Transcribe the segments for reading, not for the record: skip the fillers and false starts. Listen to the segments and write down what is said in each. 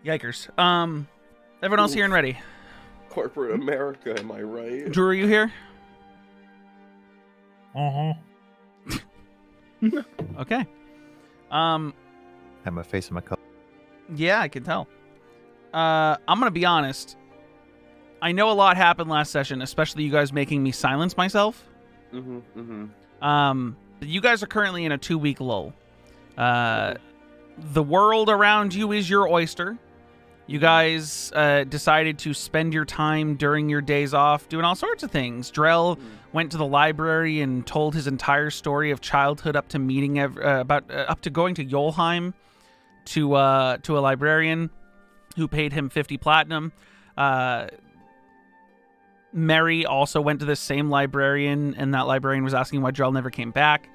Yikers. Everyone else here and ready? Corporate America, am I right? Drew, are you here? Okay. Have my face in my cup. Yeah, I can tell. I'm gonna be honest. I know a lot happened last session, especially you guys making me silence myself. But you guys are currently in a 2-week lull. The world around you is your oyster. You guys decided to spend your time during your days off doing all sorts of things. Drell went to the library and told his entire story of childhood up to meeting up to going to Yolheim to a librarian who paid him 50 platinum. Mary also went to this same librarian, and that librarian was asking why Drell never came back.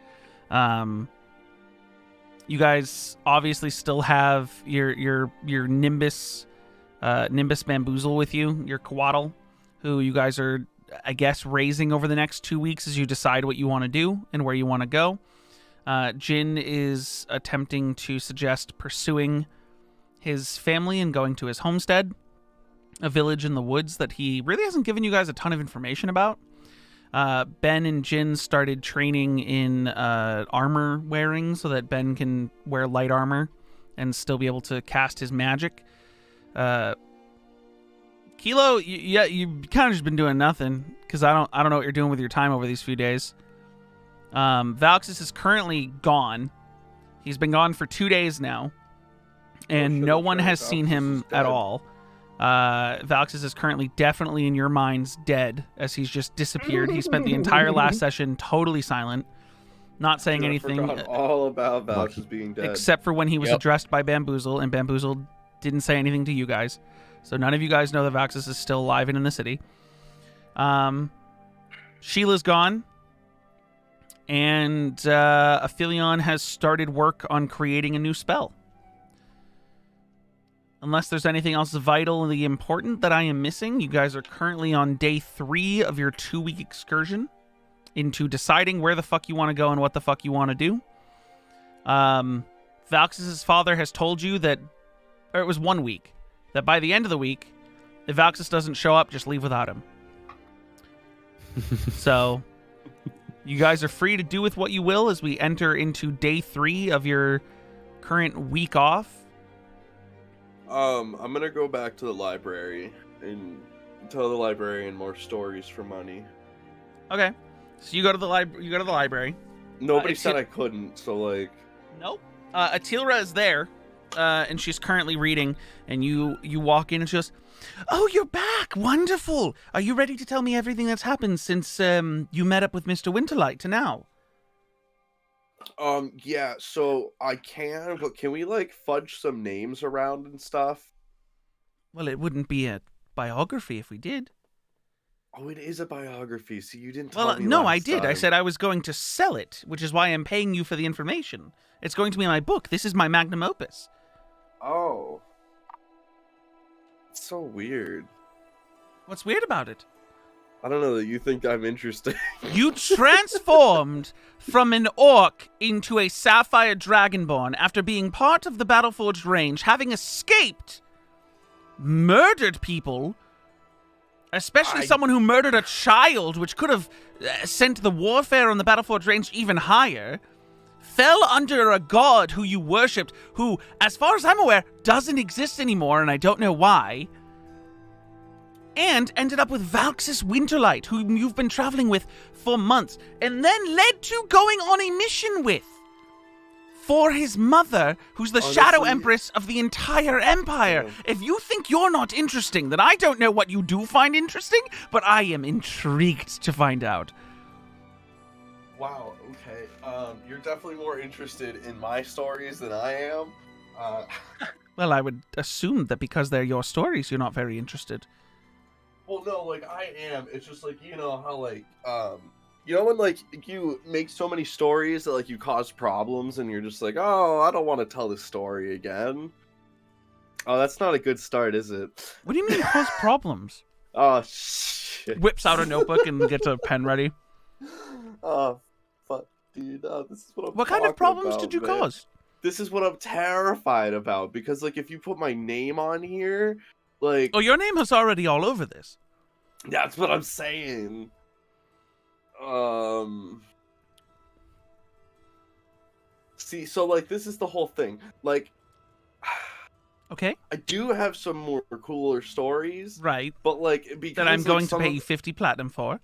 You guys obviously still have your Nimbus Bamboozle with you, your Coatl, who you guys are, I guess, raising over the next 2 weeks as you decide what you want to do and where you want to go. Jin is attempting to suggest pursuing his family and going to his homestead, a village in the woods that he really hasn't given you guys a ton of information about. Ben and Jin started training in armor wearing so that Ben can wear light armor and still be able to cast his magic. Kilo, you've kind of just been doing nothing because I don't know what you're doing with your time over these few days. Valxis is currently gone. He's been gone for 2 days now, and no one has seen him at all. Valxis is currently definitely in your minds dead, as he's just disappeared. He spent the entire last session totally silent, not saying anything. I forgot all about Valxis being dead. Except for when he was addressed by Bamboozle, and Bamboozle didn't say anything to you guys. So none of you guys know that Valxis is still alive and in the city. Sheila's gone. And Aphelion has started work on creating a new spell. Unless there's anything else vitally important that I am missing, you guys are currently on day 3 of your 2-week excursion into deciding where the fuck you want to go and what the fuck you want to do. Valxis' father has told you that, or it was 1 week, that by the end of the week, if Valxis doesn't show up, just leave without him. So, you guys are free to do with what you will as we enter into day 3 of your current week off. I'm gonna go back to the library and tell the librarian more stories for money. Okay, so you go to the library. Nobody said I couldn't, so like. Nope. Aetheria is there, and she's currently reading. And you walk in, and she goes, "Oh, you're back! Wonderful! Are you ready to tell me everything that's happened since you met up with Mr. Winterlight to now?" Yeah, so I can, but can we, like, fudge some names around and stuff? Well, it wouldn't be a biography if we did. Oh, it is a biography, so you didn't tell me no, last I did. time. I said I was going to sell it, which is why I'm paying you for the information. It's going to be my book. This is my magnum opus. Oh. It's so weird. What's weird about it? I don't know that you think I'm interesting. You transformed from an orc into a sapphire dragonborn after being part of the Battleforged range, having escaped, murdered people, especially someone who murdered a child, which could have sent the warfare on the Battleforged range even higher, fell under a god who you worshipped, who, as far as I'm aware, doesn't exist anymore, and I don't know why, and ended up with Valxis Winterlight, whom you've been traveling with for months, and then led to going on a mission with, for his mother, who's the Shadow Empress of the entire Empire. Yeah. If you think you're not interesting, then I don't know what you do find interesting, but I am intrigued to find out. Wow, okay. You're definitely more interested in my stories than I am. Well, I would assume that because they're your stories, you're not very interested. Well, no, like, I am. It's just, like, you know how, like, you know when, like, you make so many stories that, like, you cause problems and you're just like, oh, I don't want to tell this story again. Oh, that's not a good start, is it? What do you mean cause problems? Oh, shit. Whips out a notebook and gets a pen ready. Oh, fuck, dude. This is what I'm What kind of problems did you cause? this is what I'm terrified about, because like if you put my name on here, like Oh, your name is already all over this. that's what I'm saying. See, so like this is the whole thing. Like Okay. I do have some more cooler stories. Right. But like because That I'm like, going to pay you 50 platinum for.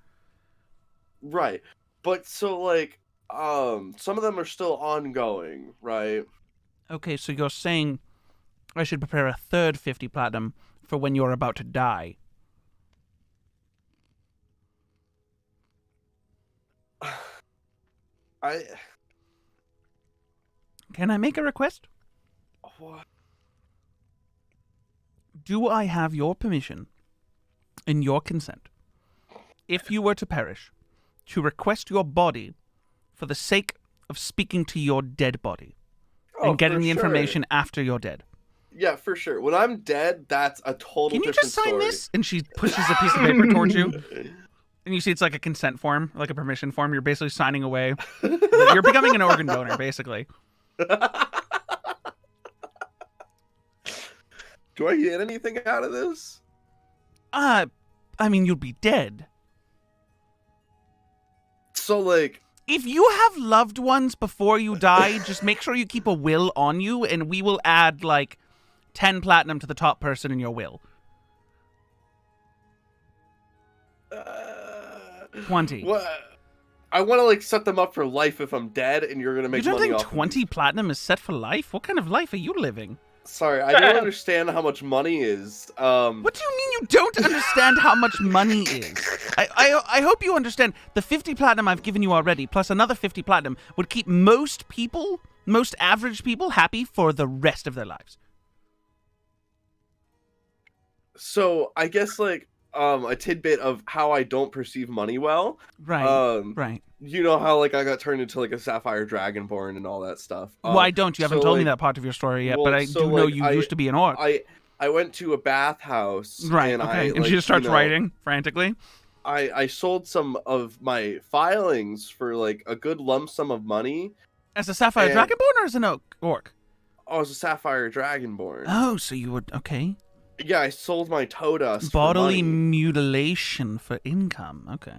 Right. But so like some of them are still ongoing, right? Okay, so you're saying I should prepare a third 50 platinum for when you're about to die. I Can I make a request? what? Do I have your permission and your consent, if you were to perish, to request your body for the sake of speaking to your dead body and getting for the sure. information after you're dead? Yeah, for sure. When I'm dead, that's a total Can you different just sign story. this? And she pushes a piece of paper towards you. And you see it's like a consent form, like a permission form. You're basically signing away. You're becoming an organ donor, basically. Do I get anything out of this? I mean, you'll be dead. So, like... If you have loved ones before you die, just make sure you keep a will on you, and we will add, like, 10 platinum to the top person in your will. 20. What? I want to, like, set them up for life if I'm dead, and you're going to make You don't money think off 20 platinum is set for life? What kind of life are you living? Sorry, I don't understand how much money is. What do you mean you don't understand how much money is? I hope you understand the 50 platinum I've given you already, plus another 50 platinum, would keep most people, most average people, happy for the rest of their lives. So, I guess, like, a tidbit of how I don't perceive money well. Right, right. You know how, like, I got turned into, like, a Sapphire Dragonborn and all that stuff. Why don't you? Haven't so, told me like, that part of your story yet, well, but I so, do know like, you used to be an orc. I went to a bathhouse. Right, and okay. I, And she just starts writing frantically. I sold some of my filings for, like, a good lump sum of money. As a Sapphire Dragonborn or as an orc? I was a Sapphire Dragonborn. Oh, so you would... Okay. Yeah, I sold my Toadust Bodily for money. mutilation for income. Okay.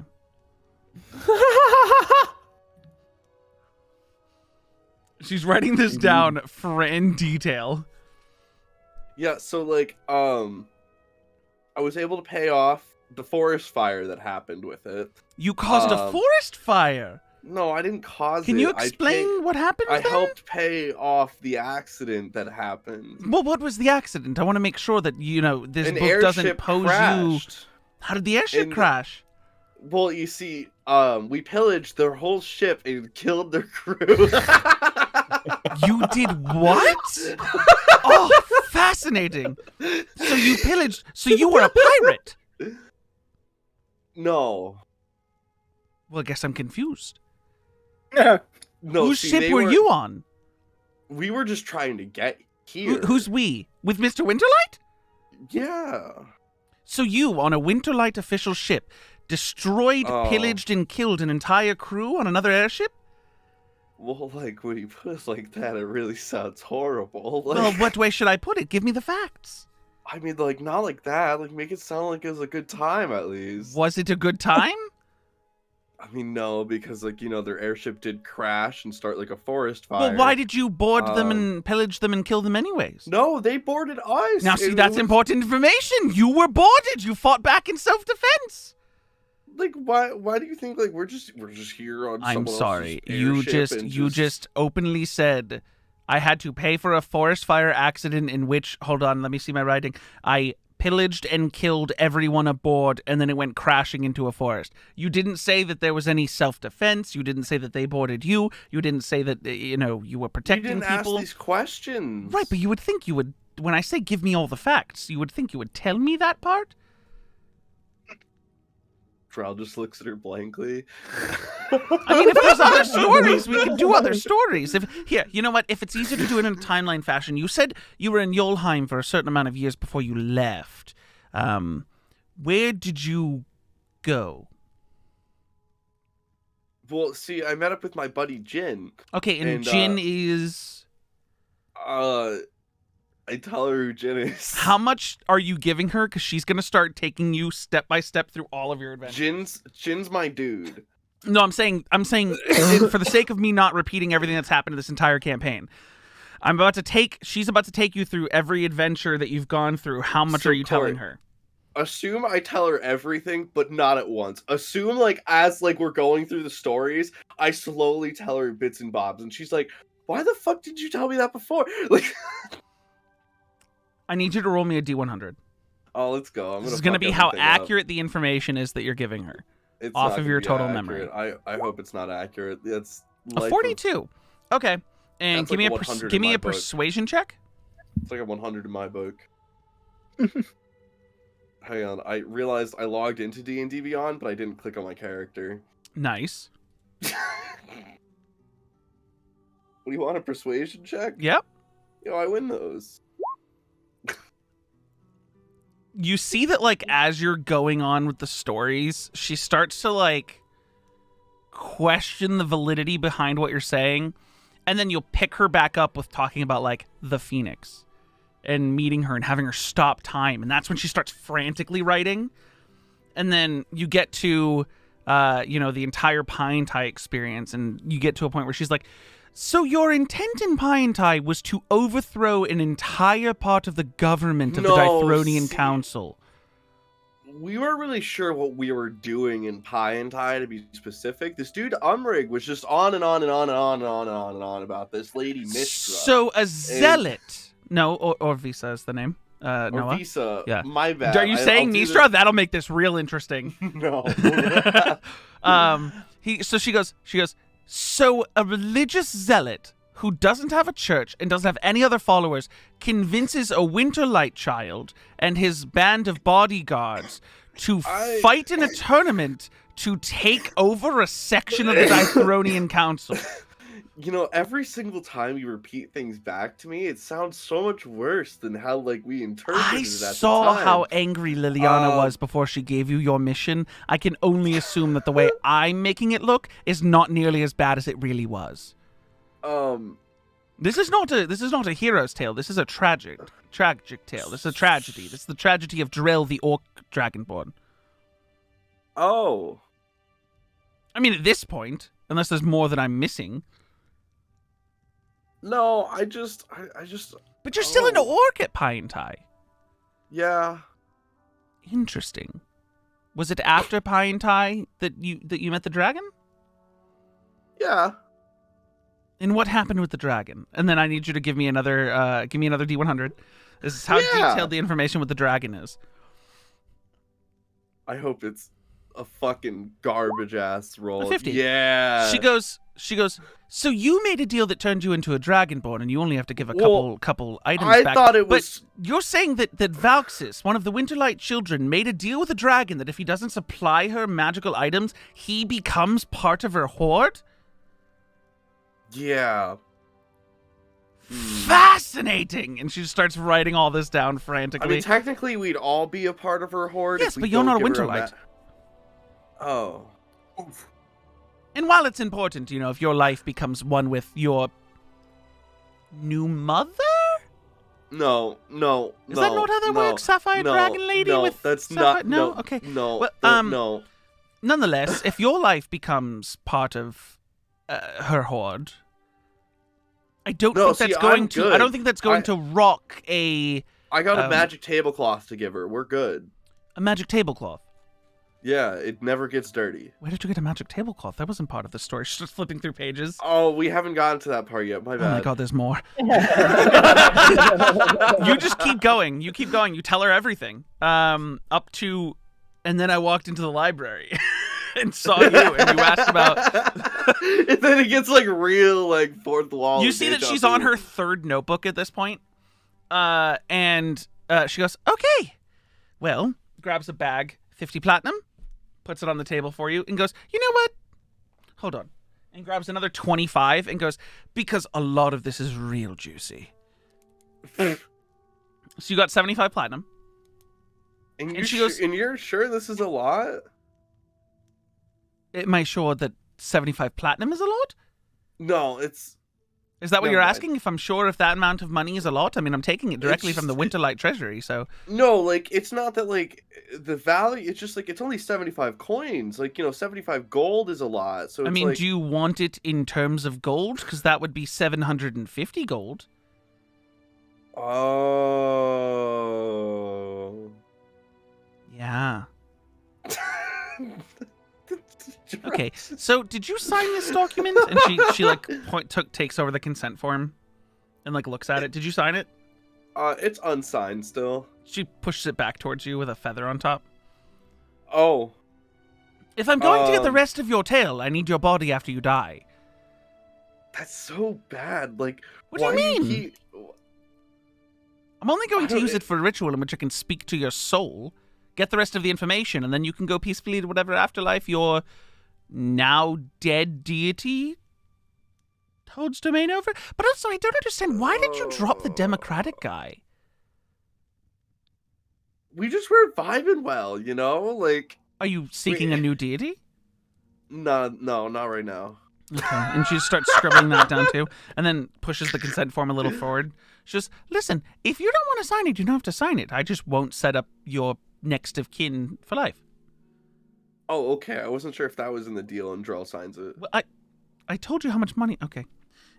She's writing this down for in detail. Yeah, so like I was able to pay off the forest fire that happened with it. You caused a forest fire. No, I didn't cause it. Can you explain what happened? I helped pay off the accident that happened. Well, what was the accident? I want to make sure that, you know, this An book doesn't airship pose crashed. you... How did the airship crash? Well, you see, we pillaged their whole ship and killed their crew. You did what? Oh, fascinating. So you pillaged... So you were a pirate? No. Well, I guess I'm confused. No. Whose ship were you on? We were just trying to get here. Who's we? With Mr. Winterlight? Yeah. So you, on a Winterlight official ship, destroyed, pillaged, and killed an entire crew on another airship? Well, like, when you put it like that, it really sounds horrible. Like, Well, what way should I put it? Give me the facts. I mean, like, not like that. Like, make it sound like it was a good time, at least. Was it a good time? I mean, no, because, like, you know, their airship did crash and start, like, a forest fire. Well, why did you board them and pillage them and kill them anyways? No, they boarded us. Now, see, that's important information. You were boarded. You fought back in self-defense. Like, why do you think, like, we're just here on I'm someone sorry. else's You just openly said I had to pay for a forest fire accident in which, hold on, let me see my writing. I pillaged and killed everyone aboard, and then it went crashing into a forest. You didn't say that there was any self-defense. You didn't say that they boarded you. You didn't say that, you know, you were protecting people. You didn't ask these questions. Right, but you would think you would, when I say give me all the facts, you would think you would tell me that part? Drow just looks at her blankly. I mean, if there's other stories, we can do other stories. Here, you know what? If it's easier to do it in a timeline fashion, you said you were in Yolheim for a certain amount of years before you left. Where did you go? Well, see, I met up with my buddy Jin. Okay, and Jin is... I tell her who Jin is. How much are you giving her? Because she's gonna start taking you step by step through all of your adventures. Jin's my dude. No, I'm saying, for the sake of me not repeating everything that's happened in this entire campaign, she's about to take you through every adventure that you've gone through. How much are you telling her? Assume I tell her everything, but not at once. Assume, like, as, like, we're going through the stories, I slowly tell her bits and bobs, and she's like, why the fuck did you tell me that before? Like, I need you to roll me a D100. Oh, let's go. This is going to be how accurate the information is that you're giving her. It's off of your total memory. I hope it's not accurate. It's a 42. Okay, and give like me a persuasion check. It's like a 100 in my book. Hang on, I realized I logged into D&D Beyond, but I didn't click on my character. Nice. What do you want, a persuasion check? Yep. Yo, I win those. You see that, like, as you're going on with the stories, she starts to, like, question the validity behind what you're saying, and then you'll pick her back up with talking about, like, the Phoenix and meeting her and having her stop time, and that's when she starts frantically writing. And then you get to, the entire Pine Tie experience, and you get to a point where she's like, so your intent in Pine Tie was to overthrow an entire part of the government of the Dithronian Council. We weren't really sure what we were doing in Pine Tie, to be specific. This dude Umrig was just on and on and on and on and on and on and on about this lady Mistra. So a zealot. No, or Visa is the name. Noah. Visa. Yeah. My bad. Are you saying Mistra? That'll make this real interesting. No. She goes, so a religious zealot who doesn't have a church and doesn't have any other followers convinces a Winterlight child and his band of bodyguards to fight in a tournament to take over a section of the Dithronian Council. You know, every single time you repeat things back to me, it sounds so much worse than how, like, we interpreted it at the time. I saw how angry Liliana was before she gave you your mission. I can only assume that the way I'm making it look is not nearly as bad as it really was. This is not a hero's tale. This is a tragic tale. This is a tragedy. This is the tragedy of Drill, the Orc Dragonborn. Oh. I mean, at this point, unless there's more that I'm missing. No, I just. But you're still an orc at Pine Tie. Yeah. Interesting. Was it after Pine Tie that you met the dragon? Yeah. And what happened with the dragon? And then I need you to give me another D100. This is how detailed the information with the dragon is. I hope it's a fucking garbage ass roll. 50. Yeah. She goes, so you made a deal that turned you into a dragonborn, and you only have to give a couple items back. I thought it was... But you're saying that Valxis, one of the Winterlight children, made a deal with a dragon that if he doesn't supply her magical items, he becomes part of her horde? Yeah. Fascinating! And she starts writing all this down frantically. I mean, technically, we'd all be a part of her horde. Yes, but you're not a Winterlight. Oh. And while it's important, if your life becomes one with your new mother? No. Is that not how that works, Sapphire Dragon Lady? With that's Sapphire? not. No. Okay. No. Well, no. Nonetheless, if your life becomes part of her horde, I don't think that's going to rock a. I got a magic tablecloth to give her. We're good. A magic tablecloth. Yeah, it never gets dirty. Where did you get a magic tablecloth? That wasn't part of the story. She's just flipping through pages. Oh, we haven't gotten to that part yet. My bad. Oh my god, there's more. You just keep going. You keep going. You tell her everything. Up to... And then I walked into the library and saw you, and you asked about... And then it gets, like, real, like, fourth wall. You see that she's on her third notebook at this point. And she goes, okay. Well, grabs a bag, 50 platinum. Puts it on the table for you and goes, you know what? Hold on. And grabs another 25 and goes, because a lot of this is real juicy. So you got 75 platinum. And she goes, and you're sure this is a lot? Am I sure that 75 platinum is a lot? No, it's Is that what Never you're mind. asking? If I'm sure if that amount of money is a lot? I mean, I'm taking it directly from the Winterlight Treasury, so... No, like, it's not that, like, the value, it's just, like, it's only 75 coins. Like, 75 gold is a lot, so I it's mean, like... do you want it in terms of gold? Because that would be 750 gold. Oh... Yeah. Okay, so did you sign this document? And she like takes over the consent form and like looks at it. Did you sign it? It's unsigned still. She pushes it back towards you with a feather on top. Oh. If I'm going to get the rest of your tail, I need your body after you die. That's so bad. Like, what do you mean? keep... I'm only going to use it for a ritual in which I can speak to your soul, get the rest of the information, and then you can go peacefully to whatever afterlife your now dead deity holds domain over. But also, I don't understand, why did you drop the democratic guy? We just were vibing well, like... Are you seeking a new deity? No, not right now. Okay, and she starts scribbling that down too, and then pushes the consent form a little forward. She just, listen, if you don't want to sign it, you don't have to sign it. I just won't set up your next of kin for life. Oh, okay. I wasn't sure if that was in the deal and Drell signs it. Well, I told you how much money. Okay.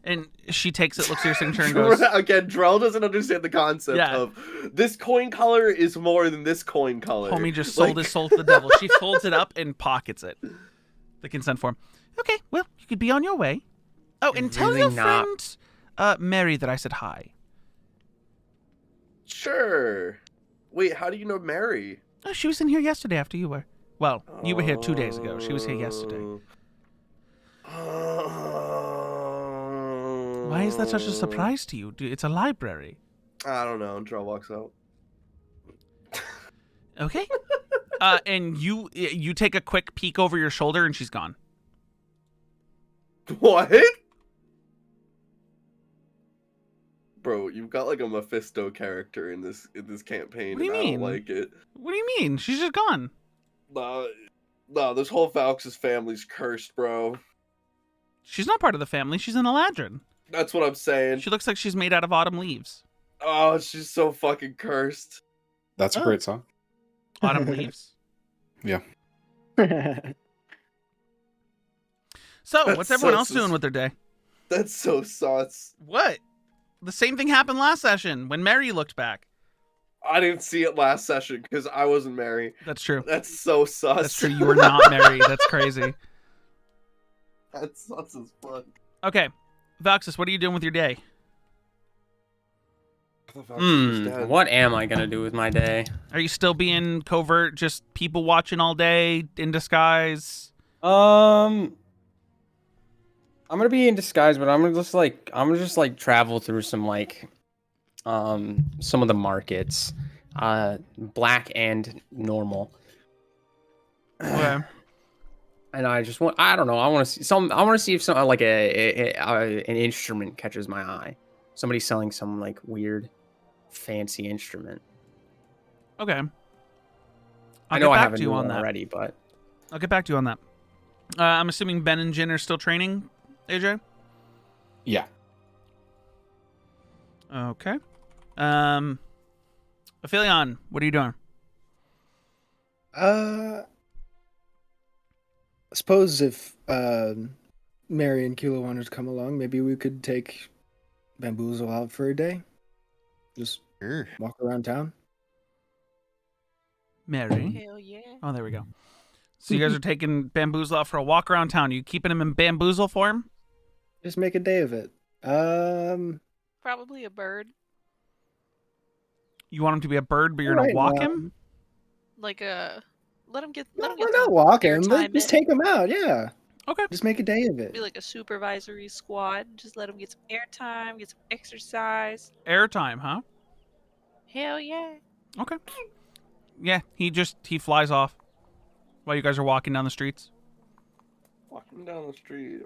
And she takes it, looks at your signature, and goes... Again, Drell doesn't understand the concept of this coin color is more than this coin color. Homie just sold his soul to the devil. She folds it up and pockets it. The consent form. Okay, well, you could be on your way. Oh, and tell your friend Mary that I said hi. Sure. Wait, how do you know Mary? Oh, she was in here yesterday after you were. Well, you were here 2 days ago. She was here yesterday. Why is that such a surprise to you? It's a library. I don't know. Drell walks out. Okay. And you take a quick peek over your shoulder, and she's gone. What? Bro, you've got like a Mephisto character in this campaign. What do you mean? I don't like it. What do you mean? She's just gone. No, this whole Valk's family's cursed, bro. She's not part of the family. She's an Eladrin. That's what I'm saying. She looks like she's made out of autumn leaves. Oh, she's so fucking cursed. That's a great song. Autumn leaves. Yeah. So, what's everyone else doing with their day? That's so sus. What? The same thing happened last session when Mary looked back. I didn't see it last session because I wasn't Mary. That's true. That's so sus. That's true. You were not Mary. That's crazy. That's sus as fuck. Okay. Valxis, what are you doing with your day? What am I gonna do with my day? Are you still being covert, just people watching all day, in disguise? I'm gonna be in disguise, but I'm gonna just travel through some of the markets, black and normal. Okay. And I don't know. I want to see if some an instrument catches my eye. Somebody's selling some like weird, fancy instrument. Okay. I know I have a new one already, but I'll get back to you on that. I'm assuming Ben and Jin are still training, AJ? Yeah. Okay. Aphelion, what are you doing? I suppose if Mary and Kilo wanted to come along, maybe we could take Bamboozle out for a day. Just walk around town. Mary? Hell yeah. Oh, there we go. So you guys are taking Bamboozle out for a walk around town. Are you keeping him in Bamboozle form? Just make a day of it. Probably a bird. You want him to be a bird, but you're going to walk him? Like a... Let him get we're not walking. Let's just take him out, yeah. Okay. Just make a day of it. Be like a supervisory squad. Just let him get some airtime, get some exercise. Airtime, huh? Hell yeah. Okay. Yeah, he flies off while you guys are walking down the streets. Walking down the street.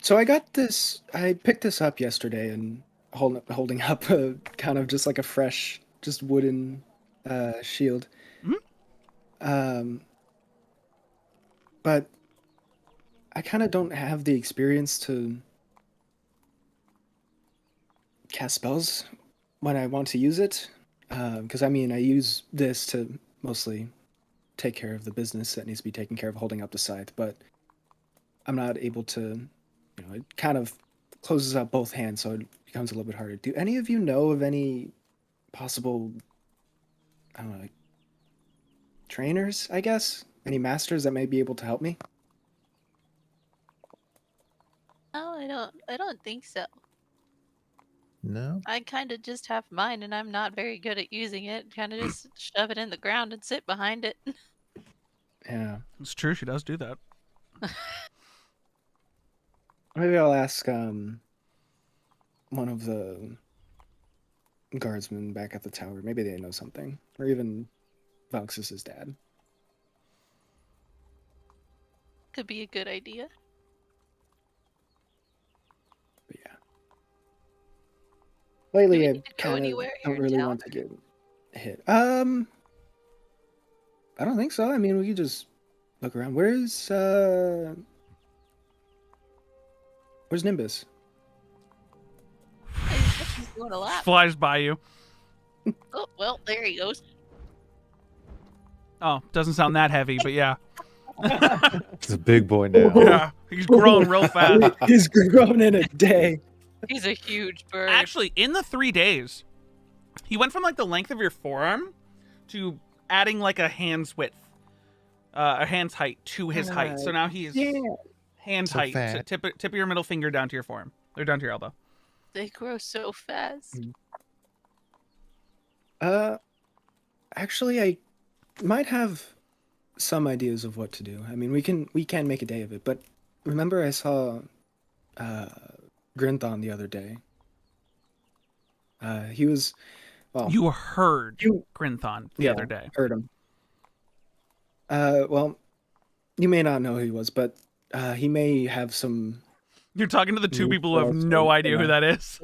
So I picked this up yesterday and holding up a kind of just like a fresh, just wooden shield. Mm-hmm. But I kind of don't have the experience to cast spells when I want to use it. Because I mean, I use this to mostly take care of the business that needs to be taken care of, holding up the scythe. But I'm not able to, it kind of closes out both hands, so it becomes a little bit harder. Do any of you know of any possible, I don't know, like trainers, I guess? Any masters that may be able to help me? No, I don't think so. No. I kind of just have mine, and I'm not very good at using it. Kind of just shove it in the ground and sit behind it. Yeah. It's true. She does do that. Maybe I'll ask one of the guardsmen back at the tower. Maybe they know something. Or even Valxis's dad. Could be a good idea. But yeah. Lately, we I need to go kind of anywhere here don't in really town? want to get hit. I don't think so. I mean, we could just look around. Where's Nimbus? He's doing a lap. Flies by you. Oh, well, there he goes. Oh, doesn't sound that heavy, but yeah. He's a big boy now. Yeah, he's growing real fast. He's grown in a day. He's a huge bird. Actually, in the 3 days, he went from like the length of your forearm to adding like a hand's width, a hand's height to his height. So now he is hand So height, so fat. tip of your middle finger down to your forearm, or down to your elbow. They grow so fast. Actually, I might have some ideas of what to do. I mean, we can make a day of it. But remember, I saw Grinthon the other day. He was, well, You heard you Grinthon the other day. heard him. Well, you may not know who he was, but he may have some. You're talking to the two New people who have spells, no so, idea who that is.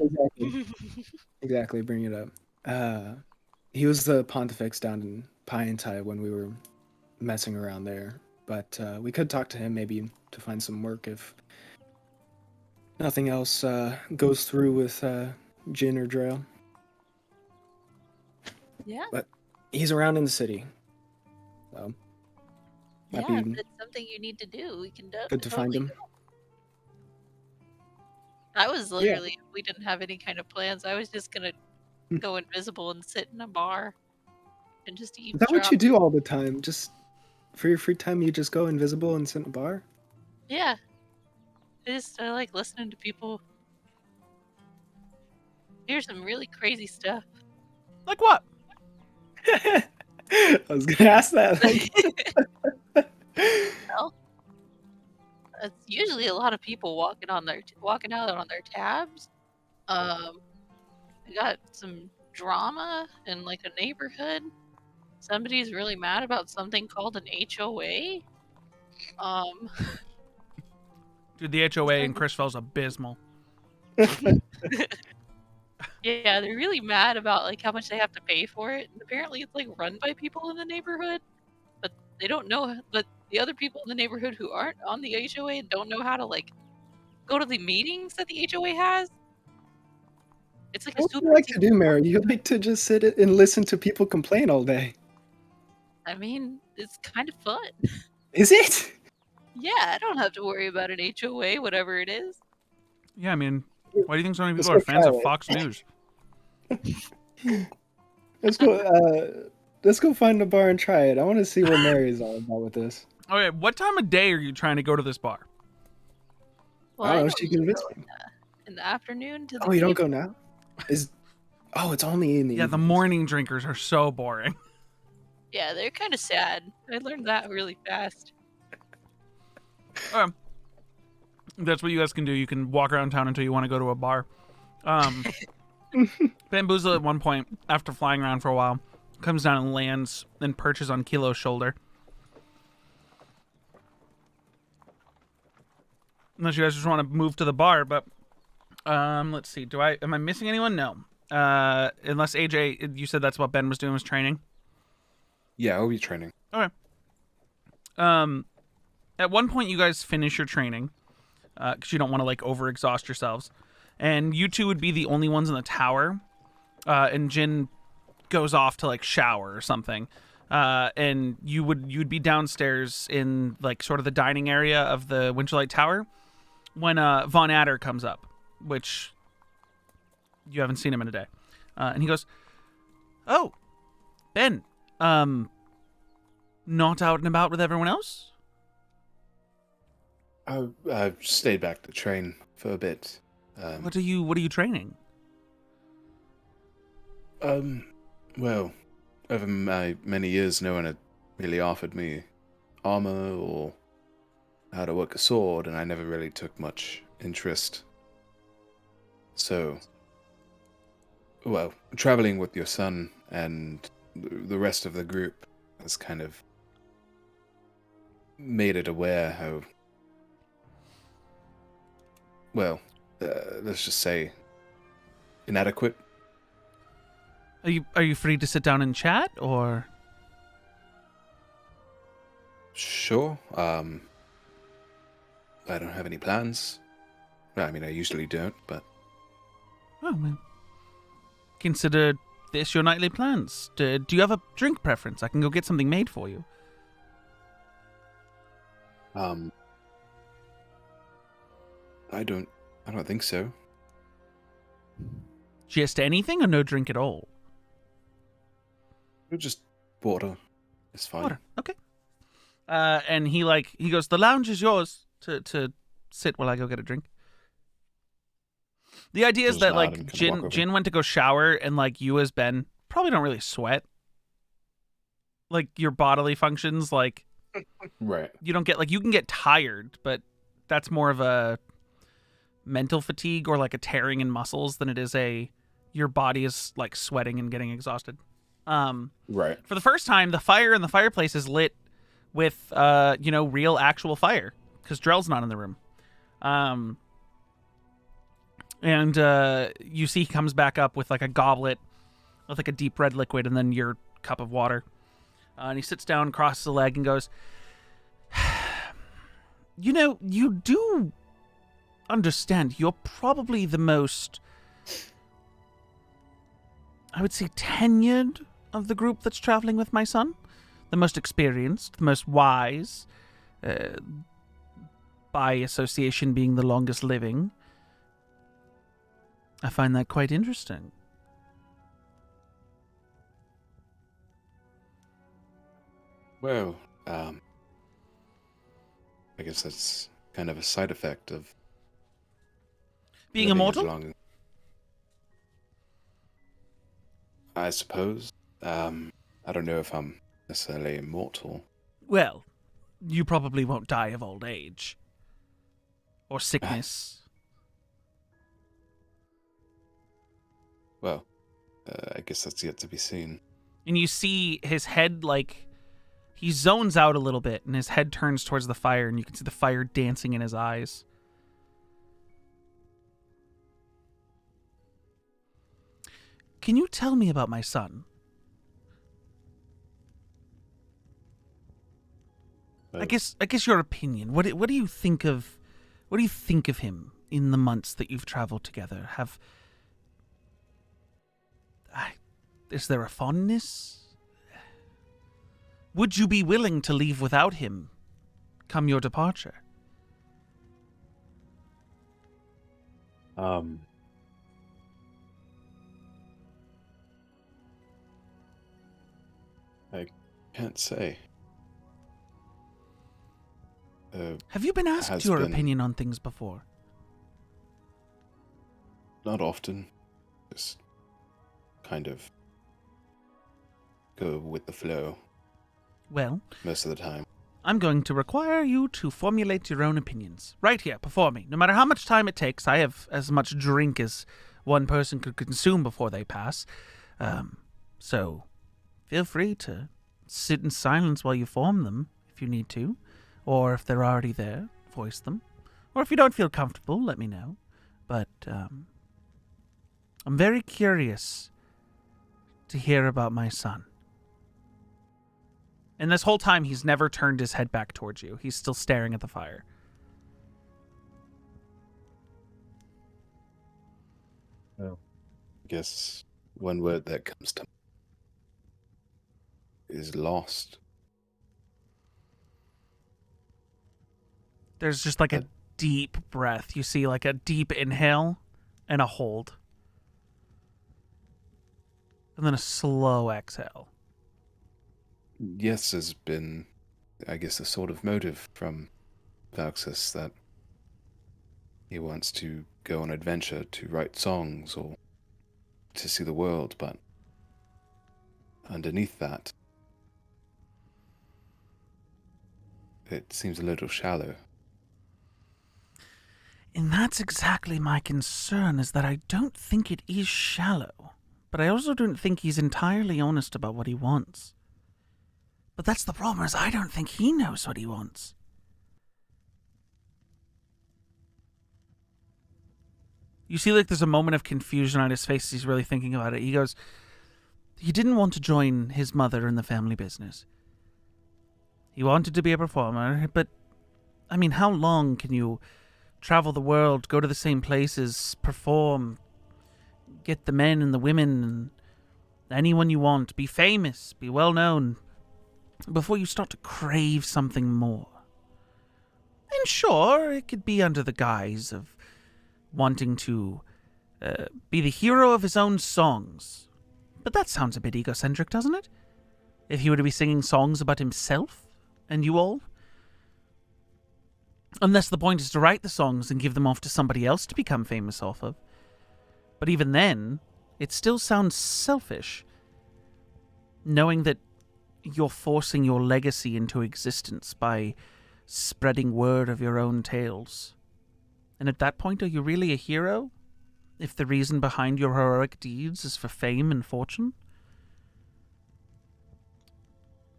Exactly, bring it up. He was the Pontifex down in Pie when we were messing around there. But we could talk to him maybe to find some work if nothing else goes through with Jin or Drail. Yeah. But he's around in the city. So Yeah, might if be that's something you need to do, we can good to find him. I was literally, we didn't have any kind of plans. I was just gonna go invisible and sit in a bar and just eat. Is that what you do all the time? Just for your free time, you just go invisible and sit in a bar? Yeah. I like listening to people. Here's some really crazy stuff. Like what? I was gonna ask that. Well, it's usually a lot of people walking out on their tabs. We got some drama in like a neighborhood. Somebody's really mad about something called an HOA. Dude, the HOA in Chrisfell's abysmal. Yeah, they're really mad about like how much they have to pay for it. And apparently it's like run by people in the neighborhood, but they don't know, but the other people in the neighborhood who aren't on the HOA don't know how to like go to the meetings that the HOA has. It's like a What do super you like to do, Mary? You like to just sit and listen to people complain all day. I mean, it's kind of fun. Is it? Yeah, I don't have to worry about an HOA, whatever it is. Yeah, I mean, why do you think so many Let's people are go fans try of it. Fox News? Let's go. Let's go find a bar and try it. I want to see what Mary's all about with this. Okay, what time of day are you trying to go to this bar? Well, I don't know. don't She usually convinced go me. in the afternoon to the Oh, you don't table. go now? It's only in the Yeah, the evenings. morning drinkers are so boring. Yeah, they're kind of sad. I learned that really fast. Okay. That's what you guys can do. You can walk around town until you want to go to a bar. Bamboozle at one point, after flying around for a while, comes down and lands and perches on Kilo's shoulder. Unless you guys just want to move to the bar, but let's see. Am I missing anyone? No. Unless AJ, you said that's what Ben was doing, was training. Yeah, I'll be training. Okay. At one point, you guys finish your training because you don't want to like overexhaust yourselves. and you two would be the only ones in the tower. And Jin goes off to like shower or something. And you'd be downstairs in like sort of the dining area of the Winterlight Tower when Von Adder comes up, which you haven't seen him in a day. And he goes, "Oh, Ben, not out and about with everyone else?" I stayed back to train for a bit. What are you training? Well, over my many years, no one had really offered me armor or how to work a sword, and I never really took much interest. So, well, traveling with your son and the rest of the group has kind of made it aware how, well, let's just say, inadequate. Are you free to sit down and chat, or? Sure. I don't have any plans. I mean, I usually don't, but... Oh, well. Consider this your nightly plans. Do you have a drink preference? I can go get something made for you. I don't think so. Just anything, or no drink at all? Just water. It's fine. Water. Okay. And he goes, "The lounge is yours to sit while I go get a drink." The idea is Just that nod and like kinda walk over. Jin went to go shower, and like you as Ben probably don't really sweat. Like your bodily functions, like Right. you don't get, like, you can get tired, but that's more of a mental fatigue or like a tearing in muscles than it is your body is like sweating and getting exhausted. Right. For the first time, the fire in the fireplace is lit with real actual fire because Drell's not in the room. And you see he comes back up with like a goblet with like a deep red liquid and then your cup of water. And he sits down, crosses a leg, and goes, "You do understand you're probably the most, I would say, tenured of the group that's traveling with my son. The most experienced, the most wise, by association being the longest living. I find that quite interesting." Well, I guess that's kind of a side effect of Being living as immortal? long- I suppose. I don't know if I'm necessarily immortal. Well, you probably won't die of old age. Or sickness. Well, I guess that's yet to be seen. And you see his head, like, he zones out a little bit, and his head turns towards the fire, and you can see the fire dancing in his eyes. Can you tell me about my son? I guess your opinion. What do you think of him in the months that you've traveled together? Is there a fondness? Would you be willing to leave without him come your departure? I can't say. Have you been asked has your been. opinion on things before? Not often. Just kind of go with the flow Well, most of the time. I'm going to require you to formulate your own opinions. Right here, before me. No matter how much time it takes, I have as much drink as one person could consume before they pass. So, feel free to sit in silence while you form them, if you need to. Or if they're already there, voice them. Or if you don't feel comfortable, let me know. But, I'm very curious to hear about my son. And this whole time, he's never turned his head back towards you. He's still staring at the fire. Guess one word that comes to mind is lost. There's just like a deep breath. You see like a deep inhale and a hold. And then a slow exhale. Yes, has been, I guess, a sort of motive from Valxis that he wants to go on adventure, to write songs, or to see the world, but underneath that, it seems a little shallow. And that's exactly my concern, is that I don't think it is shallow. But I also don't think he's entirely honest about what he wants. But that's the problem, is I don't think he knows what he wants. You see, like, there's a moment of confusion on his face as he's really thinking about it. He goes, he didn't want to join his mother in the family business. He wanted to be a performer, but, I mean, how long can you travel the world, go to the same places, perform, get the men and the women and anyone you want, be famous, be well known, before you start to crave something more? And sure, it could be under the guise of wanting to be the hero of his own songs. But that sounds a bit egocentric, doesn't it? If he were to be singing songs about himself and you all? Unless the point is to write the songs and give them off to somebody else to become famous off of. But even then, it still sounds selfish, knowing that you're forcing your legacy into existence by spreading word of your own tales. And at that point, are you really a hero? If the reason behind your heroic deeds is for fame and fortune?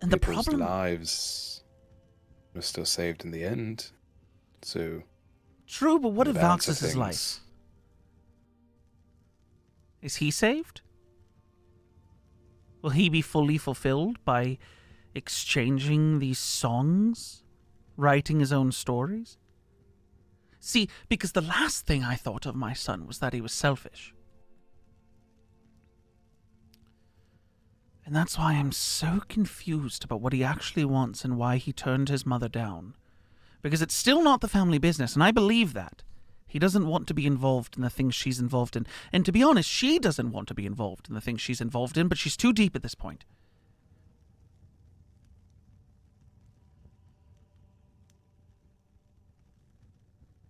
And the People's problem... lives were still saved in the end, so... True, but what of balance of Valxis' things. life? Is he saved? Will he be fully fulfilled by exchanging these songs? Writing his own stories? See, because the last thing I thought of my son was that he was selfish. And that's why I'm so confused about what he actually wants and why he turned his mother down. Because it's still not the family business, and I believe that. He doesn't want to be involved in the things she's involved in. And to be honest, she doesn't want to be involved in the things she's involved in, but she's too deep at this point.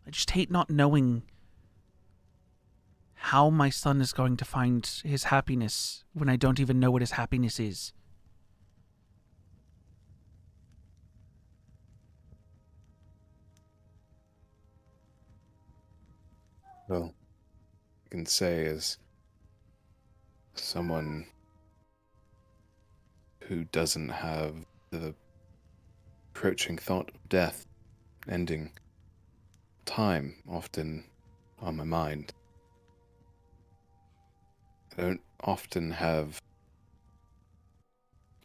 I just hate not knowing how my son is going to find his happiness when I don't even know what his happiness is. Well, I can say as someone who doesn't have the approaching thought of death, ending time often on my mind. I don't often have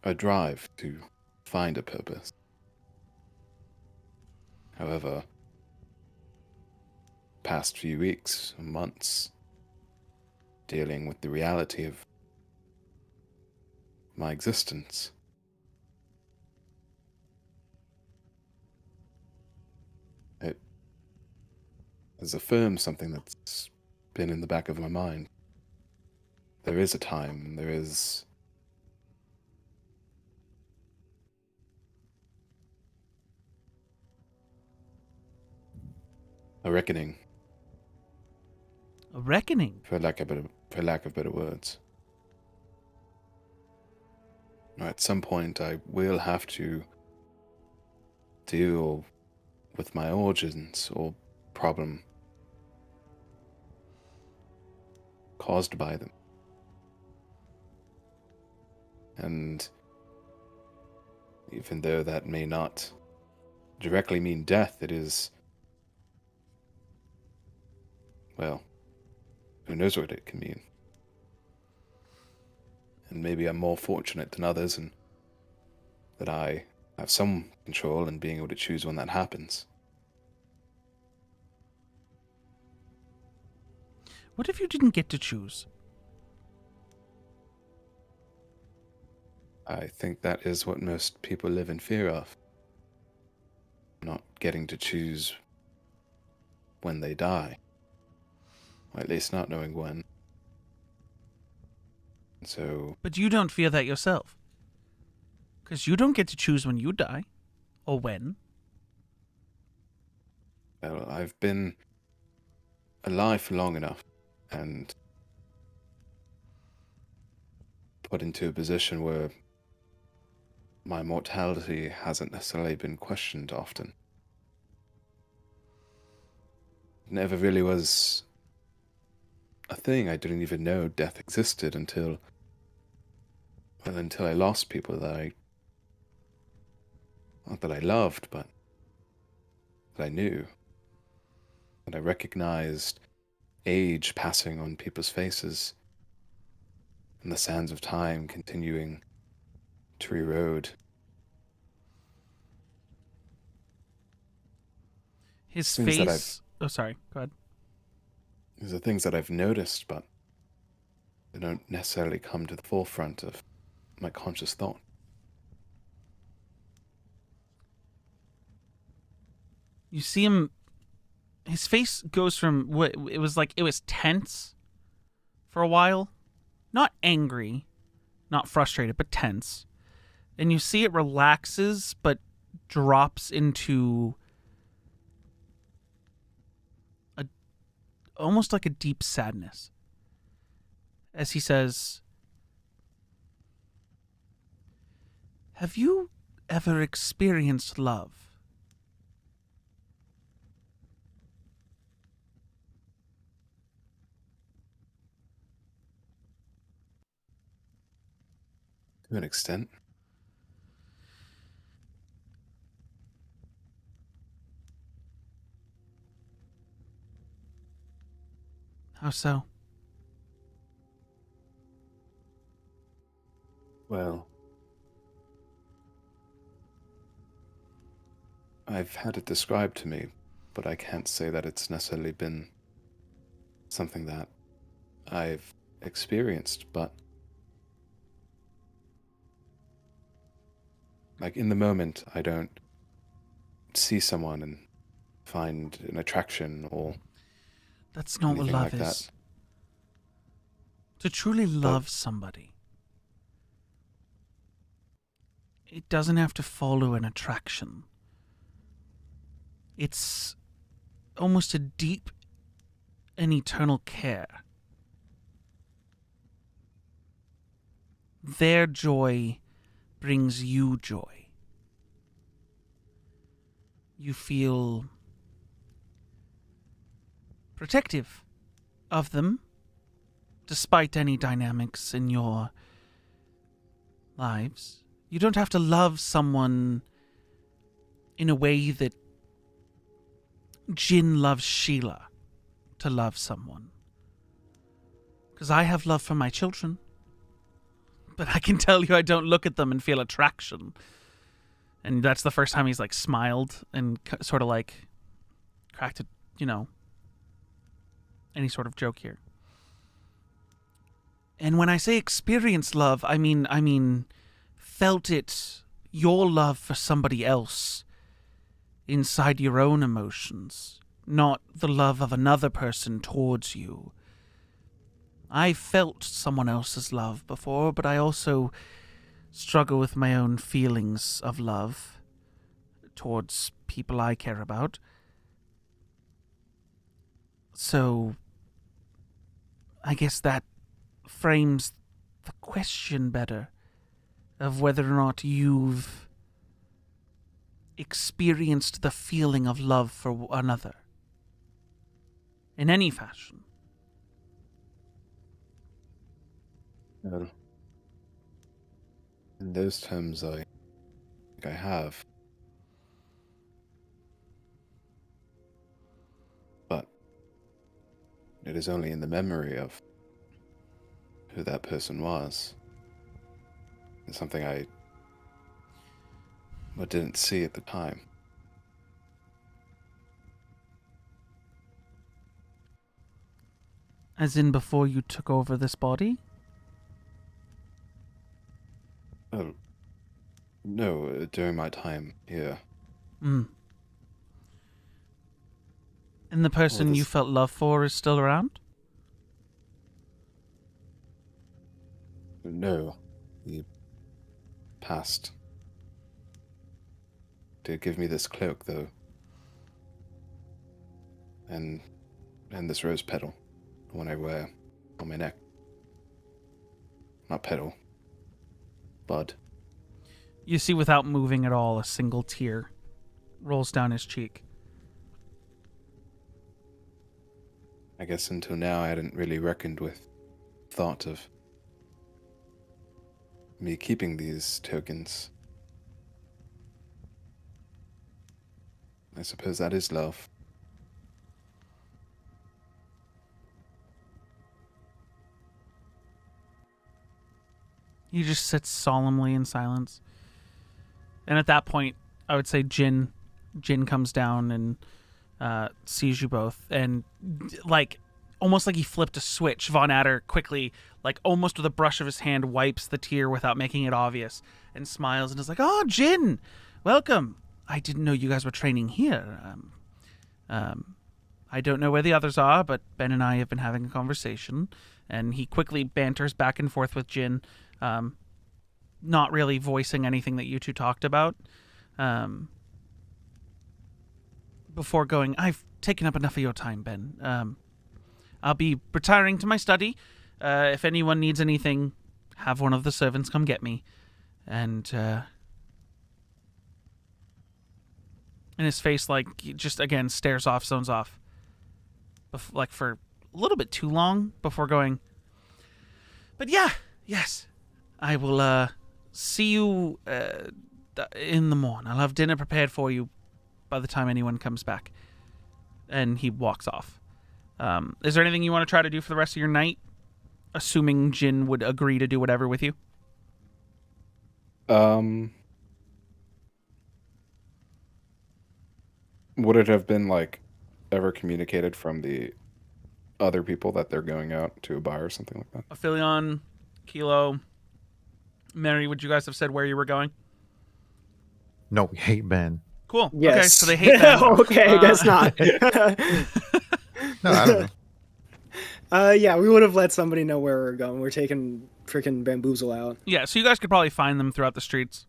a drive to find a purpose. However, past few weeks and months dealing with the reality of my existence, it has affirmed something that's been in the back of my mind. There is a time, there is a reckoning, A reckoning? for lack of better words. At some point, I will have to deal with my origins or problem caused by them. And even though that may not directly mean death, it is, well, who knows what it can mean. And maybe I'm more fortunate than others, and that I have some control in being able to choose when that happens. What if you didn't get to choose? I think that is what most people live in fear of. Not getting to choose when they die. Or at least not knowing when. So, But you don't fear that yourself. Because you don't get to choose when you die. Or when. well, I've been alive for long enough and put into a position where my mortality hasn't necessarily been questioned often. It never really was a thing. I didn't even know death existed until I lost people that not that I loved, but that I knew. That I recognized age passing on people's faces and the sands of time continuing to erode. His Things that face... Oh, sorry. Go ahead. These are things that I've noticed, but they don't necessarily come to the forefront of my conscious thought. You see him... His face goes from... It was tense for a while. Not angry. Not frustrated, but tense. And you see it relaxes, but drops into... almost like a deep sadness. As he says... Have you ever experienced love? To an extent. How so? Well, I've had it described to me, but I can't say that it's necessarily been something that I've experienced, but like in the moment, I don't see someone and find an attraction or That's not what anything love like is. that. To truly love somebody, it doesn't have to follow an attraction. It's almost a deep and eternal care. Their joy brings you joy. You feel protective of them, despite any dynamics in your lives. You don't have to love someone in a way that Jin loves Sheila to love someone. Because I have love for my children. But I can tell you I don't look at them and feel attraction. And that's the first time he's like smiled and sort of like cracked a, any sort of joke here. And when I say experienced love, I mean felt it, your love for somebody else inside your own emotions, not the love of another person towards you. I felt someone else's love before, but I also struggle with my own feelings of love towards people I care about. So, I guess that frames the question better of whether or not you've experienced the feeling of love for another in any fashion. Well, in those terms, I think I have. But it is only in the memory of who that person was. It's something I didn't see at the time. As in before you took over this body? Oh, no, during my time here. Mm. And the person this- you felt love for is still around? No, he passed. Did give me this cloak, though. And this rose petal, the one I wear on my neck. Not petal. Bud. You see, without moving at all, a single tear rolls down his cheek. I guess until now I hadn't really reckoned with thought of me keeping these tokens. I suppose that is love. He just sits solemnly in silence. And at that point, I would say Jin comes down and sees you both. And like, almost like he flipped a switch, Von Adder quickly, like almost with a brush of his hand, wipes the tear without making it obvious and smiles and is like, "Oh, Jin, welcome. I didn't know you guys were training here. I don't know where the others are, but Ben and I have been having a conversation." And he quickly banters back and forth with Jin, not really voicing anything that you two talked about. Before going, "I've taken up enough of your time, Ben. I'll be retiring to my study. If anyone needs anything, have one of the servants come get me." And his face, like, he just, again, stares off, zones off. Like, for a little bit too long before going, "But yeah, yes, I will see you in the morning. I'll have dinner prepared for you by the time anyone comes back." And he walks off. Is there anything you want to try to do for the rest of your night? Assuming Jin would agree to do whatever with you. Would it have been, like, ever communicated from the other people that they're going out to a bar or something like that? Aphelion, Kilo, Mary, would you guys have said where you were going? No, we hate Ben. Cool. Yes. Okay, so they hate that. Okay, I guess not. No, I don't know. Yeah, we would have let somebody know where we're going. We're taking freaking Bamboozle out. Yeah, so you guys could probably find them throughout the streets.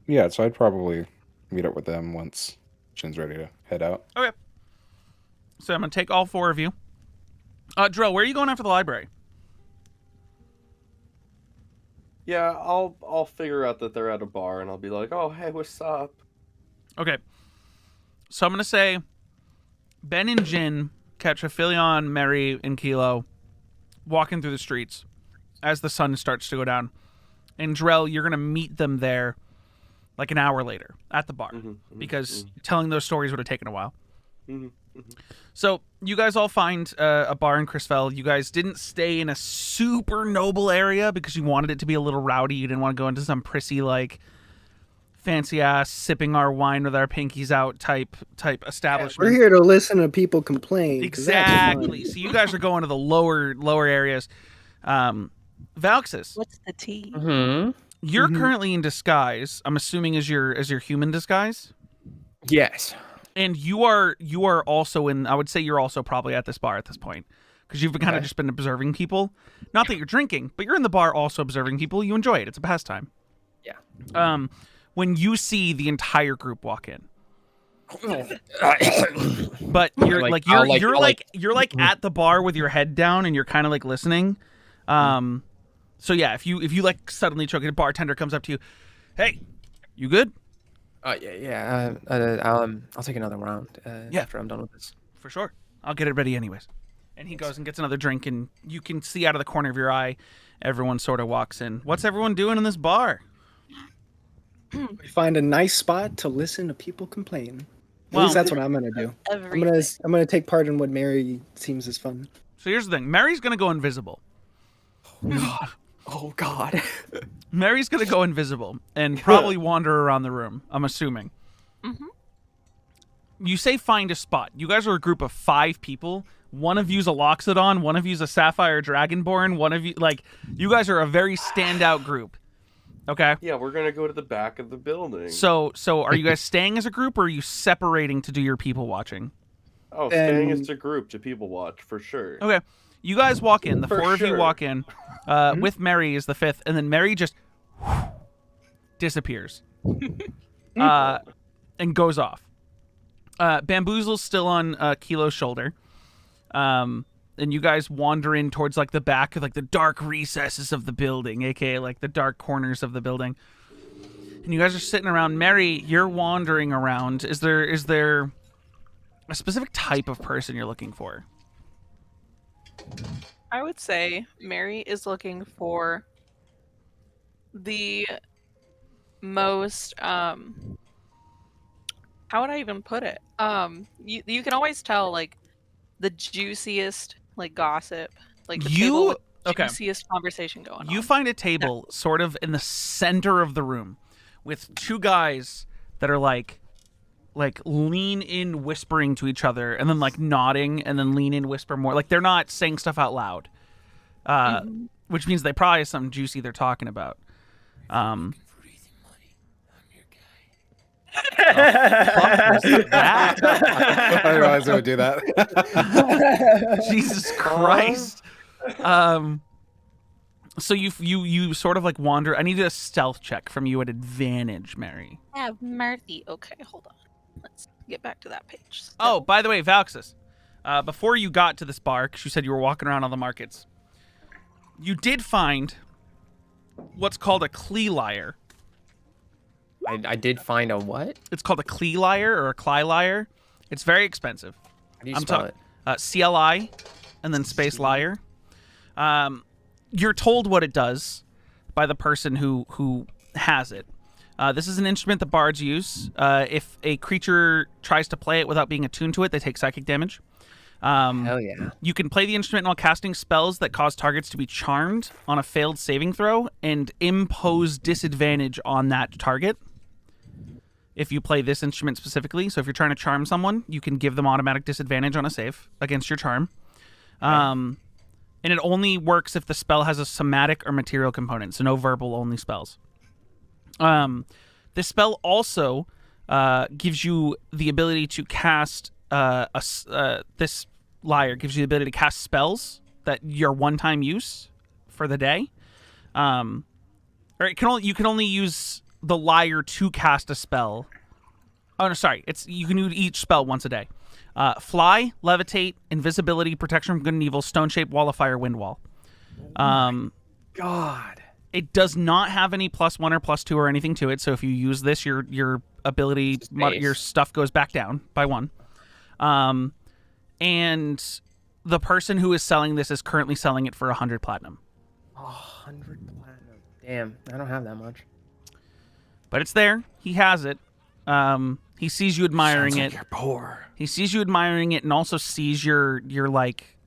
Yeah, so I'd probably meet up with them once Jin's ready to head out. Okay. So I'm going to take all four of you. Drill, where are you going after the library? Yeah, I'll figure out that they're at a bar, and I'll be like, "Oh, hey, what's up?" Okay. So I'm going to say Ben and Jin catch Aphelion, Mary, and Kilo walking through the streets as the sun starts to go down. And Drell, you're going to meet them there like an hour later at the bar because telling those stories would have taken a while. So you guys all find a bar in Chrisfell. You guys didn't stay in a super noble area because you wanted it to be a little rowdy. You didn't want to go into some prissy, like, fancy ass sipping our wine with our pinkies out type establishment. We're here to listen to people complain. 'cause that's fun. Exactly. So you guys are going to the lower areas. Valxis, What's the tea? Mm-hmm. you're currently in disguise. I'm assuming as your human disguise, Yes. and you are also in. I would say you're also probably at this bar at this point because you've kind of just been observing people. Not that you're drinking, but you're in the bar also observing people. You enjoy it. It's a pastime. Yeah. When you see the entire group walk in. But you're you're at the bar with your head down and you're kind of like listening. So yeah, if you like suddenly choke, a bartender comes up to you, "Hey, you good?" Yeah. I'll take another round after I'm done with this. For sure. I'll get it ready anyways. And he goes and gets another drink, and you can see out of the corner of your eye, everyone sort of walks in. What's everyone doing in this bar? We find a nice spot to listen to people complain. At Well- least that's what I'm gonna do. I'm gonna take part in what Mary seems is fun. So here's the thing. Mary's going to go invisible. Oh God. Mary's going to go invisible and probably wander around the room, I'm assuming. You say find a spot. You guys are a group of 5 people. One of you's a Loxodon, one of you's a Sapphire Dragonborn, one of you, like, you guys are a very standout group. Okay. Yeah, we're gonna go to the back of the building. So are you guys staying as a group, or are you separating to do your people watching? Oh, Then- staying as a group to people watch for sure. Okay. You guys walk in. The For four of you sure. walk in. With Mary is the fifth, and then Mary just disappears and goes off. Bamboozle's still on Kilo's shoulder. And you guys wander in towards like the back of like the dark recesses of the building, aka like the dark corners of the building. And you guys are sitting around. Mary, you're wandering around. Is there a specific type of person you're looking for? I would say Mary is looking for the most how would I even put it? You can always tell like the juiciest like gossip, like the table with the juiciest conversation going on. You find a table sort of in the center of the room with two guys that are like lean in whispering to each other and then like nodding and then lean in whisper more. Like they're not saying stuff out loud. Which means they probably have something juicy they're talking about. That? I realized I would do that. Jesus Christ. So you sort of like wander. I need a stealth check from you at advantage, Mary. Have mercy. Okay, hold on. Let's get back to that page. Oh, by the way, Valxis, before you got to this bar, because you said you were walking around all the markets, you did find what's called a Clee Liar. I did find a what? It's called a Clee Liar or a Cly Liar. It's very expensive. How do you spell it? CLI and then space liar. You're told what it does by the person who has it. This is an instrument that bards use. If a creature tries to play it without being attuned to it, they take psychic damage. Hell yeah. You can play the instrument while casting spells that cause targets to be charmed on a failed saving throw and impose disadvantage on that target. If you play this instrument specifically, so if you're trying to charm someone, you can give them automatic disadvantage on a save against your charm. And it only works if the spell has a somatic or material component, so no verbal, only spells. This spell also gives you the ability to cast this liar gives you the ability to cast spells that your one-time use for the day. Or you can only use the liar to cast a spell. Oh no, sorry. You can use each spell once a day. Fly, levitate, invisibility, protection from good and evil, stone shape, wall of fire, wind wall. God. It does not have any +1 or +2 or anything to it. So if you use this, your ability, your stuff goes back down by 1. And the person who is selling this is currently selling it for 100 platinum. 100 platinum. Damn, I don't have that much. But it's there. He has it. He sees you admiring it. You're poor. He sees you admiring it and also sees your like.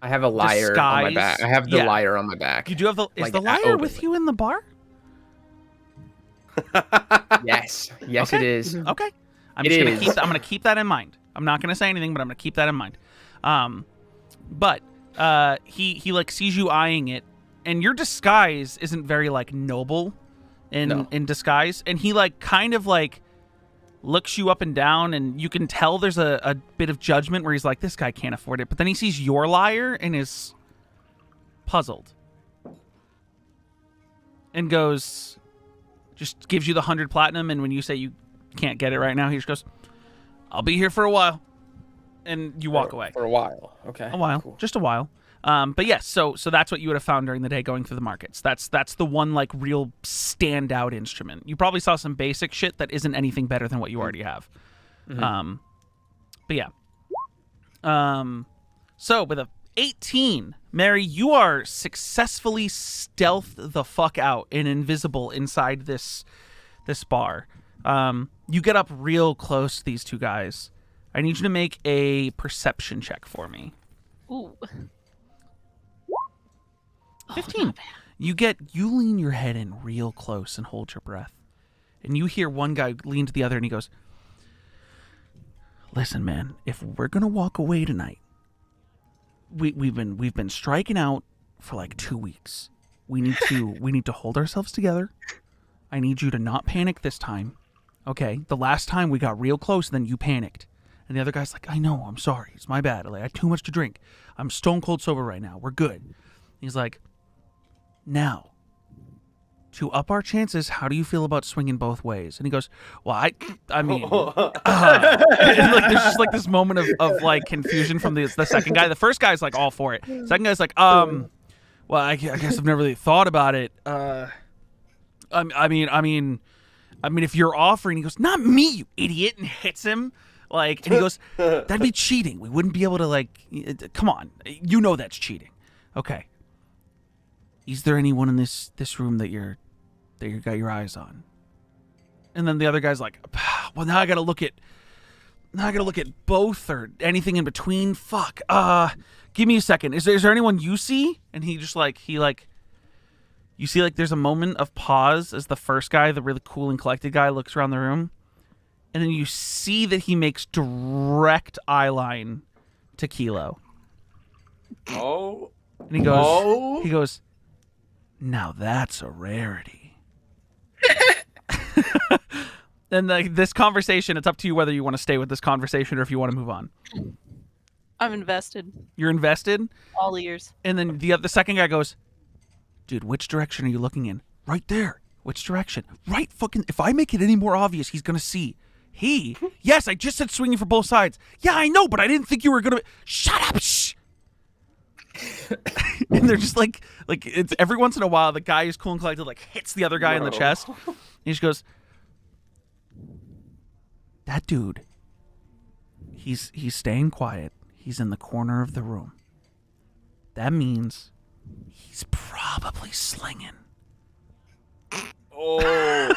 I have a liar on my disguise. back. I have the Yeah. liar on my back. You do have the. Is Like, the liar openly. with you in the bar? Yes, it Okay. is. Okay. I'm It just gonna is. keep. I'm gonna keep that in mind. I'm not gonna say anything, but I'm gonna keep that in mind. But he like sees you eyeing it, and your disguise isn't very like noble in disguise, and he like kind of like looks you up and down, and you can tell there's a bit of judgment where he's like, this guy can't afford it, but then he sees your liar and is puzzled and goes, just gives you the 100 platinum, and when you say you can't get it right now, he just goes, I'll be here for a while, and you walk away. For a while. Okay. A while. Cool. Just a while. But yes, so that's what you would have found during the day going through the markets. That's the one like real standout instrument. You probably saw some basic shit that isn't anything better than what you already have. Mm-hmm. But yeah. So with a 18, Mary, you are successfully stealthed the fuck out and invisible inside this bar. You get up real close to these two guys. I need you to make a perception check for me. Ooh. 15. You lean your head in real close and hold your breath. And you hear one guy lean to the other and he goes, listen, man, if we're going to walk away tonight, we've been striking out for like 2 weeks. We need to hold ourselves together. I need you to not panic this time. Okay? The last time we got real close, and then you panicked. And the other guy's like, I know, I'm sorry. It's my bad. Like, I had too much to drink. I'm stone cold sober right now. We're good. He's like, now, to up our chances, how do you feel about swinging both ways? And he goes, well, I mean, and like, there's just like this moment of like confusion from the second guy. The first guy's like all for it. Second guy's like, well, I guess I've never really thought about it. I mean, if you're offering, he goes, not me, you idiot, and hits him. Like, and he goes, that'd be cheating. We wouldn't be able to, like, come on. You know that's cheating. Okay. Is there anyone in this room that you got your eyes on? And then the other guy's like, well, now I gotta look at both or anything in between. Fuck. Give me a second. Is there anyone you see? And he just like, you see, like, there's a moment of pause as the first guy, the really cool and collected guy, looks around the room. And then you see that he makes direct eye line to Kilo. Oh. And he goes, now that's a rarity. And this conversation, it's up to you whether you want to stay with this conversation or if you want to move on. I'm invested. You're invested? All ears. And then the second guy goes, dude, which direction are you looking in? Right there. Which direction? Right fucking... If I make it any more obvious, he's going to see. He? Yes, I just said swinging for both sides. Yeah, I know, but I didn't think you were going to... Shut up! Shh! And they're just like it's every once in a while, the guy who's cool and collected like hits the other guy in the chest. And he just goes, that dude, he's staying quiet. He's in the corner of the room. That means he's probably slinging. Oh,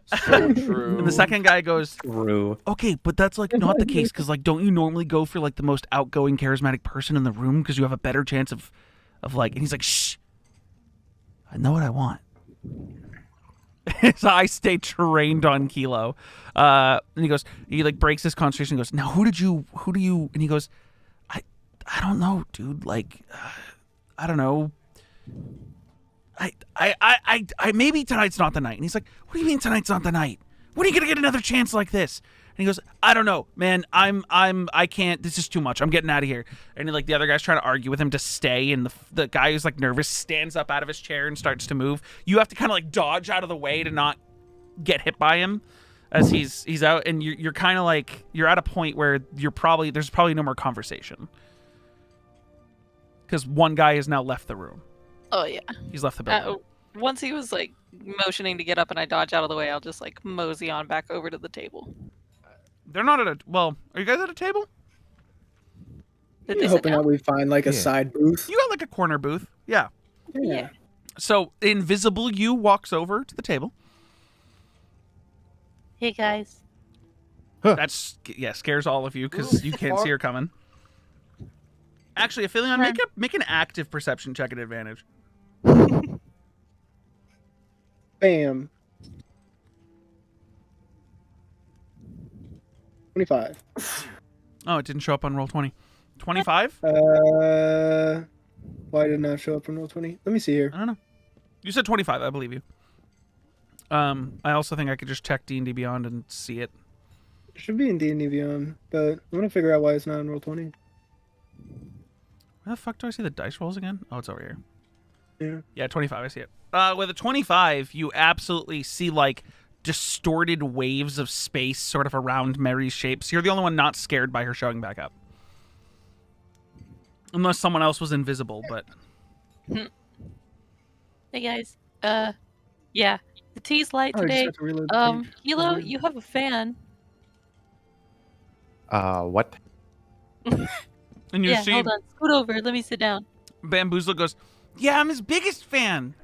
so true. And the second guy goes, True. okay, but that's like not the case, because like, don't you normally go for like the most outgoing, charismatic person in the room because you have a better chance of like? And he's like, shh, I know what I want. So I stay trained on Kilo. And he like breaks his concentration and goes, now who do you? And he goes, I don't know, dude. Like, I don't know. I maybe tonight's not the night. And he's like, what do you mean tonight's not the night? When are you gonna get another chance like this? And he goes, I don't know, man. I can't. This is too much. I'm getting out of here. And like the other guy's trying to argue with him to stay, and the guy who's like nervous stands up out of his chair and starts to move. You have to kind of like dodge out of the way to not get hit by him as he's out, and you're kind of like you're at a point where there's probably no more conversation because one guy has now left the room. Oh yeah, he's left the building. Once he was like motioning to get up and I dodge out of the way, I'll just like mosey on back over to the table. They're not at are you guys at a table? I'm hoping that we find like a side booth. You got like a corner booth. Yeah. So Invisible You walks over to the table. Hey guys. That's scares all of you because you can't see her coming. Actually, Aphelion, make an active perception check at advantage. Bam. 25. Oh, it didn't show up on roll 20. 25? Why did it not show up on roll 20? Let me see here. I don't know. You said 25. I believe you. I also think I could just check D&D Beyond and see it. It should be in D&D Beyond, but I'm gonna figure out why it's not in roll 20. Where the fuck do I see the dice rolls again? Oh, it's over here. Yeah. Yeah, 25. I see it. With a 25, you absolutely see like distorted waves of space sort of around Mary's shapes. You're the only one not scared by her showing back up. Unless someone else was invisible, but... Hey guys. Yeah. The tea's light today. Kilo, you have a fan. What? And you see... hold on. Scoot over. Let me sit down. Bamboozle goes, yeah, I'm his biggest fan.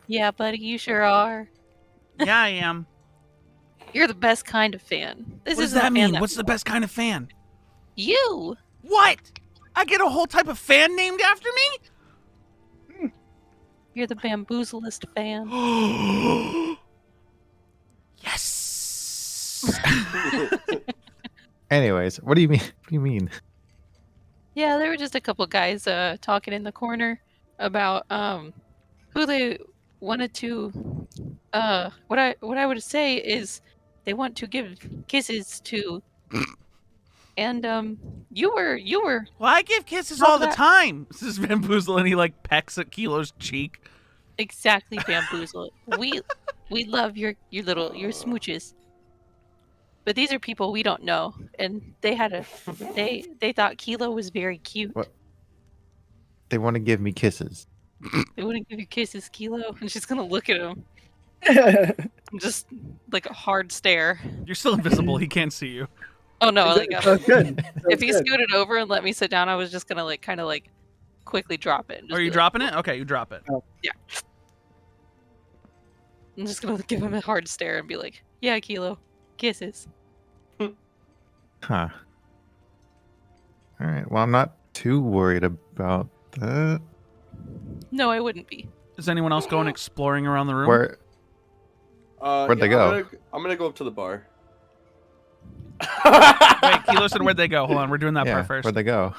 Yeah, buddy, you sure are. Yeah, I am. You're the best kind of fan. What does that mean? What's the best kind of fan? You. What? I get a whole type of fan named after me? You're the bamboozleist fan. Yes. Anyways, what do you mean? What do you mean? Yeah, there were just a couple guys talking in the corner about who they wanted to what I would say is they want to give kisses to and you were Well, I give kisses How's all the that? time. This is Bamboozle, and he like pecks at Kilo's cheek. exactly Bamboozle. we love your smooches. But these are people we don't know, and they thought Kilo was very cute. What? They want to give me kisses. They wouldn't give you kisses, Kilo. And she's gonna look at him, just like a hard stare. You're still invisible. He can't see you. Oh no! Like Good. if he scooted over and let me sit down, I was just gonna like kind of like quickly drop it. and just Are be you like, dropping it? Okay, you drop it. I'm just gonna give him a hard stare and be like, "Yeah, Kilo, kisses." Huh. All right. Well, I'm not too worried about that. No, I wouldn't be. Is anyone else going exploring around the room? Where? Where'd they go? I'm gonna go up to the bar. Wait, Kilo said where'd they go? Hold on, we're doing that Yeah, part first. where'd they go?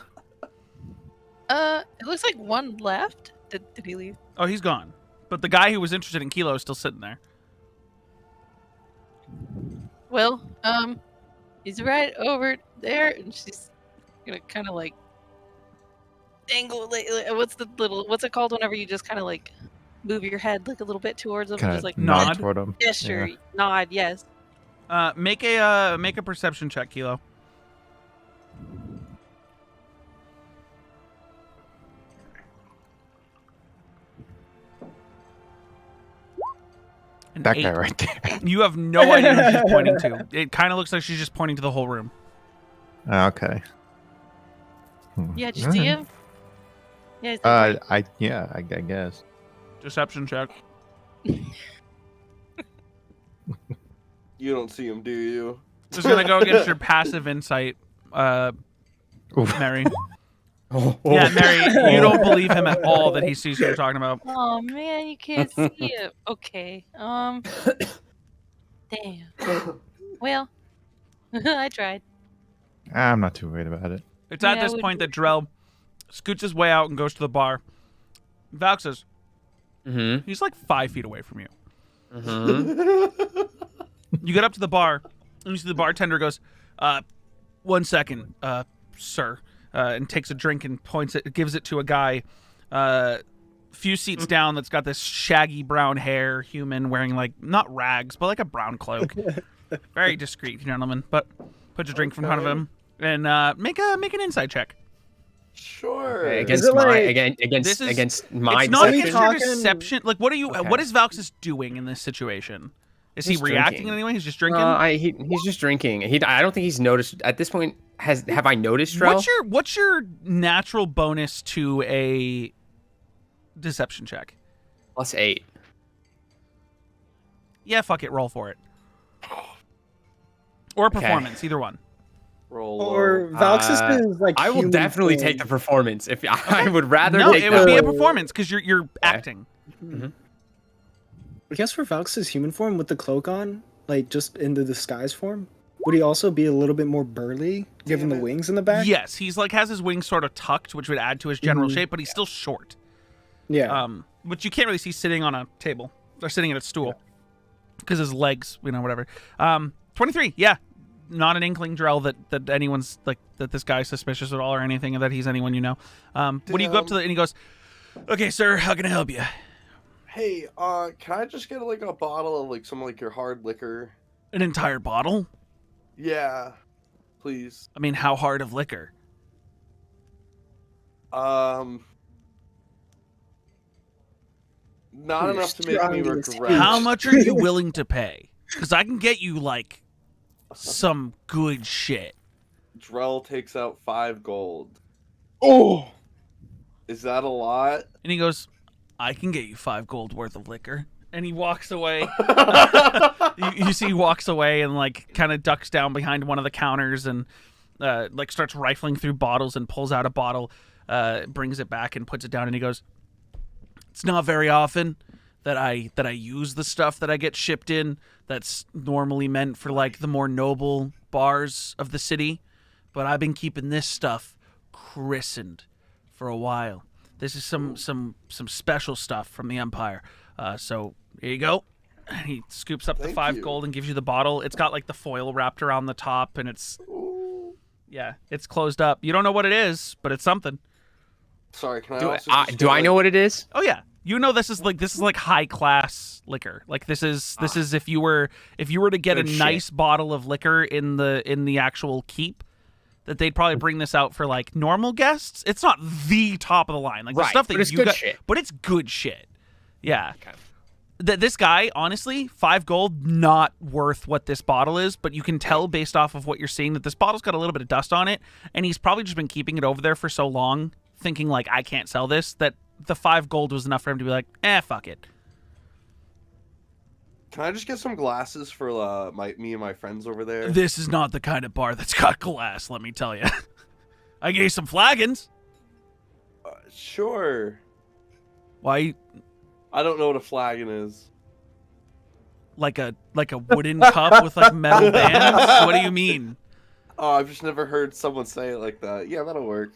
It looks like one left. Did he leave? Oh, he's gone. But the guy who was interested in Kilo is still sitting there. Well, he's right over there, and she's gonna kind of like angle. What's it called whenever you just kind of like move your head like a little bit towards him, and Kind just of like nod? toward them. yeah, sure, nod, yes. Make a perception check, Kilo. An That 8. guy right there. You have no idea who she's pointing to. It kind of looks like she's just pointing to the whole room. Okay. Yeah, did you see Alright. him? Yeah. he's like, I guess. Deception check. You don't see him, do you? This is gonna go against your passive insight, Oof. Mary. Oh, Yeah, Mary, you don't believe him at all that he sees who you're talking about. oh man, you can't see it. Okay. Damn. Well, I tried. I'm not too worried about it. It's at Yeah, I this would- point that Drell scoots his way out and goes to the bar. Valk says, Mm-hmm. he's like 5 feet away from you. Mm-hmm. You get up to the bar, and you see the bartender goes, 1 second, sir, and takes a drink and gives it to a guy, few seats down that's got this shaggy brown hair human wearing like, not rags, but like a brown cloak. Very discreet, gentlemen, but puts a drink in front of him and make an insight check. Sure. Okay, Is it like- This is- against my It's not deception? against your Talking- deception. Like, what are you? Okay. What is Valxis doing in this situation? Is he Just reacting drinking. in any way? He's just drinking. He's just drinking. I don't think he's noticed at this point. Have I noticed, Drell? What's your natural bonus to a deception check? +8. Yeah, fuck it, roll for it. Or performance, either one. Roll. Or Valxis is like. I will human definitely form. take the performance. If I would rather No, take it that would be a one. performance because you're acting. I guess for Valxis' human form with the cloak on, like just in the disguise form, would he also be a little bit more burly, given the wings in the back? Yes, he's like has his wings sort of tucked, which would add to his general Mhm. shape, but he's still short. Yeah. Which you can't really see sitting on a table or sitting at a stool because his legs, whatever. 23, yeah. Not an inkling, Drell, that anyone's like that this guy's suspicious at all or anything, or that he's anyone you know. What do you go up to and he goes, "Okay, sir, how can I help you?" Hey, can I just get like a bottle of like some like your hard liquor? An entire bottle? Yeah, please. I mean, how hard of liquor? Not You're enough to make me strong to regret. How much are you willing to pay? Because I can get you like some good shit. Drell takes out 5 gold. Oh. Is that a lot? And he goes, "I can get you 5 gold worth of liquor." And he walks away. you see he walks away and like kind of ducks down behind one of the counters and like starts rifling through bottles and pulls out a bottle, brings it back and puts it down, and he goes, "It's not very often that I use the stuff that I get shipped in that's normally meant for like the more noble bars of the city, but I've been keeping this stuff christened for a while. This is some special stuff from the Empire. So here you go. And he scoops up the Thank 5 you. gold and gives you the bottle. It's got like the foil wrapped around the top, and it's closed up. You don't know what it is, but it's something. Sorry, can I Do also I, just do get, I know what it is? Oh yeah, you know this is like high class liquor. Like this is if you were to get a Good nice bottle of liquor in the actual keep, that they'd probably bring this out for like normal guests. It's not the top of the line, like the Right, stuff that but it's you good got, shit. but it's good shit. Yeah. Okay. This guy, honestly, 5 gold, not worth what this bottle is, but you can tell based off of what you're seeing that this bottle's got a little bit of dust on it, and he's probably just been keeping it over there for so long, thinking like, I can't sell this, that the 5 gold was enough for him to be like, fuck it. Can I just get some glasses for me and my friends over there? This is not the kind of bar that's got glass, let me tell you. I gave you some flagons. Sure. Why? I don't know what a flagon is. Like a wooden cup with like metal bands? What do you mean? Oh, I've just never heard someone say it like that. Yeah, that'll work.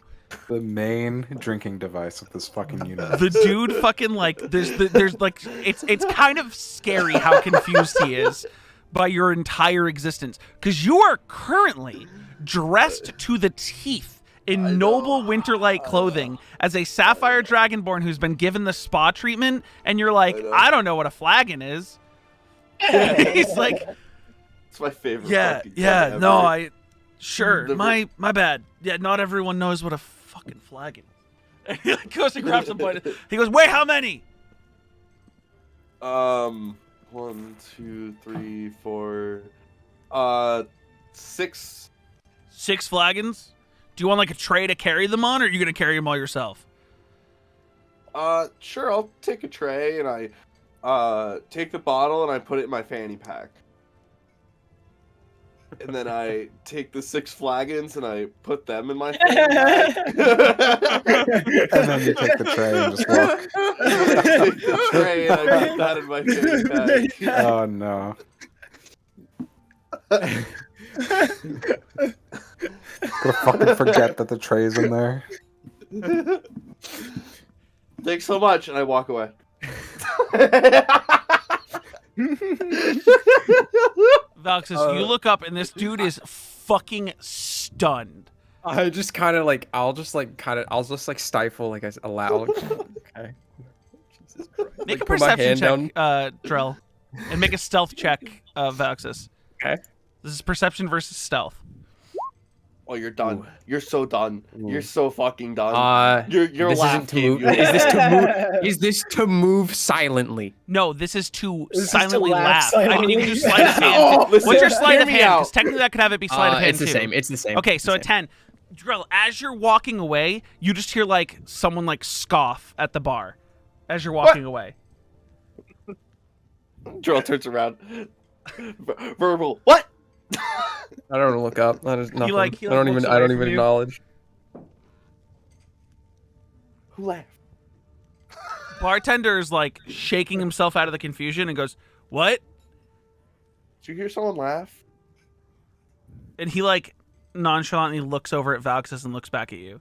The main drinking device of this fucking universe. The dude fucking like there's like it's kind of scary how confused he is by your entire existence, because you are currently dressed to the teeth in noble winter-like clothing as a sapphire dragonborn who's been given the spa treatment, and you're like, I don't know what a flagon is. He's like, it's my favorite. yeah, fucking yeah, thing no, ever. sure, my bad. Yeah, not everyone knows what a fucking flagon. And he like goes and grabs a bite. He goes, wait, how many? 1, 2, 3, 4, 6. 6 flagons? Do you want like a tray to carry them on, or are you gonna carry them all yourself? Sure, I'll take a tray and I take the bottle and I put it in my fanny pack. And then I take the 6 flagons and I put them in my fanny pack. And then you take the tray and just walk. I take the tray and I put that in my fanny pack. Oh no. Gonna fucking forget that the tray's in there. Thanks so much, and I walk away. Valxis, you look up and this dude is fucking stunned. I just kind of like, I'll just like stifle like a loud. Okay. Jesus Christ. Make Like, a put my perception hand check, down. Drell, and make a stealth check, Valxis. Okay. This is perception versus stealth. Oh, you're done. Ooh. You're so done. Ooh. You're so fucking done. Your this laugh isn't to gave move. you- Is this to move? Is this to move silently? No, this is to This is to silently laugh laugh. I mean, you can do silently. sleight of hand. Oh, listen, What's your sleight hear of me hand? out. Because technically that could have it be sleight of hand It's the too. same. It's the same. Okay, It's so the a 10. Drill, as you're walking away, you just hear like someone like scoff at the bar as you're walking away. Drill turns around. Verbal. What? I don't look up. That is nothing. he I don't looks even. away I don't from even you. acknowledge. Who laughed? Bartender's like shaking himself out of the confusion and goes, "What?" Did you hear someone laugh? And he like nonchalantly looks over at Valxis and looks back at you.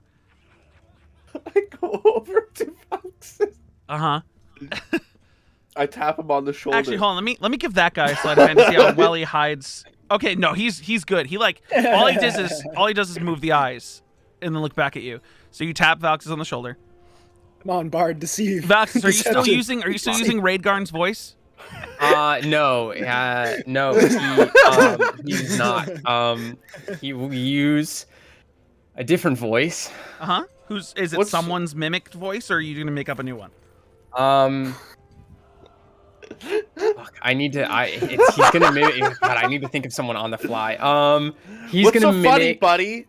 I go over to Foxes. Uh-huh. I tap him on the shoulder. Actually, hold on. Let me give that guy a sleight of hand to see how well he hides. Okay, no, he's good. He like all he does is move the eyes and then look back at you. So you tap Valxis on the shoulder. Come on, Bard, deceive. Valxis, are you still Deception. using Raidgarn's voice? No. No. He's not. He will use a different voice. Uh-huh. Is it What's- someone's mimicked voice, or are you gonna make up a new one? Fuck, I need to. He's gonna mimic. God, I need to think of someone on the fly. He's What's gonna so mimic. funny, buddy?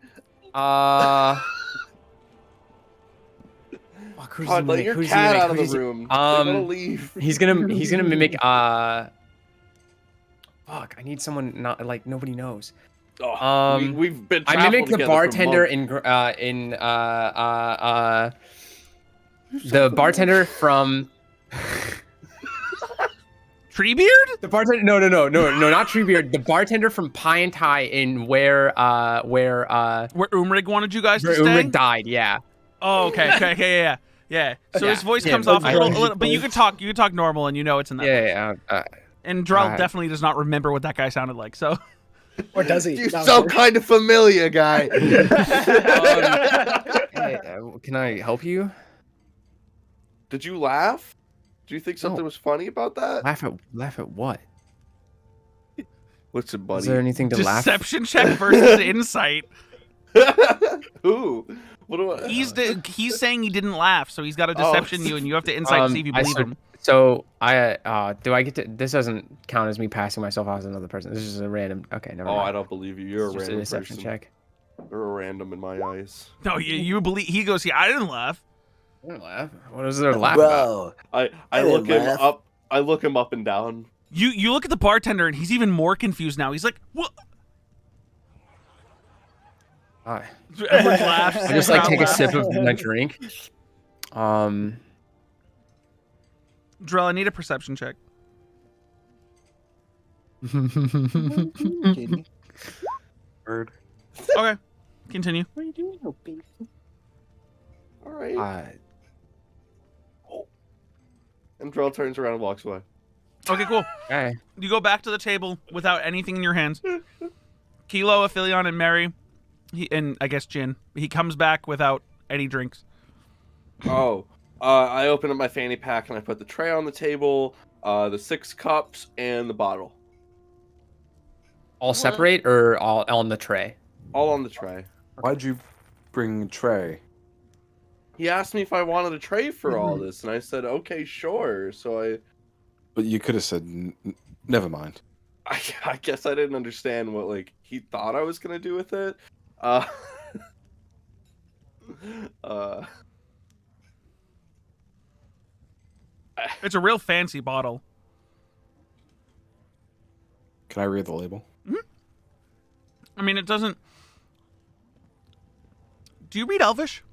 Fuck, who's God, he let mimic? your Who's he cat mimic? out of the Who's he- room. They're gonna Um, leave. He's gonna mimic. Fuck, I need someone not like nobody knows. Oh, we've been. I traveling mimic the together for bartender months. the bartender from Treebeard? the bartender. No, not Treebeard. The bartender from Pie and Tie in where Where Umrig wanted you guys to where stay? Ulrich died. Yeah. Oh, okay, yeah. Yeah. So Yeah. his voice Yeah, comes but off a little, Drell- but you can talk normal, and you know it's in that. voice. Yeah. And Drell I- definitely does not remember what that guy sounded like. So Or does he? You No, so sure. kind of familiar, guy. Hey, can I help you? Did you laugh? Do you think something was funny about that? Laugh at what? What's it, buddy? Is there anything to laugh? deception check versus insight. Who? What do I... He's saying he didn't laugh, so he's got to deception you, and you have to insight to see if you believe him. So do I get to? This doesn't count as me passing myself off as another person. This is just a random. Okay, never mind. Oh, I don't believe you. You're a It's just random deception person. check. You're a random in my eyes. No, you believe. He goes, "Yeah, I didn't laugh." I didn't laugh. What is there to laugh about? I look him up. I look him up and down. You look at the bartender, and he's even more confused now. He's like, "What?" Hi. Everyone laughs. I just like take a sip of my drink. Drell, I need a perception check. Bird. Okay, continue. What are you doing, oh baby? All right. And Drell turns around and walks away. Okay, cool. Hey. You go back to the table without anything in your hands. Kilo, Aphelion, and Mary, and I guess Jin. He comes back without any drinks. Oh, I open up my fanny pack and I put the tray on the table, the 6 cups, and the bottle. All separate or all on the tray? All on the tray. Why'd you bring a tray? He asked me if I wanted a tray for all this, and I said, okay, sure. So But you could have said, never mind. I guess I didn't understand what, like, he thought I was going to do with it. It's a real fancy bottle. Can I read the label? I mean, it doesn't... Do you read Elvish?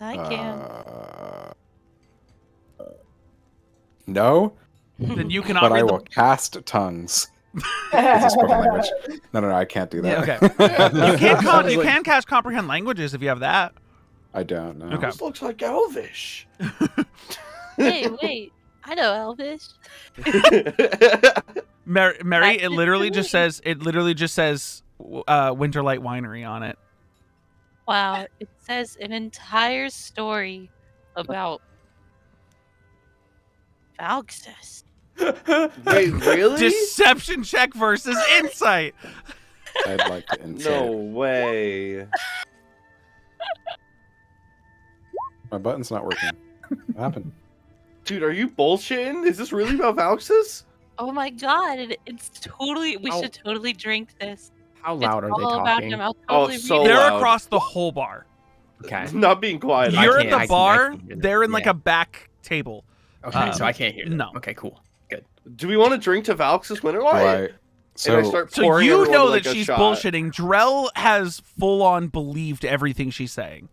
I can. No, Then you cannot but I read will the... cast tongues. Is it spoken language? No, I can't do that. Yeah, okay. You can cast comprehend languages if you have that. I don't know. Okay. This looks like Elvish. Hey, wait. I know Elvish. Mary, it literally just says Winterlight Winery on it. Wow, it says an entire story about Valxis. Wait, really? Deception check versus insight. I'd like to insight. No way. My button's not working. What happened? Dude, are you bullshitting? Is this really about Valxis? Oh my god, it's totally. We How- should totally drink this. How loud it's are they all about talking? him. I'll Oh, totally so read it. They're loud. across the whole bar. Okay. Not being quiet. You're at can't- the I can bar. hear them. They're in like Yeah. a back table. Okay, so I can't hear them. no. Okay, cool. Good. Do we want to drink to Valxis Winterlight? Right. And I So start So pouring you everyone, know like, that a she's shot. bullshitting. Drell has full on believed everything she's saying.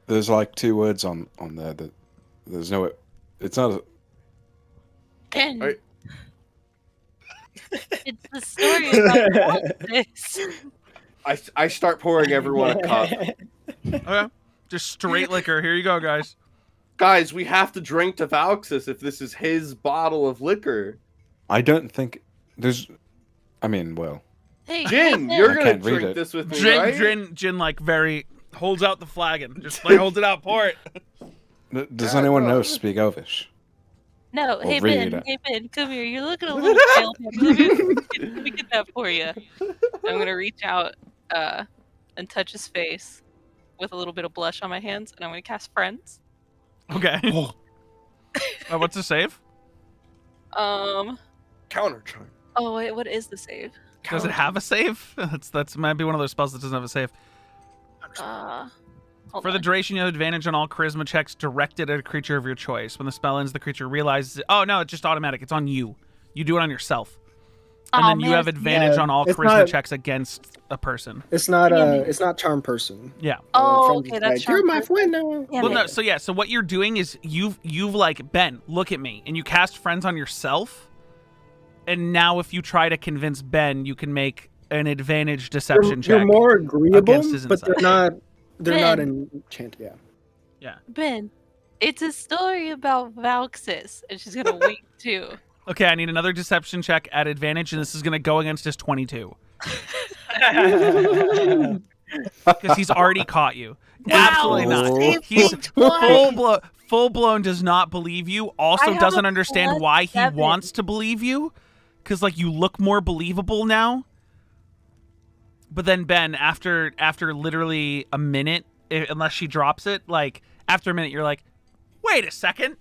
there's like 2 words on there that there's no. It's not. And Alright. it's the story about this. I start pouring everyone a cup. Okay. Just straight liquor. Here you go, guys. Guys, we have to drink to Valxis if this is his bottle of liquor. I don't think there's. I mean, well, Hey, Jin, hey, you're I gonna can't read drink it. this with me, right? Jin, like very holds out the flagon. Just like holds it out, pour it. does Yeah, anyone no. know speak Elvish? No, hey read Ben, it. hey Ben, come here. You're looking a little pale. Let me get that for you. I'm gonna reach out and touch his face with a little bit of blush on my hands, and I'm gonna cast Friends. Okay. What's the save? Counter charge. Oh wait, what is the save? Does it have a save? That's might be one of those spells that doesn't have a save. Hold For the on. duration, you have advantage on all charisma checks directed at a creature of your choice. When the spell ends, the creature realizes it. Oh no, it's just automatic. It's on you. You do it on yourself. And Aw, then you man, have advantage Yeah, on all it's charisma not- checks against a person. It's not What do you mean? it's not charm person. Yeah. Oh, Friends okay, is that's like, you're charm my person. friend now. Damn Well, no. it. So yeah. So what you're doing is you've like Ben, look at me, and you cast friends on yourself. And now, if you try to convince Ben, you can make an advantage deception check. You're more agreeable, against his but they're insight. not. They're not Ben. enchanted. Yeah. Yeah. Ben, it's a story about Valxis, and she's gonna wink too. Okay, I need another deception check at advantage, and this is going to go against his 22. Because he's already caught you. Wow, Absolutely not. saved He's me twice. full blown does not believe you. Also I have doesn't a understand why he +7. wants to believe you. Because like you look more believable now. But then Ben, after literally a minute, unless she drops it, like after a minute, you're like, wait a second.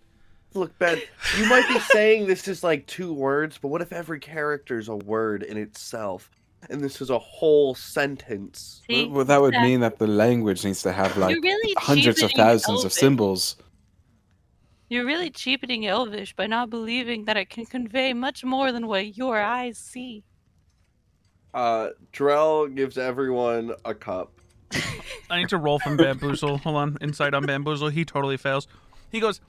Look, Ben, you might be saying this is like 2 words, but what if every character is a word in itself? And this is a whole sentence. See, Well, that would mean that the language needs to have like You're really hundreds of cheapening thousands of Elvish. symbols. You're really cheapening Elvish by not believing that it can convey much more than what your eyes see. Drell gives everyone a cup. I need to roll from Bamboozle. Hold on. Insight on Bamboozle. He totally fails. He goes,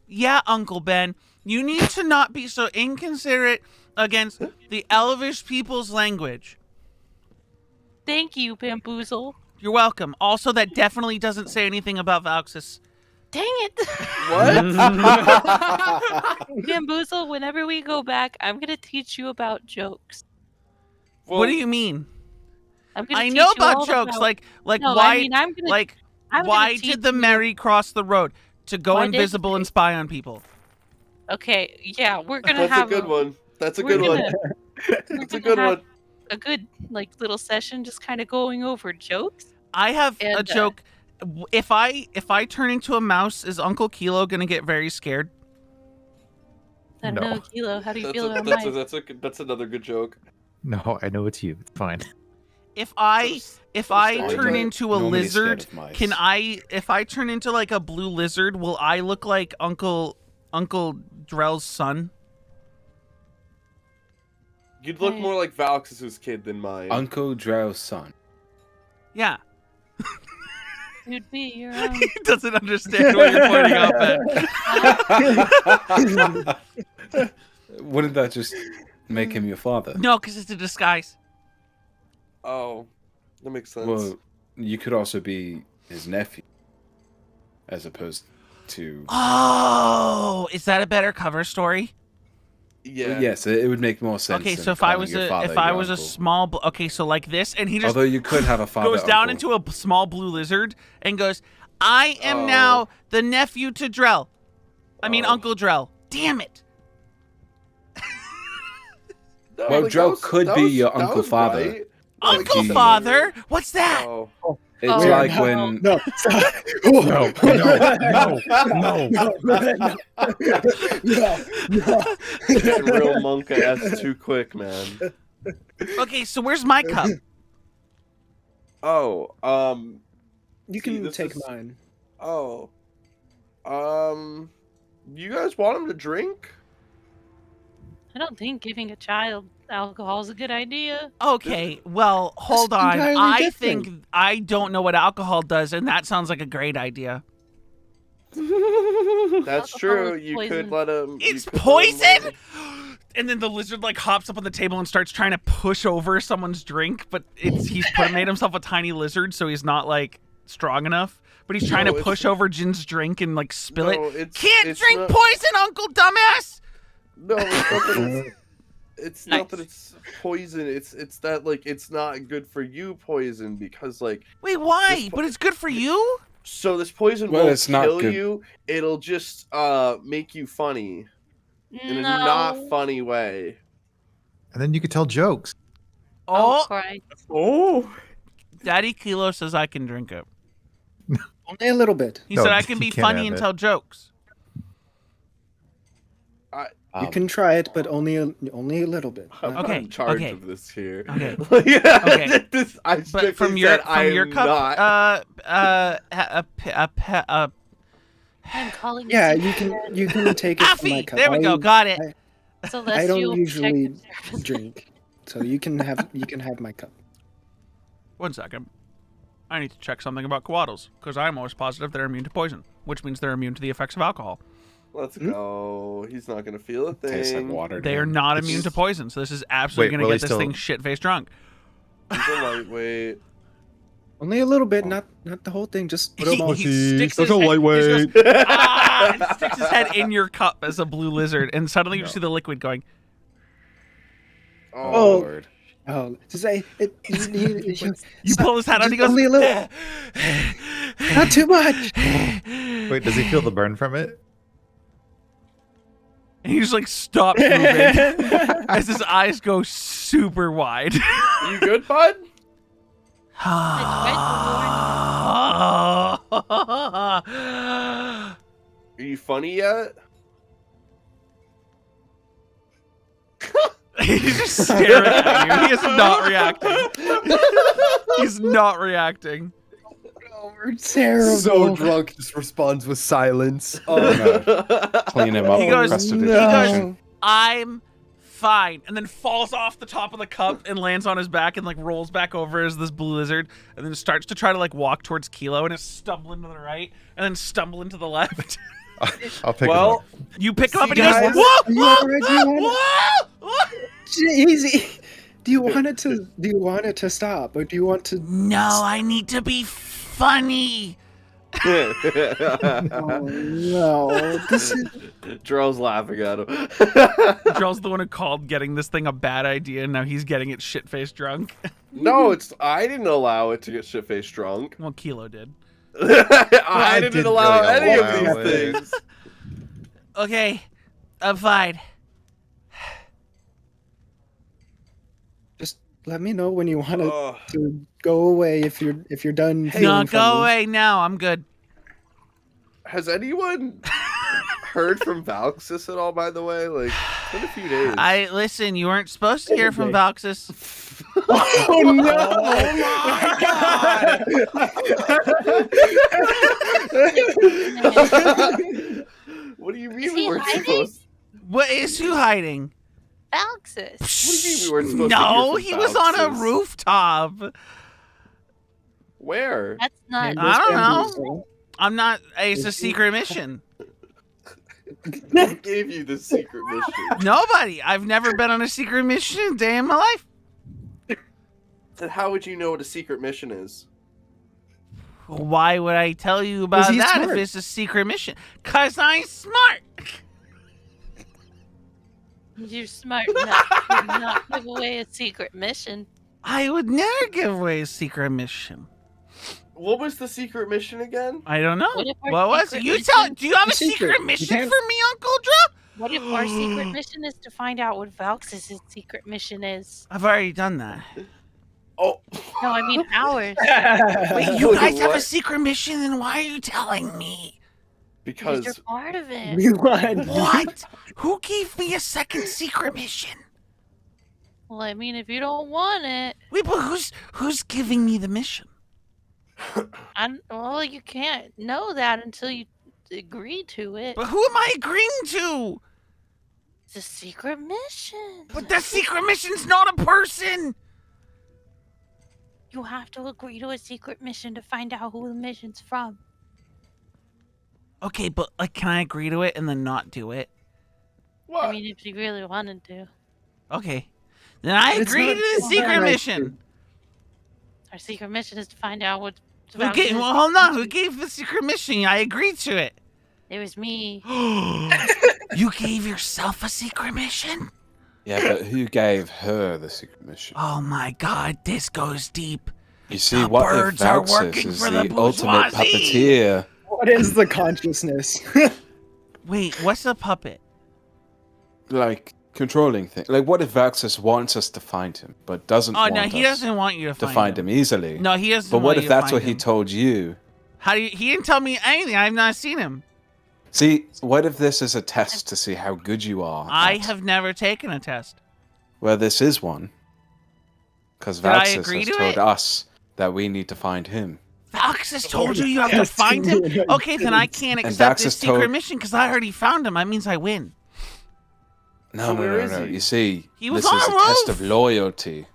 yeah, Uncle Ben, you need to not be so inconsiderate against the Elvish people's language. Thank you, Bamboozle. You're welcome. Also, that definitely doesn't say anything about Valxis. Dang it. What? Bamboozle, whenever we go back, I'm going to teach you about jokes. Well, What do you mean? I'm gonna I teach know you about all jokes. Like No, why? I mean, I'm gonna, like I'm why gonna teach did the you- Mary cross the road? To go Why did invisible and they? spy on people. Okay, yeah, we're going to That's have a good one. That's a we're good one. gonna- we're That's a gonna good have one. a good like little session just kind of going over jokes. I have a And, joke. If I turn into a mouse, is Uncle Kilo gonna get very scared? I don't No. know, Kilo, how do you That's, feel about mine? that's another good joke. No, I know it's you. It's fine. If I Sorry, turn but into a Nobody's scared lizard, of mice. can I? If I turn into like a blue lizard, will I look like Uncle Drell's son? You'd look Hey. more like Valxis's kid than mine. Uncle Drow's son. Yeah. You'd be your He doesn't understand what you're pointing out, Ben. Wouldn't that just make him your father? No, because it's a disguise. Oh, that makes sense. Well, you could also be his nephew, as opposed to. Oh, is that a better cover story? yeah. Well, yes, it would make more sense. Okay, than so if I calling was your a father if I your was a uncle. small okay, so like this, and he just Although you could have a father goes down uncle. into a small blue lizard and goes, "I am Oh. now the nephew to Drell. I mean Oh. Uncle Drell. Damn it." No, Well, like, Joe that was- could that be was- your that Uncle was Father. right. Like, Uncle he- Father? What's that? Oh. It's Oh, like no, when No, No, no. no. Getting real monka-esque too quick, man. Okay, so where's my cup? Oh, You See, can this take is- mine. oh, you guys want him to drink? I don't think giving a child alcohol is a good idea. Okay, well, hold That's on. entirely I different. think I don't know what alcohol does, and that sounds like a great idea. That's Alcohol true. is You poison. could let him. you It's could let him, poison? And then the lizard like hops up on the table and starts trying to push over someone's drink, but made himself a tiny lizard, so he's not like strong enough. But he's trying No, to it's- push over Jin's drink and like spill it. No, it's- Can't it's drink not- poison, Uncle Dumbass! No, it's not that it's not that Nice. it's poison. It's that like it's not good for you poison because like Wait, why? This- But it's good for you? so this poison Well, won't it's not kill good. you. It'll just make you funny in a No. not funny way. And then you could tell jokes. Oh, Christ. Oh. Daddy Kilo says I can drink it. Only a little bit. He No, said I can you be can't funny have and it. tell jokes. You can try it, but only a little bit. I'm Okay, in charge okay. of this here. Okay. Okay. This, I But strictly from your said I am cup, not. I'm calling Yeah, it you can take it from my Affy! cup. There we go, got it. I don't usually Protective drink, so you can have my cup. 1 second. I need to check something about koalas, because I'm always positive they're immune to poison, which means they're immune to the effects of alcohol. Let's go. He's not gonna feel a thing. Tastes like water. They are dude. not immune to poison, so this is absolutely Wait, going to will get he this still- thing shit-faced drunk. He's a lightweight. Only a little bit, not the whole thing. Just He sticks Such his a head- lightweight. just goes, "Ah!" and sticks his head in your cup as a blue lizard, and suddenly you see the liquid going. Oh, Lord. oh, to say it. You pull his hat out, and he goes, only a little. Not too much. Wait, does he feel the burn from it? And he just like stops moving as his eyes go super wide. you good, bud? I Are you funny yet? He's just staring at you. He is not reacting. He's not reacting. Oh, we're terrible. So drunk, just responds with silence. Clean him up He with goes, prestidigitation. I'm fine, and then falls off the top of the cup and lands on his back and like rolls back over as this blue lizard, and then starts to try to like walk towards Kilo and is stumbling to the right and then stumble into the left. I'll pick him Well, up. You pick him up and he guys, goes, whoa, are you whoa, alright? Do you whoa, whoa. Easy. Do you want it to stop, or do you want to? No, I need to be funny. Oh no! This is. Drell's laughing at him. Joel's the one who called getting this thing a bad idea, and now he's getting it shit-faced drunk. No, I didn't allow it to get shit-faced drunk. Well, Kilo did. I didn't did allow really any allow of these it. things. Okay, I'm fine. Just let me know when you want Ugh. to go away if you're done. No, feeling go funny. away now. I'm good. Has anyone heard from Valxis at all, by the way? Like, it's been a few days. Listen. You weren't supposed to hear from Okay. Valxis. Oh no! What do you mean Is we he weren't hiding? supposed? What is who hiding? Valxis. What do you mean we weren't supposed to No, hear from he was on a Valxis? rooftop. Where? That's not. I don't know. know. I'm not. It's a secret mission. Who gave you the secret mission? Nobody. I've never been on a secret mission a day in my life. Then how would you know what a secret mission is? Why would I tell you about he's that if smart. it's a secret mission? 'Cause I'm smart. You're smart enough to not give away a secret mission. I would never give away a secret mission. What was the secret mission again? I don't know. What if our What was it? secret You mission- tell. Do you have a It's secret. secret You mission can't- for me, Uncle Drew? What if our secret mission is to find out what Valxis' secret mission is? I've already done that. Oh, No, I mean ours. Wait, you Wait, guys have a what? secret mission, then why are you telling me? Because you're because part of it. We want. What? Who gave me a second secret mission? Well, I mean, if you don't want it, Wait, but who's giving me the mission? well, you can't know that until you agree to it. But who am I agreeing to? It's a secret mission. But the secret mission's not a person. You have to agree to a secret mission to find out who the mission's from. Okay, but like, can I agree to it and then not do it? what? I mean, if you really wanted to. Okay, then I But it's agree not- to the it's not secret right mission. Our secret mission is to find out what. Who gave, well, hold on. Who gave the secret mission? I agreed to it. It was me. You gave yourself a secret mission? Yeah, but who gave her the secret mission? Oh my god, this goes deep. You see, the what if birds are Valxis working is for the the ultimate bourgeoisie. puppeteer? What is the consciousness? Wait, what's a puppet? Like, controlling things. Like, what if Valxis wants us to find him, but doesn't Oh want no, us he doesn't want you to to find, find him easily? No, he doesn't. But want what you if to that's find what he him. told you? How do you? He didn't tell me anything. I've not seen him. See, what if this is a test to see how good you are? I at- have never taken a test. Well, this is one. Because Did I Valxis agree has to told it? us that we need to find him. Valxis told you have to Yes, find him. you Okay, then I can't And accept Valxis this secret told- mission because I already found him. That means I win. No, So no, where no, is no. he? You see, He was this on is a a test roof. of loyalty.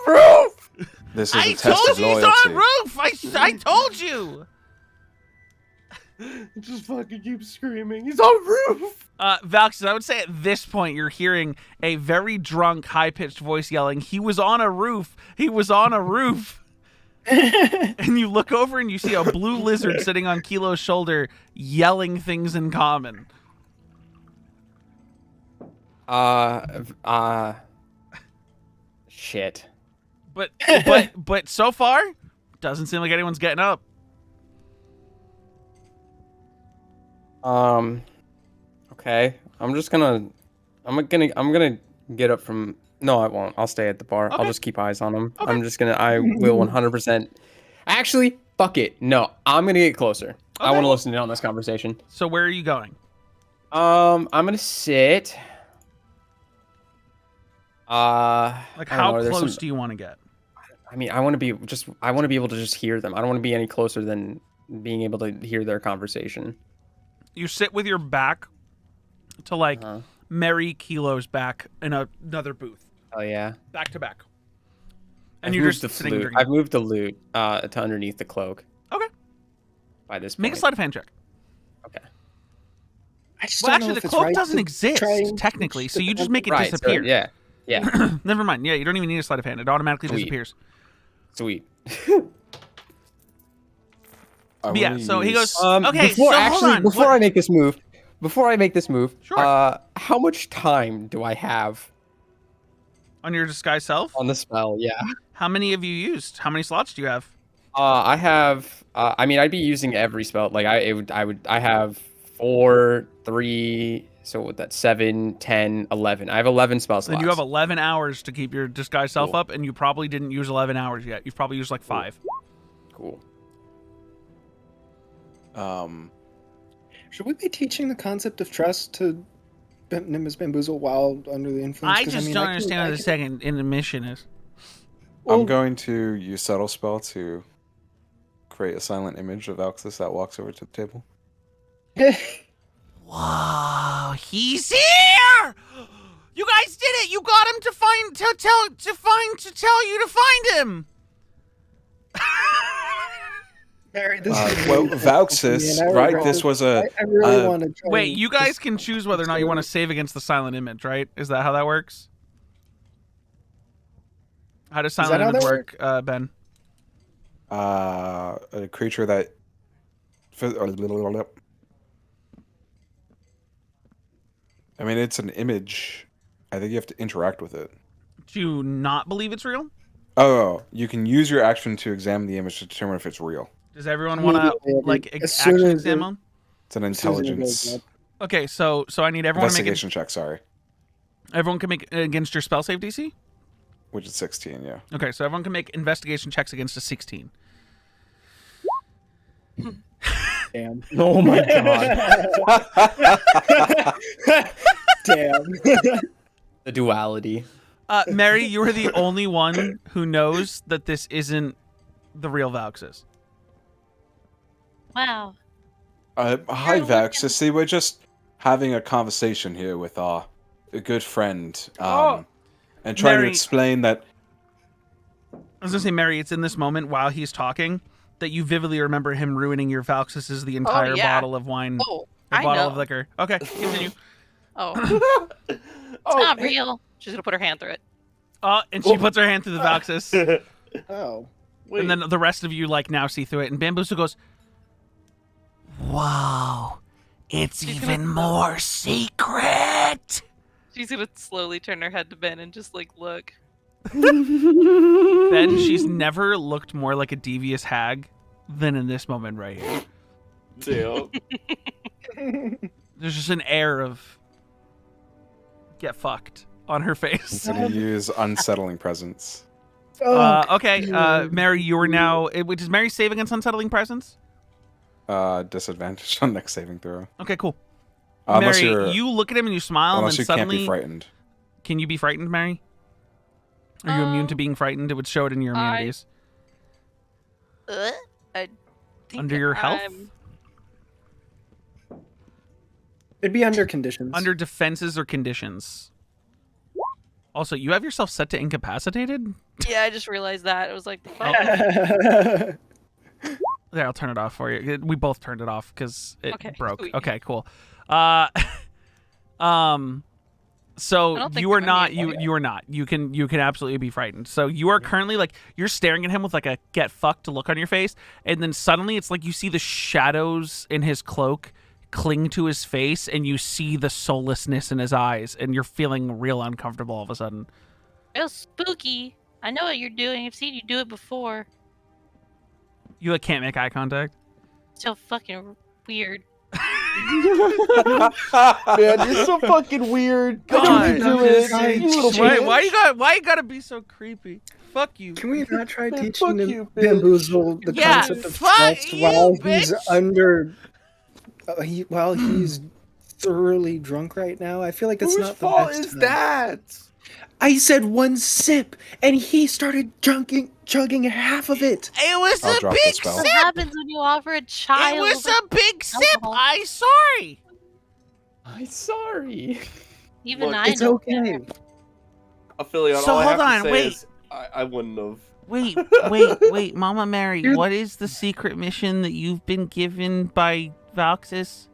Roof! This is I a test told of you he's loyalty. on a roof. I told you. It just fucking keeps screaming. He's on roof. Valxis, I would say at this point you're hearing a very drunk, high-pitched voice yelling, "He was on a roof! He was on a roof!" And you look over and you see a blue lizard sitting on Kilo's shoulder, yelling things in common. Shit. But so far, doesn't seem like anyone's getting up. Okay. I'm gonna get up from. No, I won't. I'll stay at the bar. Okay. I'll just keep eyes on him. Okay. I will 100%. Actually, fuck it. No, I'm gonna get closer. I Okay. want to listen in on this conversation. So where are you going? I'm gonna sit. Like, I how don't know, close do you want to get? I mean, I want to be able to just hear them. I don't want to be any closer than being able to hear their conversation. You sit with your back to, like, Uh-huh. Mary Kilo's back in another booth. Oh yeah. Back to back. And I've you're moved just the sitting flute. drinking. I've moved the lute to underneath the cloak. Okay. By this point. Make a sleight of hand check. Okay. I just Well, don't know actually, if the it's cloak right doesn't to exist, try and technically, reach so the you just make it Right. So, disappear. yeah. Yeah. Never mind. Yeah, you don't even need a sleight of hand. It automatically Sweet. disappears. Sweet. I But yeah, wanna so he use- goes, okay, Before so hold on. before What- I make this move, Sure. how much time do I have On your disguise self? on the spell? Yeah. How many have you used? How many slots do you have? I have. I mean, I'd be using every spell. Like I have 4, 3. So that's 7, 10, 11. I have 11 spell slots. Then you have 11 hours to keep your disguise self Cool. up, and you probably didn't use 11 hours yet. You've probably used like 5. Cool. Should we be teaching the concept of trust to Nimbus Bamboozle while under the influence? I 'Cause, just mean, don't I can- understand I what the can- second intermission is. I'm going to use Subtle Spell to create a silent image of Alexis that walks over to the table. Whoa, he's here! You guys did it! You got him to tell you to find him! Mary, this is Well, really difficult for me, Valxis, and I right? regret This this. was a. I really want to try. Wait, and you guys just- can choose whether or not you want to save against the silent image, right? Is that how that works? How does silent that how image that work, Ben? A creature that. I mean, it's an image. I think you have to interact with it. Do you not believe it's real? Oh, you can use your action to examine the image to determine if it's real. Does everyone want to Immediately, like as soon action as examine? It's an as soon as it goes intelligence up. Okay, so I need everyone to make investigation check. Sorry, everyone can make against your spell save DC. which is 16. Yeah. Okay, so everyone can make investigation checks against a 16. Damn. Oh my god. Damn. The duality. Mary, you are the only one who knows that this isn't the real Valxis. Wow. Hi, You're Vaxis. See, we're just having a conversation here with a good friend, and trying Mary- to explain that. I was gonna say, Mary, it's in this moment while he's talking that you vividly remember him ruining your Valxis' the entire yeah. bottle of wine, Oh, or I bottle know. of liquor. Okay, continue. Oh, it's Oh, not real. She's gonna put her hand through it. And she puts her hand through the Valxis, Oh. wait. and then the rest of you like now see through it, and Bamboozle goes, "Whoa, it's She's even gonna- more secret." She's gonna slowly turn her head to Ben and just like look. Ben, she's never looked more like a devious hag than in this moment right here. Damn. There's just an air of get fucked on her face. I'm gonna use unsettling presence. Okay, Mary, you are now. Does Mary save against unsettling presence? Disadvantage on next saving throw. Okay, cool. Unless Mary, you're, you look at him and you smile, and unless then you can't suddenly, be frightened. can you be frightened, Mary? Are you immune to being frightened? It would show it in your immunities. I think Under your health? I'm- It'd be under conditions. Under defenses or conditions. Also, you have yourself set to incapacitated? Yeah, I just realized that. It was like, oh, There, I'll turn it off for you. We both turned it off because it Okay, broke. sweet. Okay, cool. I So don't think you are they're not. immune. You are not. You can absolutely be frightened. So you are currently like you're staring at him with like a get fucked look on your face, and then suddenly it's like you see the shadows in his cloak cling to his face, and you see the soullessness in his eyes, and you're feeling real uncomfortable all of a sudden. Real spooky. I know what you're doing. I've seen you do it before. You like, can't make eye contact. So fucking weird. Man, you're so fucking weird. God, Don't do it, guys. you little Why bitch. you gotta be so creepy? Fuck you. Can we not try Man, teaching fuck him you, bitch. bamboozle the Yeah, concept of fuck trust you, while he's bitch. under, while he's thoroughly drunk right now? I feel like that's Whose not the fault best is time. that? I said one sip, and he started chugging half of it. It was I'll a drop the big spell. What sip. happens when you offer a child? It was a big sip. alcohol? I'm sorry. I'm sorry. Even Look, I It's know okay. better. Affiliate, So all I hold have on, to say wait. is I wouldn't have. Wait, Mama Mary, You're- what is the secret mission that you've been given by Valxis?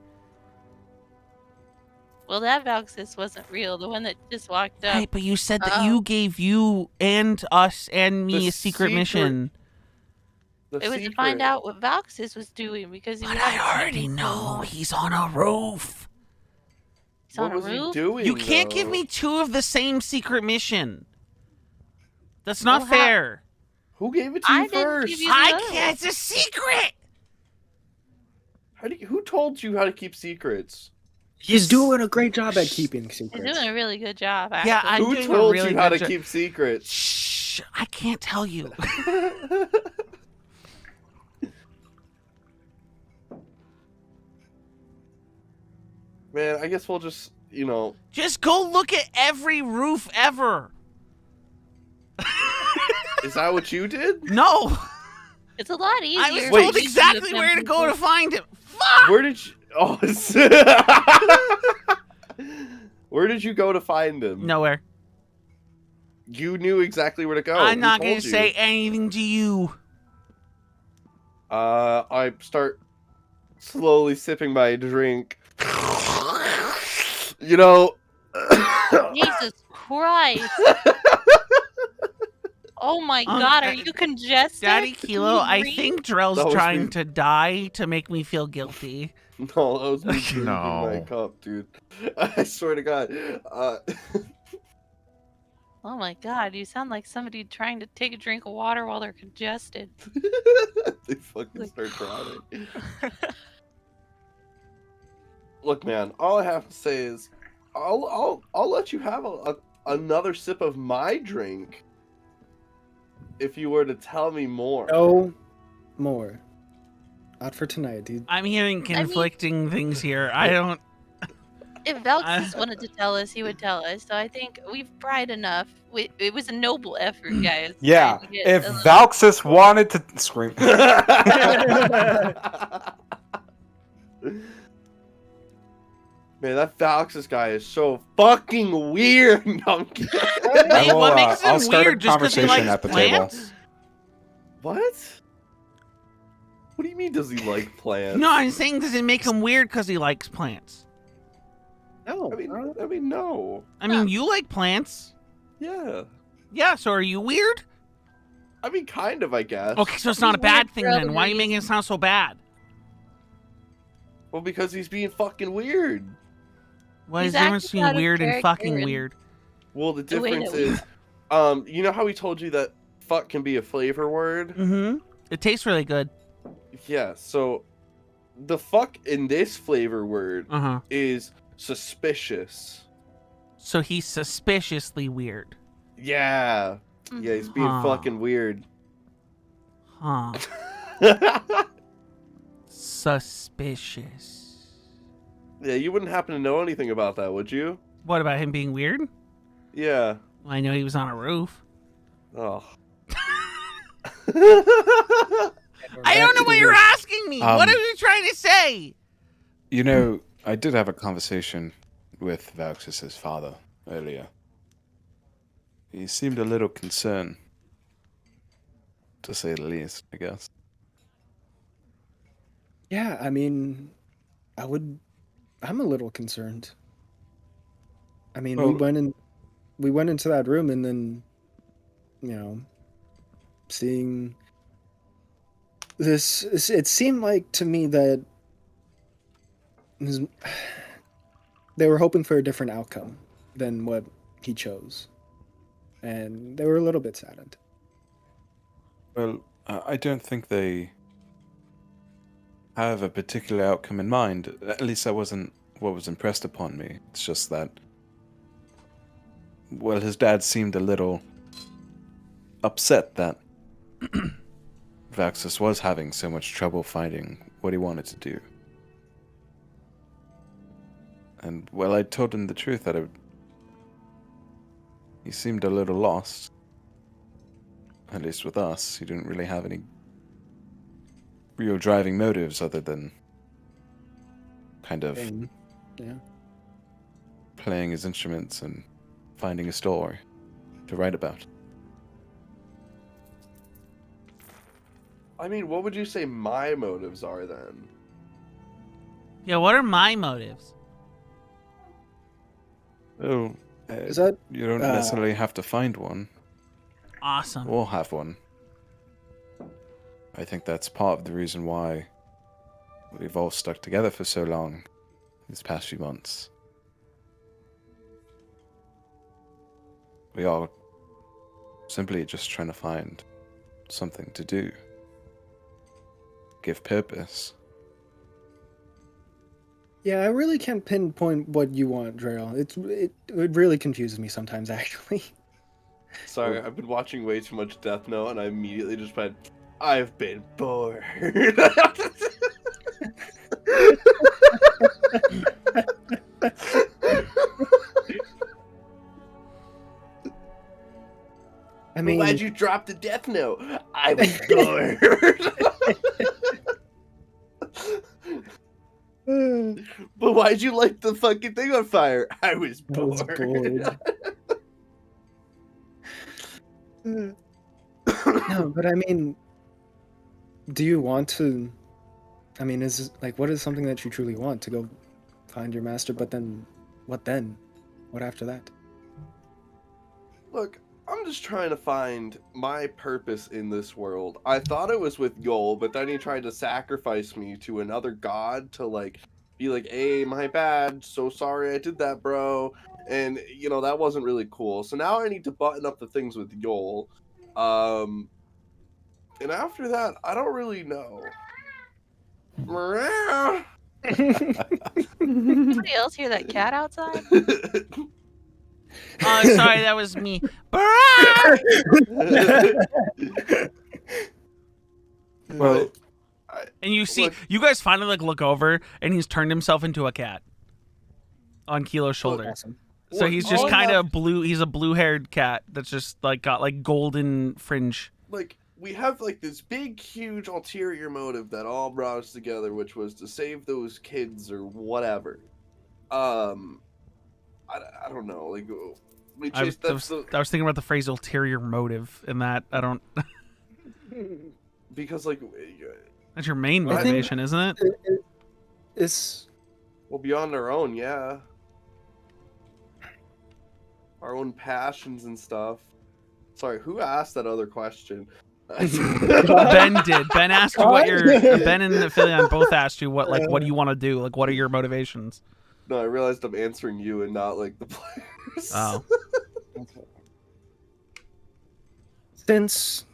Well, that Valxis wasn't real. The one that just walked up. Hey, but you said that Uh-oh. you gave you and us and me The a secret secret- mission. The It was to secret. find out what Valxis was doing because he But hadn't I seen already him so know long. he's on a roof. He's on What a was he roof. doing? You can't give though? me two of the same secret mission. That's not Well, how- fair. Who gave it to I you didn't first? give you the I other can't. It's a secret. Who told you how to keep secrets? He's doing a great job at keeping He's secrets. doing a really good job, actually. Yeah, I'm Who doing a told really you how good to jo- keep secrets? Shh! I can't tell you. Man, I guess we'll just, Just go look at every roof ever. is that what you did? No, It's a lot easier. I was Wait. told exactly where to go to find him. Fuck! Where did you? Oh, where did you go to find him? Nowhere. You knew exactly where to go. I'm Who not told going to you? say anything to you. I start slowly sipping my drink. Jesus Christ. Oh my God, are you congested? Daddy Kilo, I Breathe? think Drell's That was trying me. to die to make me feel guilty. No, that was me drinking my No. cup, dude. I swear to God. Oh my God, you sound like somebody trying to take a drink of water while they're congested. They fucking start drowning. Look, man. All I have to say is, I'll let you have another sip of my drink if you were to tell me more. No more. Not for tonight, dude. I'm hearing conflicting things here. I don't. If Valxis wanted to tell us, he would tell us. So I think we've tried enough. It was a noble effort, guys. Yeah, trying to get if a little- Valxis wanted to scream. Man, that Valxis guy is so fucking weird. No, I'm kidding. Wait, will, what makes I'll him start a weird just because he conversation likes at the table. plants? What? What do you mean, does he like plants? No, I'm saying does it make him weird because he likes plants? No. I mean, no. I mean, you like plants. Yeah. Yeah, so are you weird? I mean, kind of, I guess. Okay, so it's not a He's bad weird thing for then. other Why are you making it sound so bad? Well, because he's being fucking weird. What He's is the difference acting between out of weird and character fucking and- weird? Well, the The way difference that we- is, you know how we told you that fuck can be a flavor word? Mm-hmm. It tastes really good. Yeah, so the fuck in this flavor word Uh-huh. is suspicious. So he's suspiciously weird. Yeah. Yeah, he's being Huh. fucking weird. Huh. Suspicious. Yeah, you wouldn't happen to know anything about that, would you? What about him being weird? Yeah. Well, I know he was on a roof. Oh. I don't know what you're asking me. What Um, are you trying to say? You know, I did have a conversation with Valxis's father earlier. He seemed a little concerned, to say the least, I guess. Yeah, I mean, I'm a little concerned. I mean, Well, we went into that room and then, seeing this, it seemed like to me that they were hoping for a different outcome than what he chose. And they were a little bit saddened. Well, I don't think they have a particular outcome in mind. At least that wasn't what was impressed upon me. It's just that, well, his dad seemed a little upset that Vaxus was having so much trouble finding what he wanted to do. And, well, I told him the truth that he seemed a little lost. At least with us, he didn't really have any real driving motives other than kind of playing his instruments and finding a story to write about. I mean, what would you say my motives are then? Yeah, what are my motives? Oh, Is that you don't necessarily have to find one. Awesome. We'll have one. I think that's part of the reason why we've all stuck together for so long these past few months. We are simply just trying to find something to do. Give purpose. Yeah, I really can't pinpoint what you want, Drail. It really confuses me sometimes, actually. Sorry, I've been watching way too much Death Note, and I immediately just went, I've been bored. I mean, why'd you drop the Death Note? I was bored. But why'd you light the fucking thing on fire? I was bored. No, but I mean, do you want to? I mean, is like, what is something that you truly want to go find your master? But then, what then? What after that? Look, I'm just trying to find my purpose in this world. I thought it was with Yol, but then he tried to sacrifice me to another god to, like, be like, hey, my bad, so sorry I did that, bro. And, you know, that wasn't really cool. So now I need to button up the things with Yol. And after that, I don't really know. Somebody else hear that cat outside? Oh, sorry, that was me. Well, and you see, you guys finally like look over, and he's turned himself into a cat on Kilo's shoulder. Awesome. So he's just kind of blue. He's a blue-haired cat that's just like got like golden fringe. Like, we have like this big, huge ulterior motive that all brought us together, which was to save those kids or whatever. I don't know. Like, we chased I was thinking about the phrase ulterior motive, and that I don't. Because like, that's your main motivation, isn't it? It's well beyond our own, yeah. Our own passions and stuff. Sorry, who asked that other question? Ben did. Ben asked you what your Ben and Philion both asked you what do you want to do? Like, what are your motivations? No, I realized I'm answering you and not like the players. Oh. Since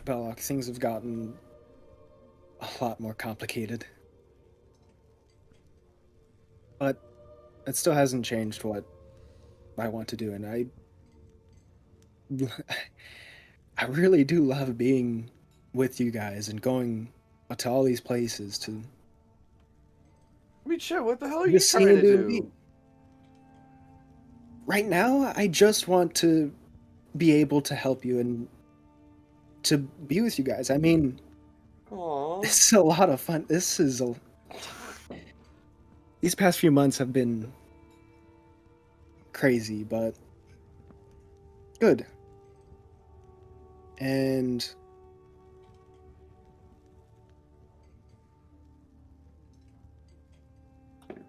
Belloc, things have gotten a lot more complicated. But it still hasn't changed what I want to do, and I really do love being with you guys and going to all these places to. I mean, shit, what the hell are you trying to do? Right now, I just want to be able to help you and to be with you guys. I mean, this is a lot of fun. These past few months have been crazy, but good. And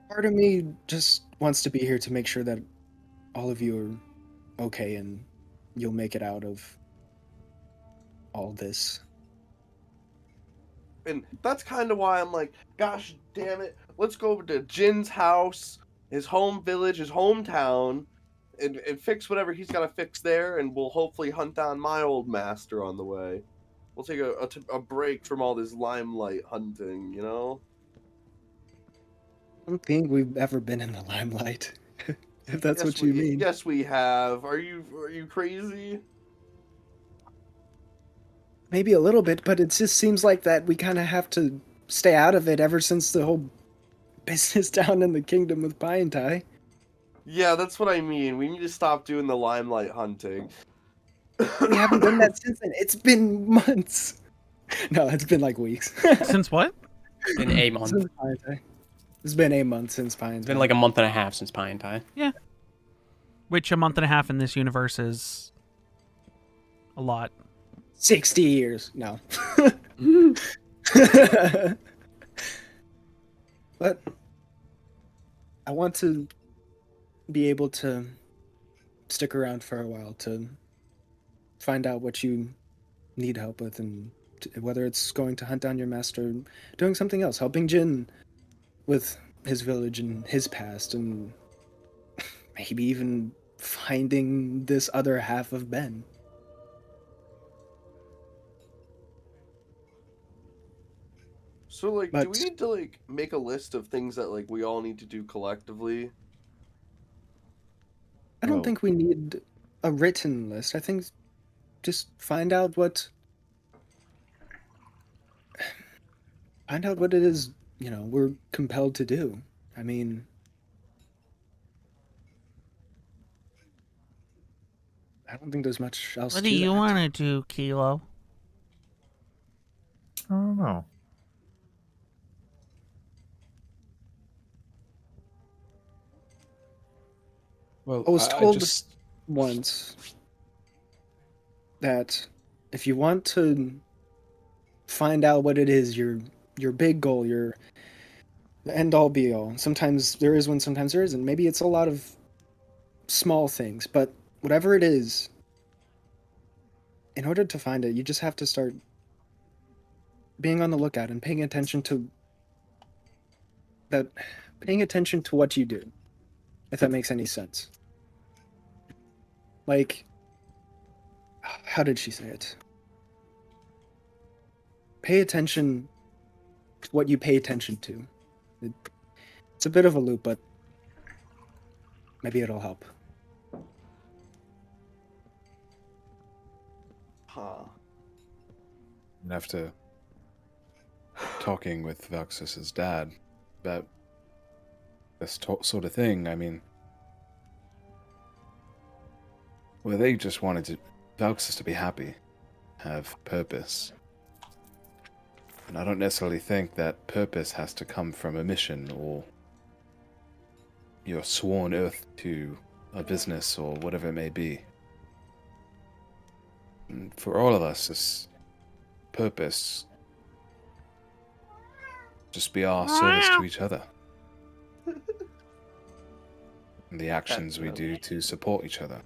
Part of me just wants to be here to make sure that all of you are okay and you'll make it out of all this. And that's kind of why I'm like, gosh damn it, let's go over to Jin's house, his home village, his hometown, and fix whatever he's got to fix there, and we'll hopefully hunt down my old master on the way. We'll take a break from all this limelight hunting, you know? I don't think we've ever been in the limelight, if that's what you mean. Yes, we have. Are you crazy? Maybe a little bit, but it just seems like that we kind of have to stay out of it ever since the whole business down in the kingdom with Pie and Tai. Yeah, that's what I mean. We need to stop doing the limelight hunting. We haven't done that since then. It's been months. No, it's been like weeks. Since what? It's been a month. Since Pie and Tai. It's been a month since Pie and Tai. It's been like a month and a half since Pie and Tai. Yeah. Which a month and a half in this universe is a lot. 60 years. No. But I want to be able to stick around for a while to find out what you need help with, and whether it's going to hunt down your master, doing something else, helping Jin with his village and his past, and maybe even finding this other half of Ben. So, like, do we need to, like, make a list of things that, like, we all need to do collectively? I don't think we need a written list. I think just find out what it is, we're compelled to do. I mean, I don't think there's much else What to do you that. want to do, Kilo? I don't know. Well, I was told just... once that if you want to find out what it is, your big goal, your end all be all. Sometimes there is one, sometimes there isn't. Maybe it's a lot of small things, but whatever it is, in order to find it, you just have to start being on the lookout and paying attention to what you do, if that makes any sense. Like, how did she say it? Pay attention to what you pay attention to. It's a bit of a loop, but maybe it'll help. Huh. And after talking with Valxis's dad about this sort of thing, I mean, well, they just wanted Valxis to be happy, have purpose. And I don't necessarily think that purpose has to come from a mission or your sworn oath to a business or whatever it may be. And for all of us, this purpose just be our service to each other. And the actions we do to support each other.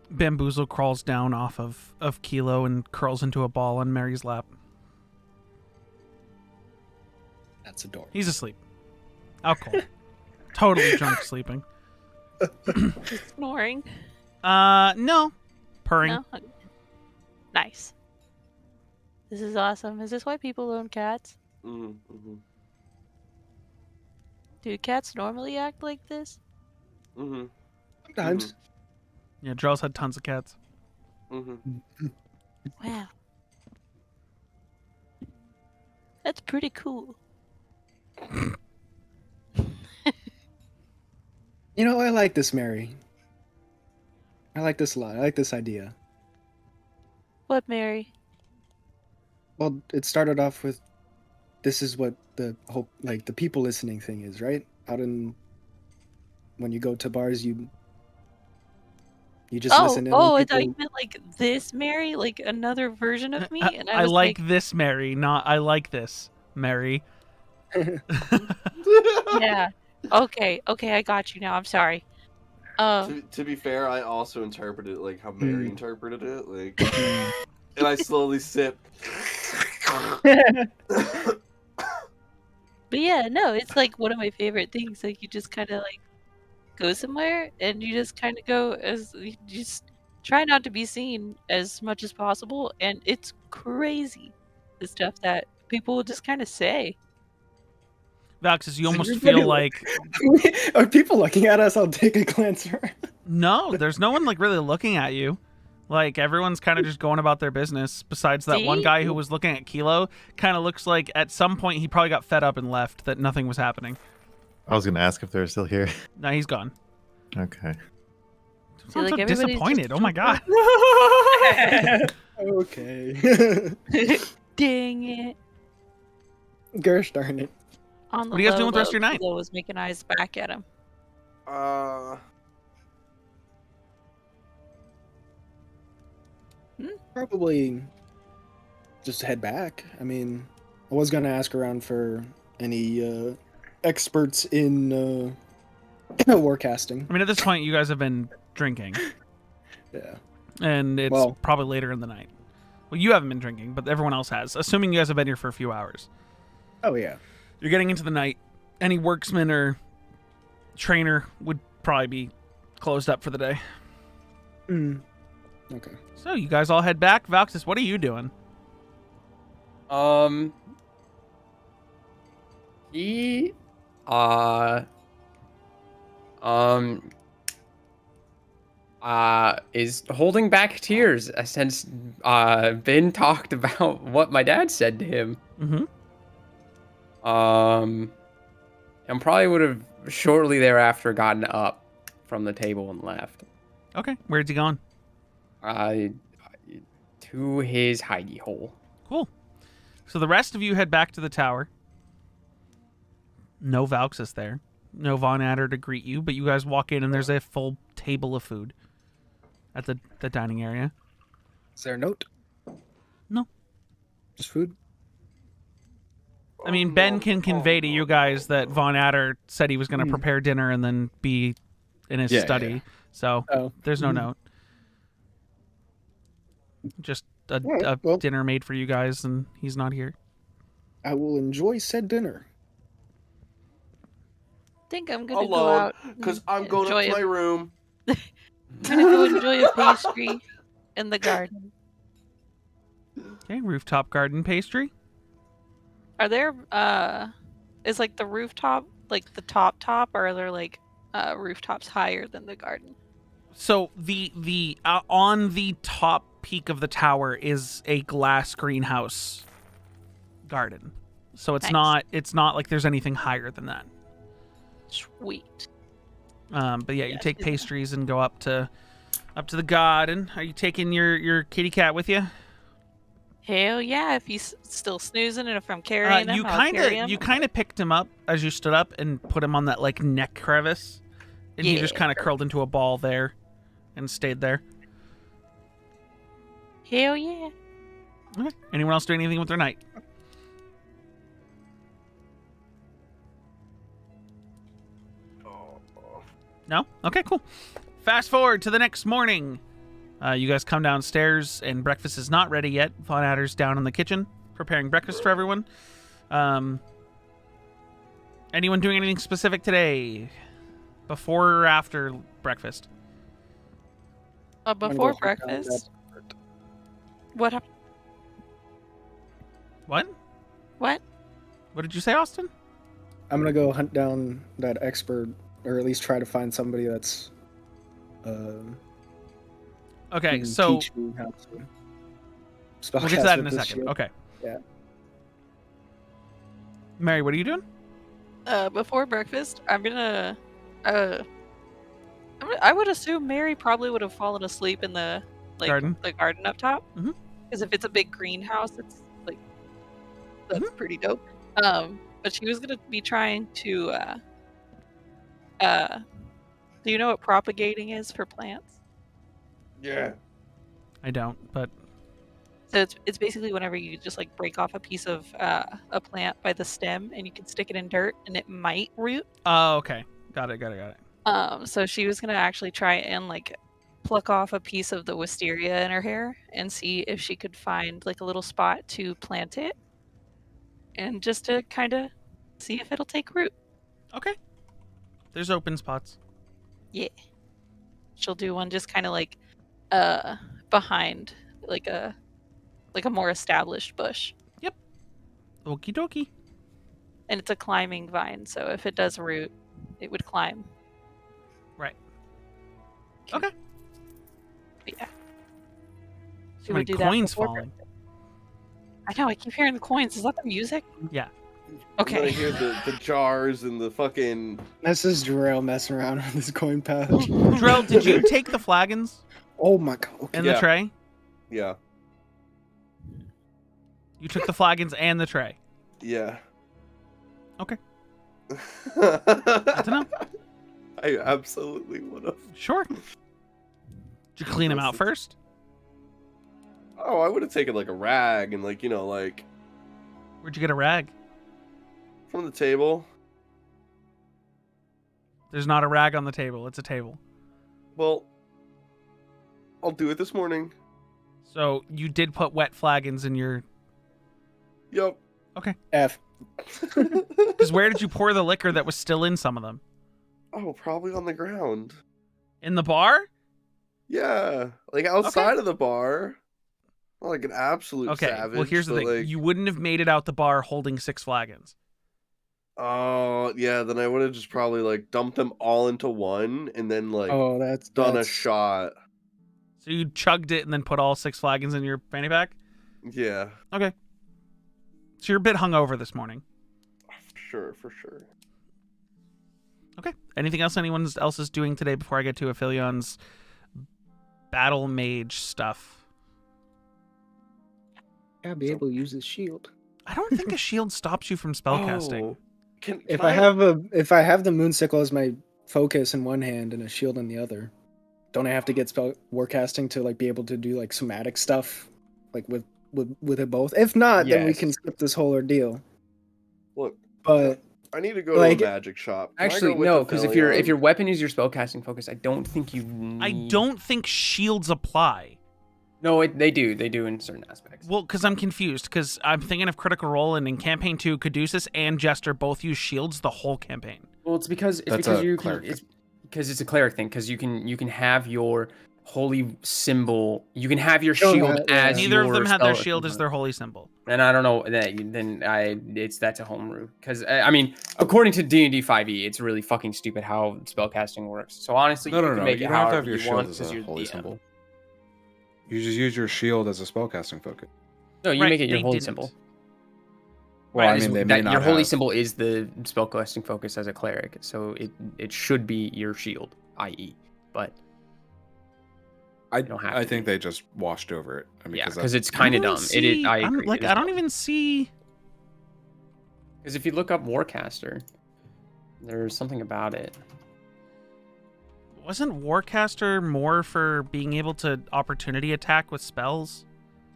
Bamboozle crawls down off of Kilo and curls into a ball on Mary's lap. That's adorable. He's asleep. Alcohol. Totally drunk sleeping. Snoring. No. Purring. No? Okay. Nice. This is awesome. Is this why people own cats? Mm-hmm. Do cats normally act like this? Mm-hmm. Sometimes. Yeah, Drell's had tons of cats. Mm-hmm. Wow. That's pretty cool. I like this, Mary. I like this a lot. I like this idea. What, Mary? Well, it started off with, this is what the whole, like, the people listening thing is, right? When you go to bars, you You just listen in when I thought you people. meant like this Mary, like another version of me, and I was like this, Mary, not I like this, Mary. yeah. Okay, I got you now. I'm sorry. To be fair, I also interpreted it like how Mary interpreted it, like, and I slowly sip. But yeah, no, it's like one of my favorite things. Like you just kind of like go somewhere and you just kind of go as you just try not to be seen as much as possible, and it's crazy the stuff that people will just kind of say. Valxis, you almost Everybody feel like are people looking at us? I'll take a glance around. no, there's no one like really looking at you. Like everyone's kind of just going about their business. Besides that one See? guy who was looking at Kilo, kind of looks like at some point he probably got fed up and left. That nothing was happening. I was gonna ask if they're still here. No, he's gone. Okay. I'm like, so everybody's disappointed. just Oh my god. Okay. Dang it! Gosh darn it. On the What are you guys doing with the rest of your night? Kilo was making eyes back at him. Probably just head back. I mean, I was gonna ask around for any experts in warcasting. I mean, at this point, you guys have been drinking, Yeah. and it's Well- probably later in the night. Well, you haven't been drinking, but everyone else has. Assuming you guys have been here for a few hours. Oh yeah. You're getting into the night. Any worksman or trainer would probably be closed up for the day. Okay. So you guys all head back. Valxis, what are you doing? He is holding back tears since Ben talked about what my dad said to him. Mm-hmm. And probably would have shortly thereafter gotten up from the table and left. Okay. Where's he gone? To his hidey hole. Cool. So the rest of you head back to the tower. No Valxis there. No Von Adder to greet you, but you guys walk in and there's a full table of food at the dining area. Is there a note? No. Just food? I mean, Ben can convey to you guys that Von Adder said he was going to prepare dinner and then be in his study. Yeah. So there's no note. Just a Alright, well. dinner made for you guys, and he's not here. I will enjoy said dinner. I think I'm gonna go Alone, out because and I'm going up enjoy to my room. I'm gonna go enjoy a pastry in the garden. Okay, rooftop garden pastry. Are there is like the rooftop like the top, or are there like rooftops higher than the garden? So the on the top peak of the tower is a glass greenhouse garden. So it's Nice. not like there's anything higher than that. Sweet. But yeah, you Yes, take is it? pastries and go up to the garden. Are you taking your kitty cat with you? Hell yeah! If he's still snoozing and if I'm carrying him, You I'll carry him. kind of picked him up as you stood up and put him on that like neck crevice, and he just Yeah. kind of curled into a ball there, and stayed there. Hell yeah! Okay. Anyone else do anything with their night? No? Okay, cool. Fast forward to the next morning. You guys come downstairs, and breakfast is not ready yet. Von Adder's down in the kitchen preparing breakfast for everyone. Anyone doing anything specific today? Before or after breakfast? I'm gonna Before go hunt down breakfast. What happened? What? What? What did you say, Austin? I'm gonna go hunt down that expert, or at least try to find somebody that's Okay, can so teach me how to we'll get to that in spellcast a with this second. shield. Okay. Yeah. Mary, what are you doing? Before breakfast, I'm gonna. I would assume Mary probably would have fallen asleep in the Garden? the garden up top. Mhm. Because if it's a big greenhouse, it's like that's Mm-hmm. pretty dope. But she was gonna be trying to. Do you know what propagating is for plants? Yeah. I don't, but So it's basically whenever you just like break off a piece of a plant by the stem and you can stick it in dirt and it might root. oh, okay, got it. So she was gonna actually try and like pluck off a piece of the wisteria in her hair and see if she could find like a little spot to plant it, and just to kind of see if it'll take root. Okay, there's open spots. Yeah, she'll do one just kind of like behind like a more established bush. Yep. Okie dokie. And it's a climbing vine, so if it does root, it would climb. Right. Okay. But yeah. She So would many do that coins before falling. breakfast. I know, I keep hearing the coins. Is that the music? Yeah. Okay. I hear the jars and the fucking. This is Drell messing around with this coin pouch. Drell, did you take the flagons Oh my god. Okay. and the Yeah. tray? Yeah. You took the flagons and the tray. Yeah. Okay. Good to know. I absolutely would have. Sure. Did you clean them out first? Oh, I would have taken like a rag and like like Where'd you get a rag? from the table. There's not a rag on the table. It's a table. Well, I'll do it this morning. So you did put wet flagons in your. Yep. Okay. F. Because where did you pour the liquor that was still in some of them? Oh, probably on the ground. In the bar? Yeah, like outside of the bar. Not like an absolute Okay. savage. Well, here's the but, thing. like- You wouldn't have made it out the bar holding 6 flagons. Oh, yeah. Then I would have just probably like dumped them all into one and then like Oh, that's done that's, a shot. So you chugged it and then put all 6 flagons in your fanny pack? Yeah, Okay. So you're a bit hungover this morning. for sure. Okay. Anything else anyone else is doing today before I get to Aphilion's battle mage stuff? Gotta be able to use this shield. I don't think a shield stops you from spellcasting. Oh, can If I have the moon sickle as my focus in one hand and a shield in the other, don't I have to get spell warcasting to like be able to do like somatic stuff, like with it both? If not, then we Yes. can skip this whole ordeal. Look, But I need to go like- to a magic shop. Can I Actually, go with no, the because if Philion? your weapon is your spellcasting focus, I don't think you. I Need... don't think shields apply. No, they do. They do in certain aspects. Well, because I'm confused, because I'm thinking of Critical Role, and in Campaign 2, Caduceus and Jester both use shields the whole campaign. Well, it's because That's a you can, cleric it's because it's a cleric thing. Because you can have your holy symbol. You can have your Don't shield have- yeah. as Neither of your them had their spell- shield as their holy symbol. And I don't know that's a homebrew. Because I mean, according to D&D 5e, it's really fucking stupid how spellcasting works. So honestly, you can make You it don't have to however have your you shield want as because a you're holy the DM. symbol. You just use your shield as a spellcasting focus. No, you Right, make it your they holy didn't. symbol. Well, Right, I is mean, they that may not your holy have. symbol is the spellcasting focus as a cleric, so it should be your shield, i.e. But I don't have I to think be. they just washed over it. I mean, yeah, 'cause because that's- it's kind of I don't dumb. see- I I'm- agree. like, I don't even see. Because if you look up Warcaster, there's something about it. Wasn't Warcaster more for being able to opportunity attack with spells?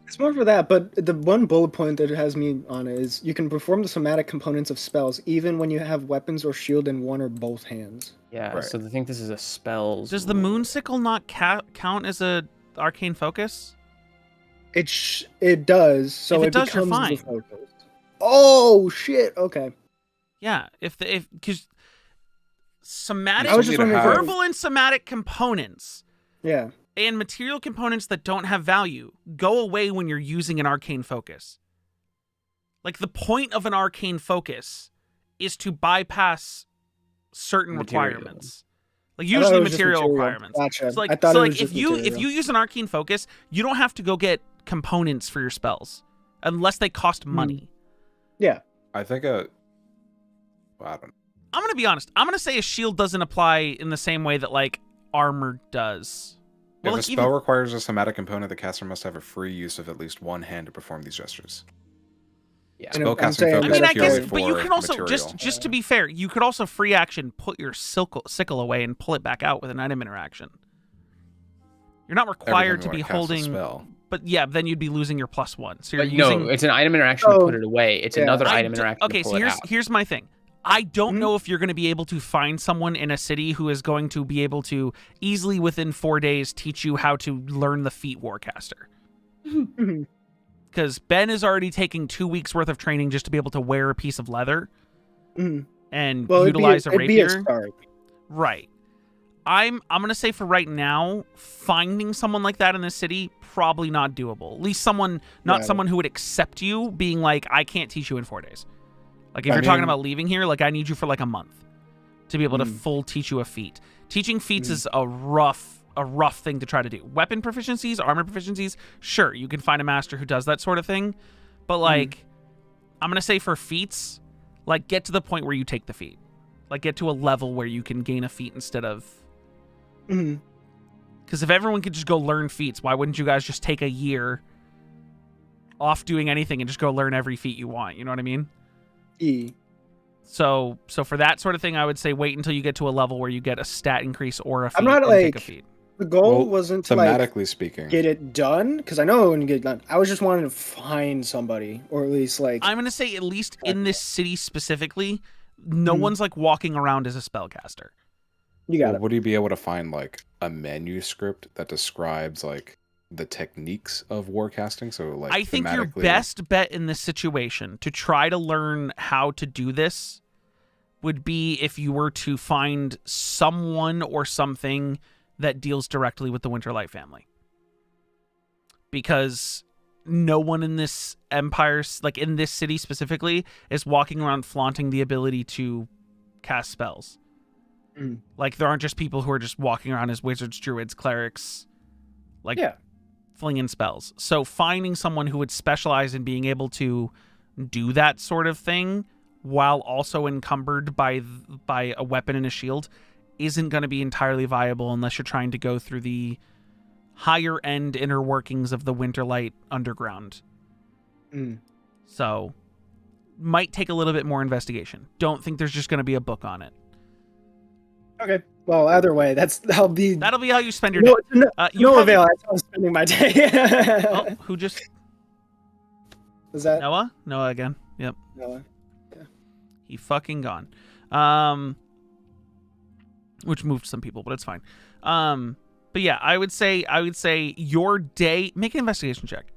it's more for that. But the one bullet point that it has me on is you can perform the somatic components of spells even when you have weapons or shield in one or both hands. Yeah, Right. so I think this is a spells. Does the rule. Moonsicle not count as a arcane focus? It does. So If it does, you're becomes the fine. focus. Oh shit! Okay. Yeah, if because somatic, I was just need to wondering. have- verbal and somatic components Yeah. and material components that don't have value go away when you're using an arcane focus. Like the point of an arcane focus is to bypass certain Material. requirements. Like I thought usually it was just material material. requirements. Gotcha. So like, I thought so it like was if just you material. use an arcane focus, you don't have to go get components for your spells unless they cost money. Yeah. I think well, I don't know. I'm gonna be honest. I'm gonna say a shield doesn't apply in the same way that like armor does. If Well, a like spell even requires a somatic component, the caster must have a free use of at least one hand to perform these gestures. Yeah. And I'm Spellcasting saying focus I mean, is I purely guess, but you for can also material. just to be fair, you could also free action put your sickle away and pull it back out with an item interaction. You're not Every time required you to wanna be cast a holding, spell. but yeah, then you'd be losing your +1. So you're But using. no, it's an item interaction to Oh, put it away. It's yeah. another I item d- interaction okay, to pull so it here's out. here's my thing. I don't Mhm. know if you're going to be able to find someone in a city who is going to be able to easily within 4 days teach you how to learn the feat Warcaster. Mhm. Because Ben is already taking 2 weeks worth of training just to be able to wear a piece of leather Mhm. and Well, utilize a it'd be a rapier. start. Right. I'm gonna say for right now, finding someone like that in the city probably not doable. At least someone, not Right. someone who would accept you, being like, I can't teach you in 4 days. Like if I you're talking mean- about leaving here, like I need you for like a month to be able to Mm. full teach you a feat. Teaching feats Mm. is a rough thing to try to do. Weapon proficiencies, armor proficiencies, sure, you can find a master who does that sort of thing, but like I'm gonna say for feats, like get to the point where you take the feat. Like get to a level where you can gain a feat instead of. Mhm. Because if everyone could just go learn feats, why wouldn't you guys just take a year off doing anything and just go learn every feat you want? You know what I mean? E. So for that sort of thing, I would say wait until you get to a level where you get a stat increase or a feat I'm not, and take a like, feat. The goal Well, wasn't to like thematically speaking, get it done, because I know when you get done. I was just wanting to find somebody, or at least like I'm gonna say at least in this city specifically, no Mhm. one's like walking around as a spellcaster. you got well, it. would you be able to find like a manuscript that describes like the techniques of warcasting? So like I think your thematically- best bet in this situation to try to learn how to do this would be if you were to find someone or something that deals directly with the Winterlight family. Because no one in this empire, like in this city specifically, is walking around flaunting the ability to cast spells. Mm. Like there aren't just people who are just walking around as wizards, druids, clerics, like Yeah. flinging spells. So finding someone who would specialize in being able to do that sort of thing while also encumbered by a weapon and a shield isn't going to be entirely viable unless you're trying to go through the higher end inner workings of the Winterlight underground. Mm. So might take a little bit more investigation. Don't think there's just going to be a book on it. Okay. Well, either way, that'll be That'll be how you spend your no, day. no, You no probably- avail. That's how I'm spending my day. Oh, who just Is that Noah? Noah again. Yep. Noah? He fucking gone. Which moved some people, but it's fine. But yeah, I would say your day. Make an investigation check.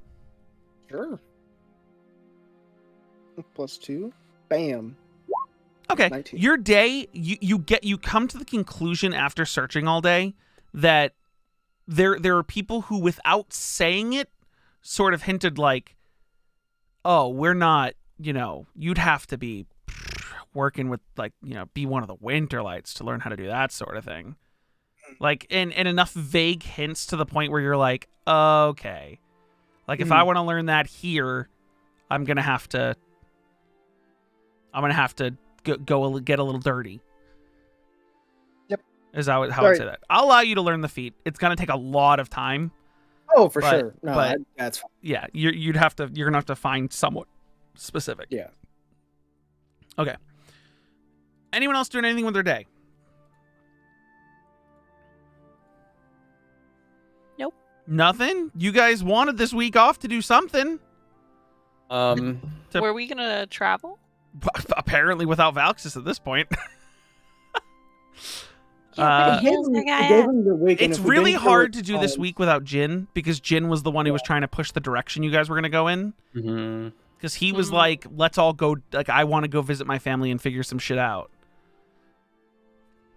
Sure. +2. Bam. Okay. 19. Your day, you come to the conclusion after searching all day that there are people who, without saying it, sort of hinted like, oh, we're not, you'd have to be working with be one of the Winterlights to learn how to do that sort of thing. Like, and enough vague hints to the point where you're like, okay. Like, if I want to learn that here, I'm going to have to go get a little dirty. Yep. Is how I would say that. I'll allow you to learn the feat. It's going to take a lot of time. Oh, for But- sure. No, but- that's fine. Yeah, you're going to have to find someone specific. Yeah. Okay. Anyone else doing anything with their day? Nope. Nothing? You guys wanted this week off to do something. To- Were we gonna travel? Apparently without Valxis at this point. Yeah, It gave him- it gave him the week, and It's if we really didn't go hard with to do this time- week without Jin, because Jin was the one who was trying to push the direction you guys were going to go in. Mm-hmm. Because he was like, let's all go, like, I want to go visit my family and figure some shit out.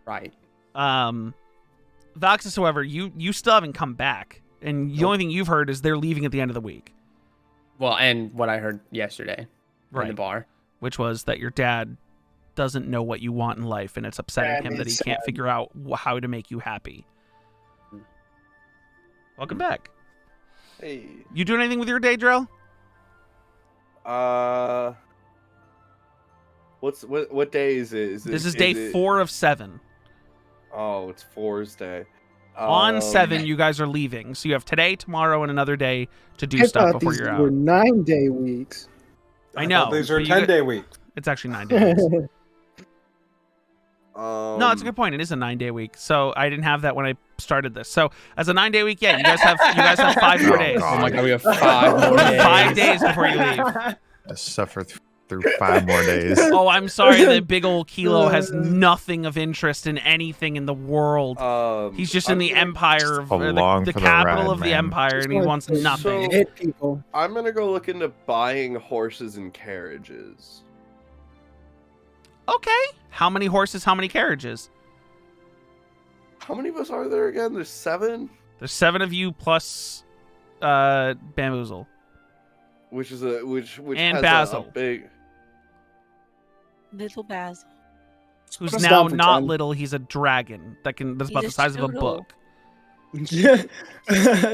Right. Valxis, however, you still haven't come back. And the only thing you've heard is they're leaving at the end of the week. Well, and what I heard yesterday in Right. the bar. Which was that your dad doesn't know what you want in life, and it's upsetting him that he can't figure out how to make you happy. Welcome back. Hey. You doing anything with your day, Drell? What day is it? This is day 4 of 7. Oh, it's 4's day. On 7, you guys are leaving, so you have today, tomorrow, and another day to do I stuff thought before these you're were out. 9-day weeks. I know. These are but you 10-day weeks. It's actually 9 days. No, No, it's a good point. It is a 9-day week. So I didn't have that when I started this. So as a 9-day week, yeah, you guys have 5 more days. Oh my god, we have 5 more days. 5 days before you leave. To suffer through 5 more days. Oh, I'm sorry. The big old Kilo has nothing of interest in anything in the world. He's just in the empire, of, the capital of the empire, and he wants nothing. Hit people. I'm gonna go look into buying horses and carriages. Okay. How many horses? How many carriages? How many of us are there again? There's 7. There's 7 of you plus Bamboozle. Which is which and has Basil. a big. Little Basil. Who's Let's now stop for not 10. little, he's a dragon that's about the He's a size of a strudel. book.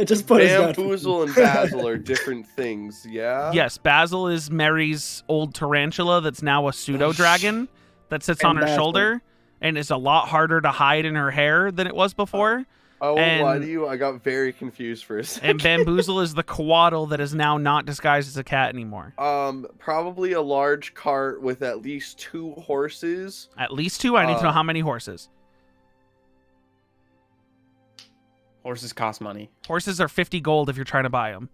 Just put his mouth- Bamboozle and Basil are different things, yeah? Yes, Basil is Mary's old tarantula that's now a pseudo dragon that sits on And her Basil. shoulder and is a lot harder to hide in her hair than it was before. I won't lie and- to you, I got very confused for a second. And Bamboozle is the koatle that is now not disguised as a cat anymore. Probably a large cart with at least 2 horses. At least 2. I need to know how many horses. Horses cost money. Horses are 50 gold if you're trying to buy them.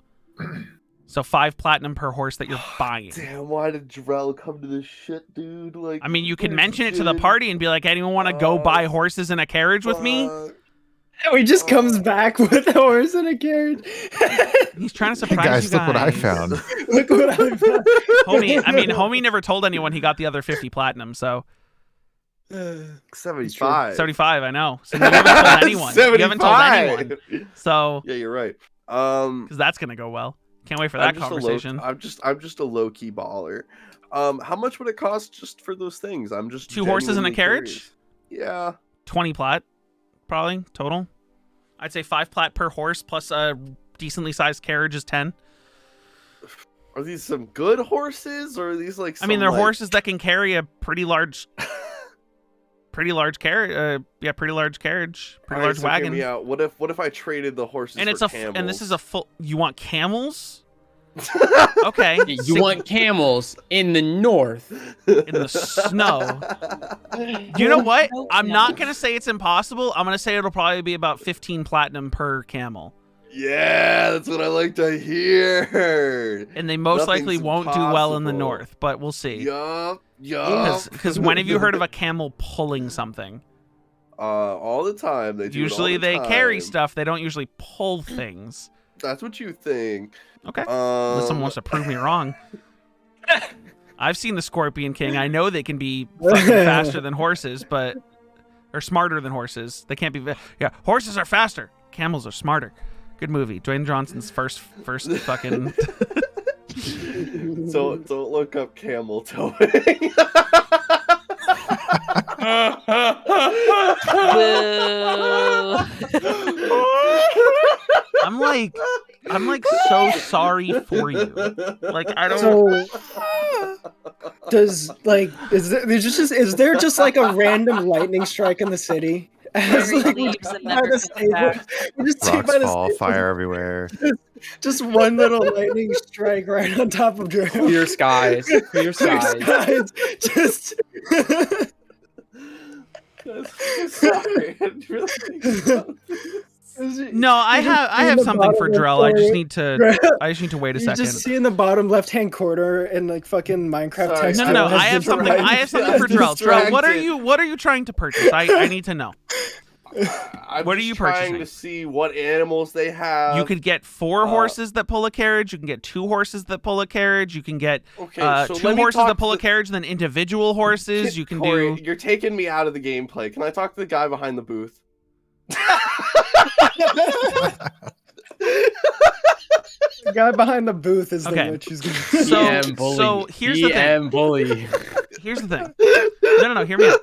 So 5 platinum per horse that you're buying. Damn, why did Drell come to this shit, dude? Like, I mean, you can this mention it to the shit. party and be like, anyone want to go buy horses and a carriage with me? Fuck. And he just comes back with a horse and a carriage. He's trying to Hey surprise guys, you look what I guys. found. Look what I found. Homie never told anyone he got the other 50 platinum, so 75. 75, I know. So you haven't told anyone. You haven't told anyone. So, Yeah, you're right. because that's going to go well. Can't wait for that conversation. I'm just a low key baller. How much would it cost just for those things? I'm just 2 horses and a genuinely carriage? curious. Yeah. 20 plat, probably, total. I'd say 5 plat per horse plus a decently sized carriage is 10. Are these some good horses, or are these like? I mean, some, they're like... horses that can carry a pretty large, pretty large carriage. Pretty large carriage, pretty Alright, large so hear wagon. me out. What if I traded the horses And it's for a camels? and this is a full. You want camels? Okay. You want camels in the north. In the snow. You know what? I'm not gonna say it's impossible. I'm gonna say it'll probably be about 15 platinum per camel. Yeah, that's what I like to hear. And they most likely Nothing's won't do well in the impossible. north, but we'll see. Yup. Because when have you heard of a camel pulling something? All the time. They do it all Usually the they carry time. stuff. They don't usually pull things. That's what you think. Okay. Unless someone wants to prove me wrong. I've seen the Scorpion King. I know they can be fucking faster than horses, but or smarter than horses. They can't be. Yeah, horses are faster. Camels are smarter. Good movie. Dwayne Johnson's first fucking. So don't look up camel towing. Boo. I'm like so sorry for you. Like I don't. So, does like is there just like a random lightning strike in the city? As, Mary like, leaves and never by the comes back. we just take Rocks by the fall, stable, fire everywhere. just one little lightning strike right on top of Drew. Clear skies. Clear skies. Just Sorry, I didn't really think about this. No, I have something for Drell. I just need to wait a You second. just see in the bottom left-hand corner in like fucking Minecraft Sorry. text. No. has I have been something. provided. I have something for Drell. Drell, what distracted. are you trying to purchase? I need to know. I'm What are just you trying purchasing? to see what animals they have. You could get 4 horses that pull a carriage. You can get 2 horses that pull a carriage. You can get Okay, so 2 let me horses talk that pull to a carriage, and then individual horses. You can Corey, do. You're taking me out of the gameplay. Can I talk to the guy behind the booth? The guy behind the booth is Okay. the witch who's gonna. So- DM bully. so here's the thing. DM bully. Here's the thing. No. Hear me out.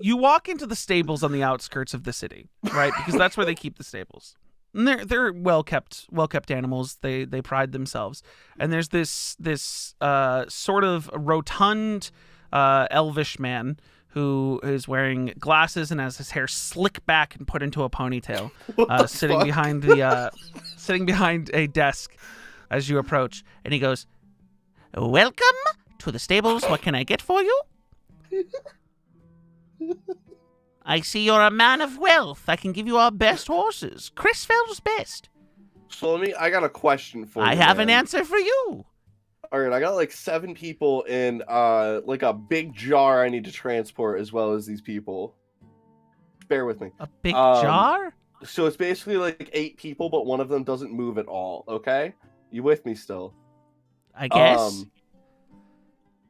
You walk into the stables on the outskirts of the city, right? Because that's where they keep the stables. And they're well kept animals. They pride themselves. And there's this sort of rotund elvish man who is wearing glasses and has his hair slicked back and put into a ponytail, sitting fuck? behind a desk as you approach. And he goes, "Welcome to the stables. What can I get for you?" I see you're a man of wealth. I can give you our best horses. Chrisfeld's best. So I got a question for you. I have an man. answer for you. All right, I got like 7 people in like a big jar I need to transport as well as these people. Bear with me. A big jar? So it's basically like 8 people, but one of them doesn't move at all. Okay, you with me still? I guess.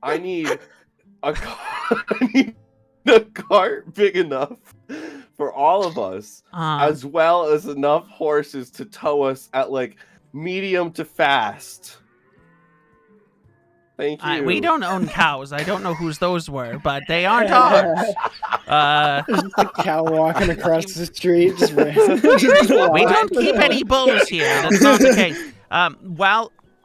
I need I need a cart big enough for all of us, as well as enough horses to tow us at like medium to fast. Thank you. We don't own cows. I don't know whose those were, but they aren't ours. There's just a cow walking across the street. Just we don't keep any bulls here. That's not the case.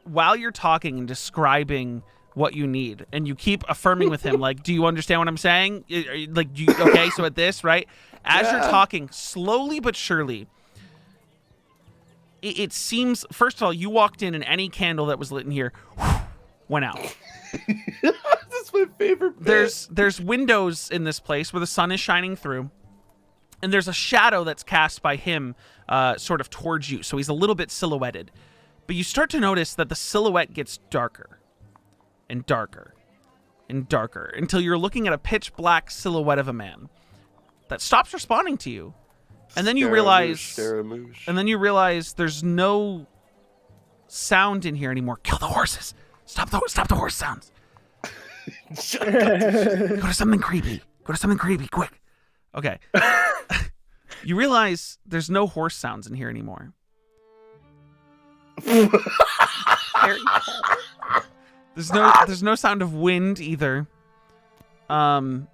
While you're talking and describing what you need, and you keep affirming with him, like, do you understand what I'm saying? Like, okay, so at this, right? As you're talking, slowly but surely, it seems, first of all, you walked in and any candle that was lit in here went out. That's my favorite bit. There's windows in this place where the sun is shining through, and there's a shadow that's cast by him sort of towards you, so he's a little bit silhouetted. But you start to notice that the silhouette gets darker and darker and darker until you're looking at a pitch black silhouette of a man that stops responding to you. And then you realize there's no sound in here anymore. Kill the horses. Stop the horse sounds. Go to something creepy. Quick. Okay. You realize there's no horse sounds in here anymore. There's no sound of wind either. And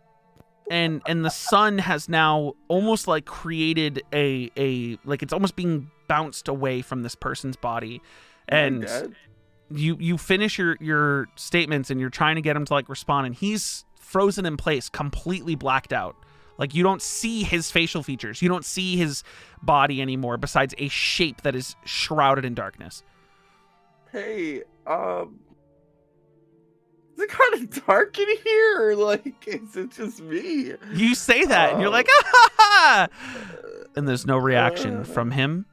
the sun has now almost like created a like it's almost being bounced away from this person's body. And you finish your statements and you're trying to get him to like respond, and he's frozen in place, completely blacked out. Like you don't see his facial features. You don't see his body anymore besides a shape that is shrouded in darkness. Hey, is it kind of dark in here, or like is it just me? You say that and you're like, ah, ha, ha. And there's no reaction from him,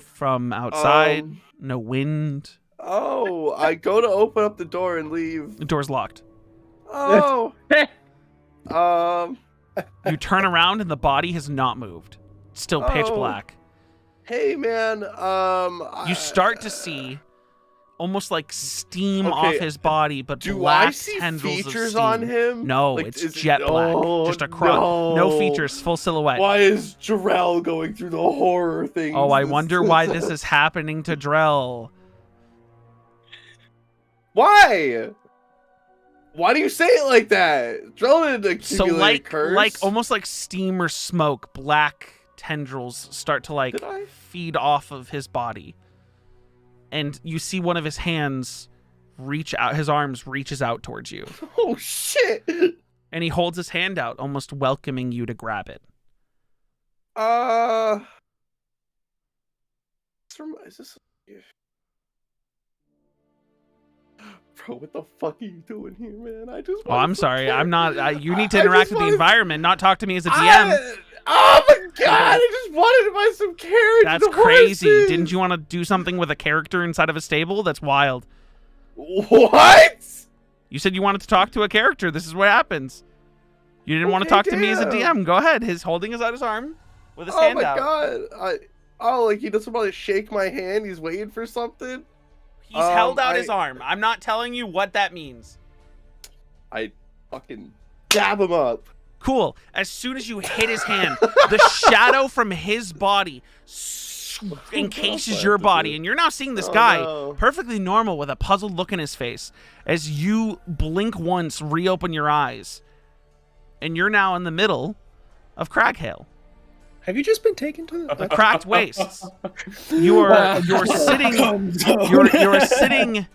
from outside, no wind. Oh, I go to open up the door and leave. The door's locked. Oh. You turn around and the body has not moved. It's still pitch black. Hey, man. You start to see almost like steam off his body, but black tendrils of features steam. on him? No, like, it's jet black. Just a crop. No features, full silhouette. Why is Jarrell going through the horror thing? Oh, I wonder why this is happening to Drell. Why? Why do you say it like that? Drell didn't accumulate curse. Like almost like steam or smoke, black tendrils start to like feed off of his body. And you see one of his hands reach out, his arms reaches out towards you. Oh shit. And he holds his hand out, almost welcoming you to grab it. Is this... Bro, what the fuck are you doing here, man? I'm sorry. I'm not. You need to interact with the environment, not talk to me as a DM. Oh my god! I just wanted to buy some carriage. That's crazy. Horses. Didn't you want to do something with a character inside of a stable? That's wild. What? You said you wanted to talk to a character. This is what happens. You didn't want to talk to me as a DM. Go ahead. He's holding out his arm with his hand out. Oh my god! Like he doesn't want to shake my hand. He's waiting for something. He's held out his arm. I'm not telling you what that means. I fucking dab him up. Cool. As soon as you hit his hand, the shadow from his body encases your body, and you're now seeing this guy perfectly normal with a puzzled look in his face as you blink once, reopen your eyes, and you're now in the middle of Craghale. Have you just been taken to the cracked wastes? You're sitting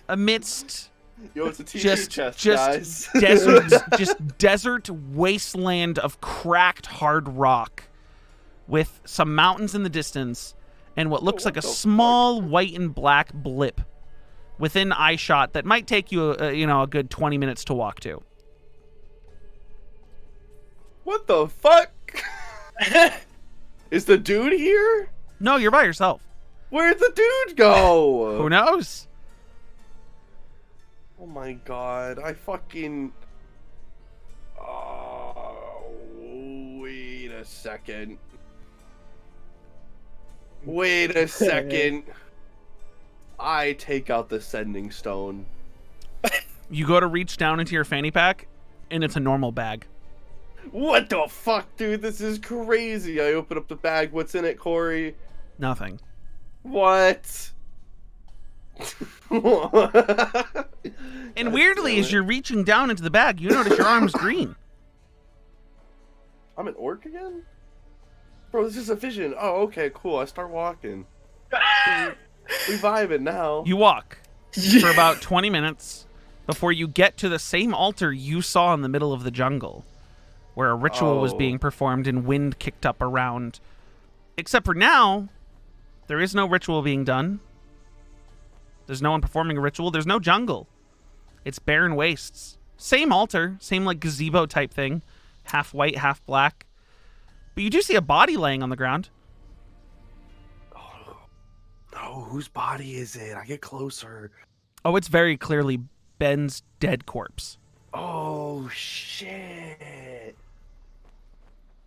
amidst it's a t-shirt chest, guys. desert wasteland of cracked hard rock with some mountains in the distance and what looks like a small white and black blip within eyeshot that might take you a good 20 minutes to walk to. What the fuck? Is the dude here? No, you're by yourself. Where'd the dude go? Who knows? Oh my god, I fucking... Oh, wait a second. Wait a second. I take out the sending stone. You go to reach down into your fanny pack, and it's a normal bag. What the fuck, dude? This is crazy. I open up the bag. What's in it, Corey? Nothing. What? And weirdly, as you're reaching down into the bag, you notice your arm's green. I'm an orc again? Bro, this is a vision. Oh, okay, cool. I start walking. We vibing now. You walk for about 20 minutes before you get to the same altar you saw in the middle of the jungle, where a ritual was being performed and wind kicked up around. Except for now, there is no ritual being done. There's no one performing a ritual. There's no jungle. It's barren wastes. Same altar, same like gazebo type thing. Half white, half black. But you do see a body laying on the ground. Oh, no, whose body is it? I get closer. Oh, it's very clearly Ben's dead corpse. Oh, shit.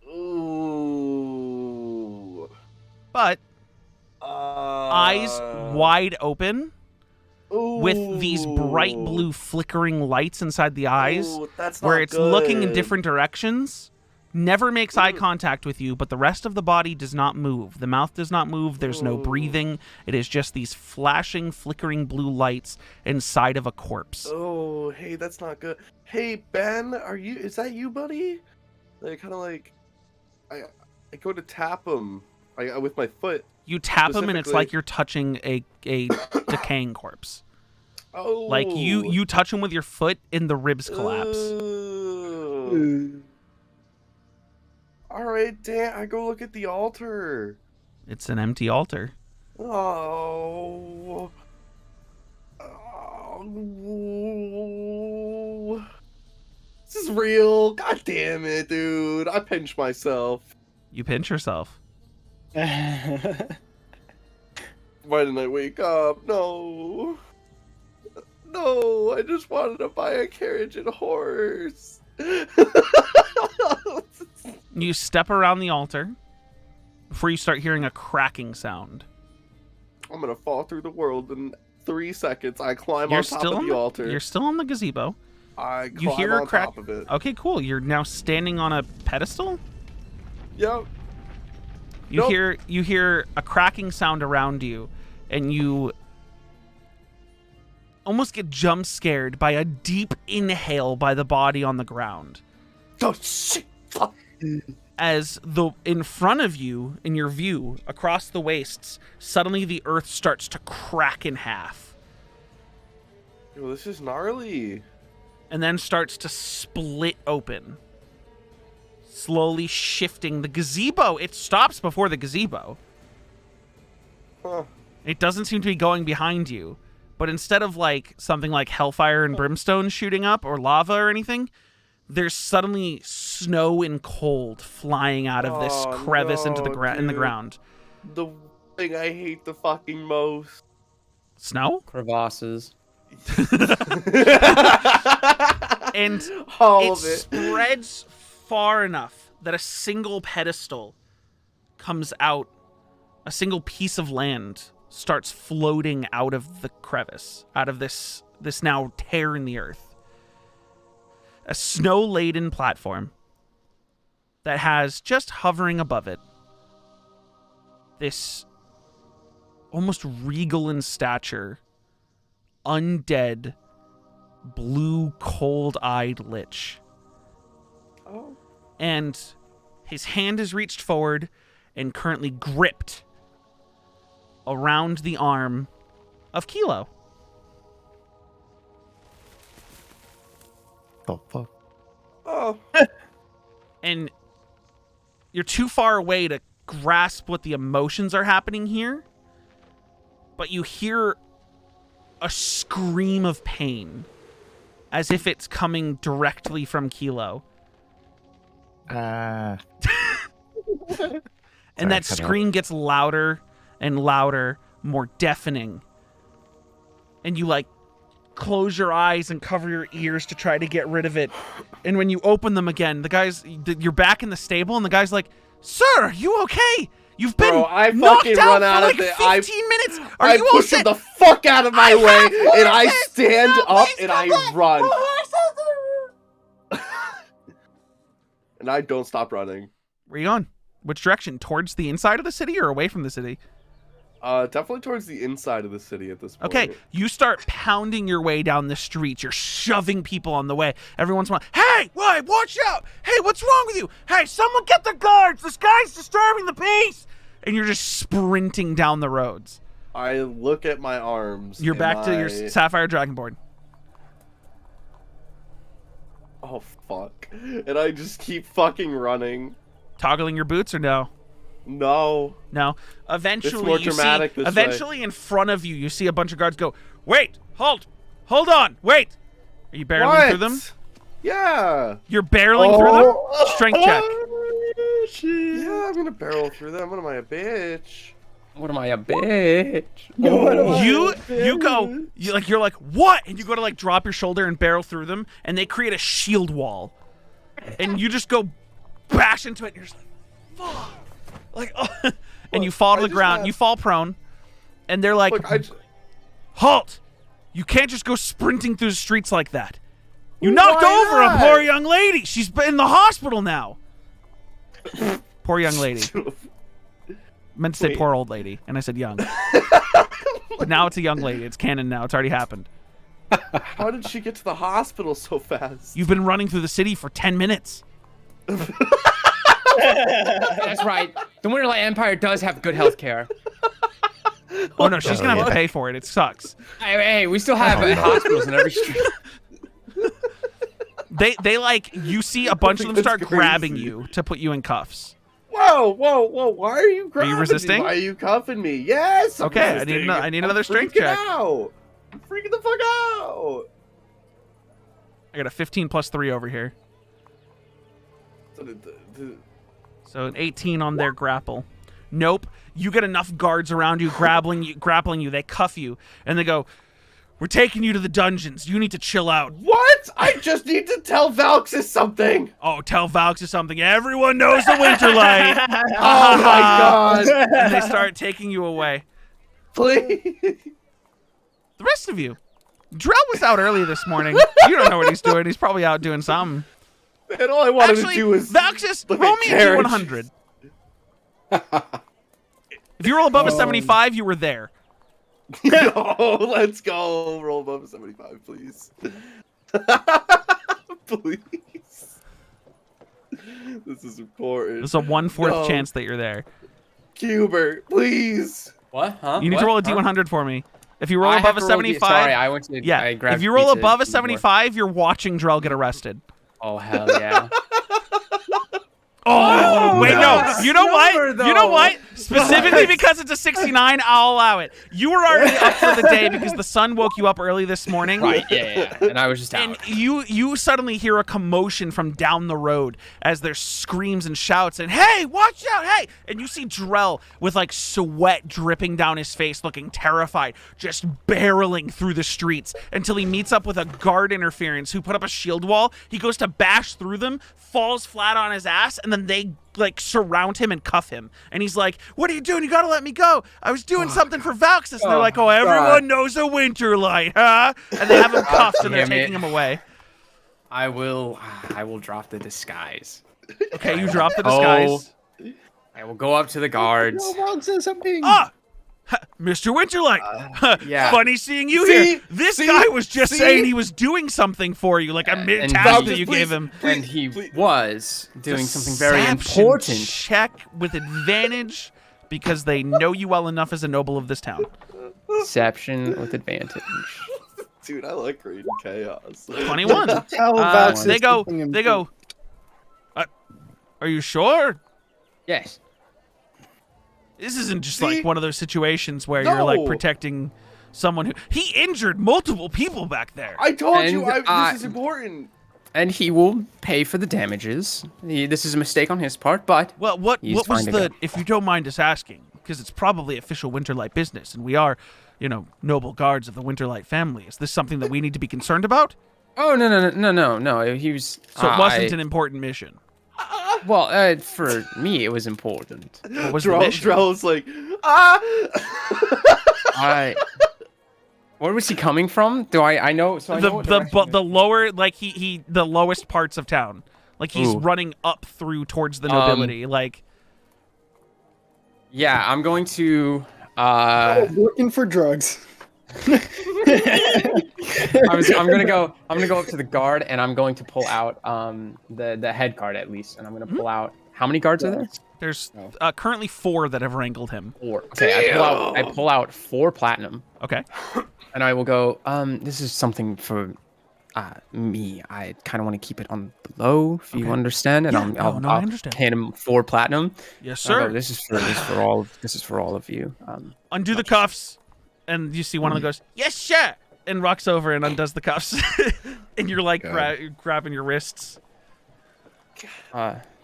Ooh. But eyes wide open, with these bright blue flickering lights inside the eyes, that's where not it's looking in good. different directions, never makes eye contact with you, but the rest of the body does not move. The mouth does not move. There's no breathing. It is just these flashing, flickering blue lights inside of a corpse. Oh, hey, that's not good. Hey, Ben, is that you, buddy? Like, kind of like, I go to tap him with my foot. You tap him, and it's like you're touching a decaying corpse. Oh. Like, you touch him with your foot, and the ribs collapse. All right, Dan, I go look at the altar. It's an empty altar. Oh. This is real. God damn it, dude. I pinch myself. You pinch yourself. Why didn't I wake up? No. No, I just wanted to buy a carriage and horse. You step around the altar before you start hearing a cracking sound. I'm gonna fall through the world in 3 seconds. I climb on top of the altar. You're still on the gazebo. I You climb hear a on crack. top of it. Okay, cool. You're now standing on a pedestal. Yep. You hear a cracking sound around you, and you almost get jump scared by a deep inhale by the body on the ground. Oh shit! Fuck. As in front of you, in your view, across the wastes, suddenly the earth starts to crack in half. Yo, this is gnarly. And then starts to split open. Slowly shifting the gazebo. It stops before the gazebo. Huh. It doesn't seem to be going behind you. But instead of like something like hellfire and brimstone shooting up or lava or anything, there's suddenly snow and cold flying out of this crevice into the in the ground. The thing I hate the fucking most. Snow? Crevasses. And All it of it. spreads far enough that a single pedestal comes out, a single piece of land starts floating out of the crevice, out of this now tear in the earth. A snow-laden platform that has just hovering above it this almost regal in stature, undead, blue, cold-eyed lich. Oh. And his hand is reached forward and currently gripped around the arm of Kilo. The fuck? Oh. And you're too far away to grasp what the emotions are happening here, but you hear a scream of pain as if it's coming directly from Kilo. And Sorry, that cut out. scream gets louder and louder, more deafening. And you like close your eyes and cover your ears to try to get rid of it. And when you open them again, you're back in the stable, and the guy's like, "Sir, are you okay? You've been Bro, I knocked fucking out run for out like of the 15 minutes. Are I you all push him set?" the fuck out of my I way, have and I horses! stand No, up please and come I back! run. Horses! And I don't stop running. Where are you going? Which direction? Towards the inside of the city or away from the city? Definitely towards the inside of the city at this point. Okay, you start pounding your way down the streets. You're shoving people on the way. Every once in a while, "Hey, wait, watch out! Hey, what's wrong with you? Hey, someone get the guards! This guy's disturbing the peace!" And you're just sprinting down the roads. I look at my arms. You're and back to your Sapphire Dragonborn. Oh, fuck. And I just keep fucking running. Toggling your boots or no? No. No. Eventually, more you dramatic see, this eventually in front of you, you see a bunch of guards go, "Wait, hold on, wait." Are you barreling through them? Yeah. You're barreling through them? Strength check. Yeah, I'm gonna barrel through them. What am I, a bitch? What am I, a bitch? You're like, "What?" And you go to like drop your shoulder and barrel through them, and they create a shield wall. And you just go bash into it, and you're just like, "Fuck." Like, oh. And you fall to the ground, you fall prone, and they're like, "Halt! You can't just go sprinting through the streets like that. You knocked over a poor young lady. She's in the hospital now." Poor young lady. Meant to say poor old lady, and I said young. But now it's a young lady. It's canon now. It's already happened. How did she get to the hospital so fast? You've been running through the city for 10 minutes. That's right. The Winterlight Empire does have good health care. Oh no, she's gonna have to pay for it. It sucks. Hey, we still have hospitals in every street. They like, you see a bunch of them start grabbing you to put you in cuffs. Whoa! Why are you grabbing me? resisting? Why are you cuffing me? Yes! I'm Okay, resisting. I need another strength freaking check. Out. I'm freaking the fuck out! I got a 15 plus 3 over here. So an 18 on their grapple. Nope. You get enough guards around you, grappling you. They cuff you, and they go, "We're taking you to the dungeons. You need to chill out." What? I just need to tell Valxis something. Oh, tell Valxis something. Everyone knows the Winterlight. Oh my god. And they start taking you away. Please. The rest of you. Drell was out early this morning. You don't know what he's doing. He's probably out doing something. And all I wanted Actually, to do was Valxis, look roll at me a carriage. D100. If you roll above a 75, you were there. No, let's go. Roll above a 75, please. Please. This is important. There's a 1/4 No. chance that you're there. Hubert, please. What? Huh? You need to roll a D100 for me. If you roll I above have a to roll D- 75, Sorry, I went to. yeah. I grabbed If you roll pizza above a before. 75, you're watching Drell get arrested. Oh hell yeah! Oh, wait, no. nice You know what? number, You know though. what? Specifically because it's a 69, I'll allow it. You were already up for the day because the sun woke you up early this morning. Right? Yeah. And I was just And out. you suddenly hear a commotion from down the road as there's screams and shouts and, "Hey, watch out, hey!" And you see Drell with like sweat dripping down his face, looking terrified, just barreling through the streets until he meets up with a guard interference who put up a shield wall. He goes to bash through them, falls flat on his ass, and then they like surround him and cuff him. And he's like, "What are you doing? You gotta let me go. I was doing something for Valxis." And they're like, "Oh, everyone knows a Winterlight, huh?" And they have him cuffed and they're damn it. taking him away. I will drop the disguise. Okay, you drop the disguise. I will go up to the guards. Wrong says something. Ah! Mr. Winterlight, yeah. funny seeing you See? here. This See? guy was just See? saying he was doing something for you, like a and task Valxis, that you gave him. And he was doing something very Deception important. Check with advantage because they know you well enough as a noble of this town. Deception with advantage. Dude, I like creating chaos. 21. Tell Valxis They go. something They go. Are you sure? Yes. This isn't just See? like one of those situations where you're like No. protecting someone who he injured multiple people back there. I told you And this is important. and he will pay for the damages. This is a mistake on his part, but Well, what he's was fine to the? go. If you don't mind us asking, because it's probably official Winterlight business, and we are, noble guards of the Winterlight family. Is this something that we need to be concerned about? Oh no! He was. So it wasn't an important mission. Well, for me, it was important. What was the mission? Drell's like, Where was he coming from? Do I know? So I know what direction the lower, like he the lowest parts of town. Like he's Ooh. running up through towards the nobility. Yeah, I'm going to. Looking for drugs. I'm gonna go up to the guard and I'm going to pull out the head guard at least, and I'm gonna pull out. How many guards are there? There's currently 4 that have wrangled him. 4. Okay, I pull out 4 platinum. Okay. And I will go. This is something for me. I kind of want to keep it on the low, if you understand. And Yeah, I'll I understand. hand him 4 platinum. Yes, And I'll sir. go, this is for all. This is for all of you. Undo the cuffs, and you see one of them goes, "Yes, sir," and rocks over and undoes the cuffs, and you're like grabbing your wrists.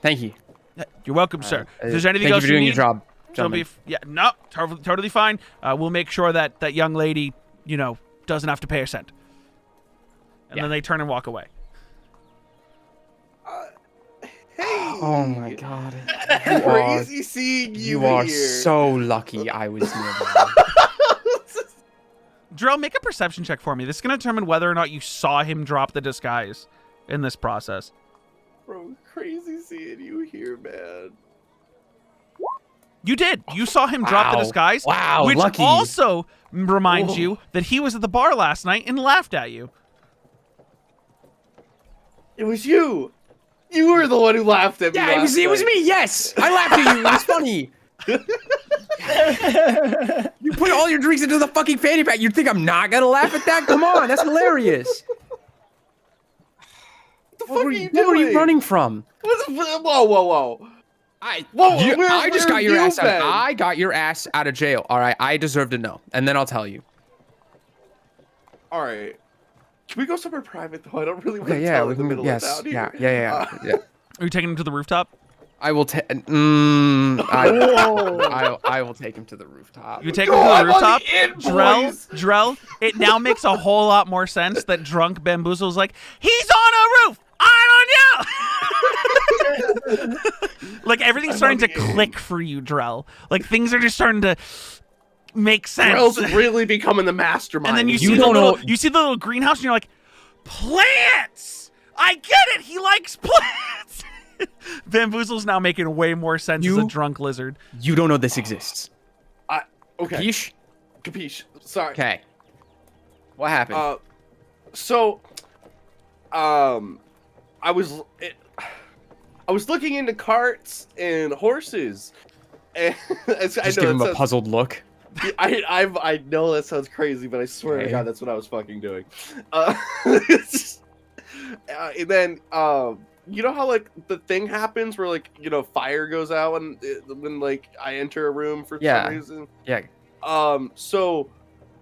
Thank you. You're welcome, sir. If there's anything thank else you for doing need, your job, don't be. gentlemen. No, totally fine. We'll make sure that young lady, doesn't have to pay a cent. And then they turn and walk away. Oh my god. crazy seeing you You are here. so lucky I was nearby. Drell, make a perception check for me. This is going to determine whether or not you saw him drop the disguise in this process. Bro, crazy seeing you here, man. You did. You saw him drop the Wow. disguise. Wow, Which lucky. also reminds you that he was at the bar last night and laughed at you. It was you. You were the one who laughed at me. Yeah, it was me. Yes, I laughed at you. It was funny. You put all your drinks into the fucking fanny pack. You think I'm not gonna laugh at that? Come on, that's hilarious. What What were you running from? Whoa. I Where just got have your you ass out. been? I got your ass out of jail. All right, I deserve to know, and then I'll tell you. All right. Can we go somewhere private though? I don't really want Okay, to yeah, tell we in the can. middle Yes, of town yeah, here. yeah. Are you taking him to the rooftop? I will take. I will take him to the rooftop. You take him to the rooftop? boys. Drell, it now makes a whole lot more sense that drunk Bamboozle's like, he's on a roof! I'm on you! Like, everything's starting to click for you, Drell. Like, things are just starting to make sense. Drell's really becoming the mastermind. And then you see You the don't little, know- you see the little greenhouse, and you're like, plants! I get it! He likes plants! Bamboozle's now making way more sense as a drunk lizard. You don't know this exists. Okay. Capiche? Capiche. Sorry. Okay. What happened? I was looking into carts and horses, and Just give him a puzzled look. I know that sounds crazy, but I swear to Okay. God, that's what I was fucking doing. And then you know how like the thing happens where like fire goes out when like I enter a room for some reason. Yeah. So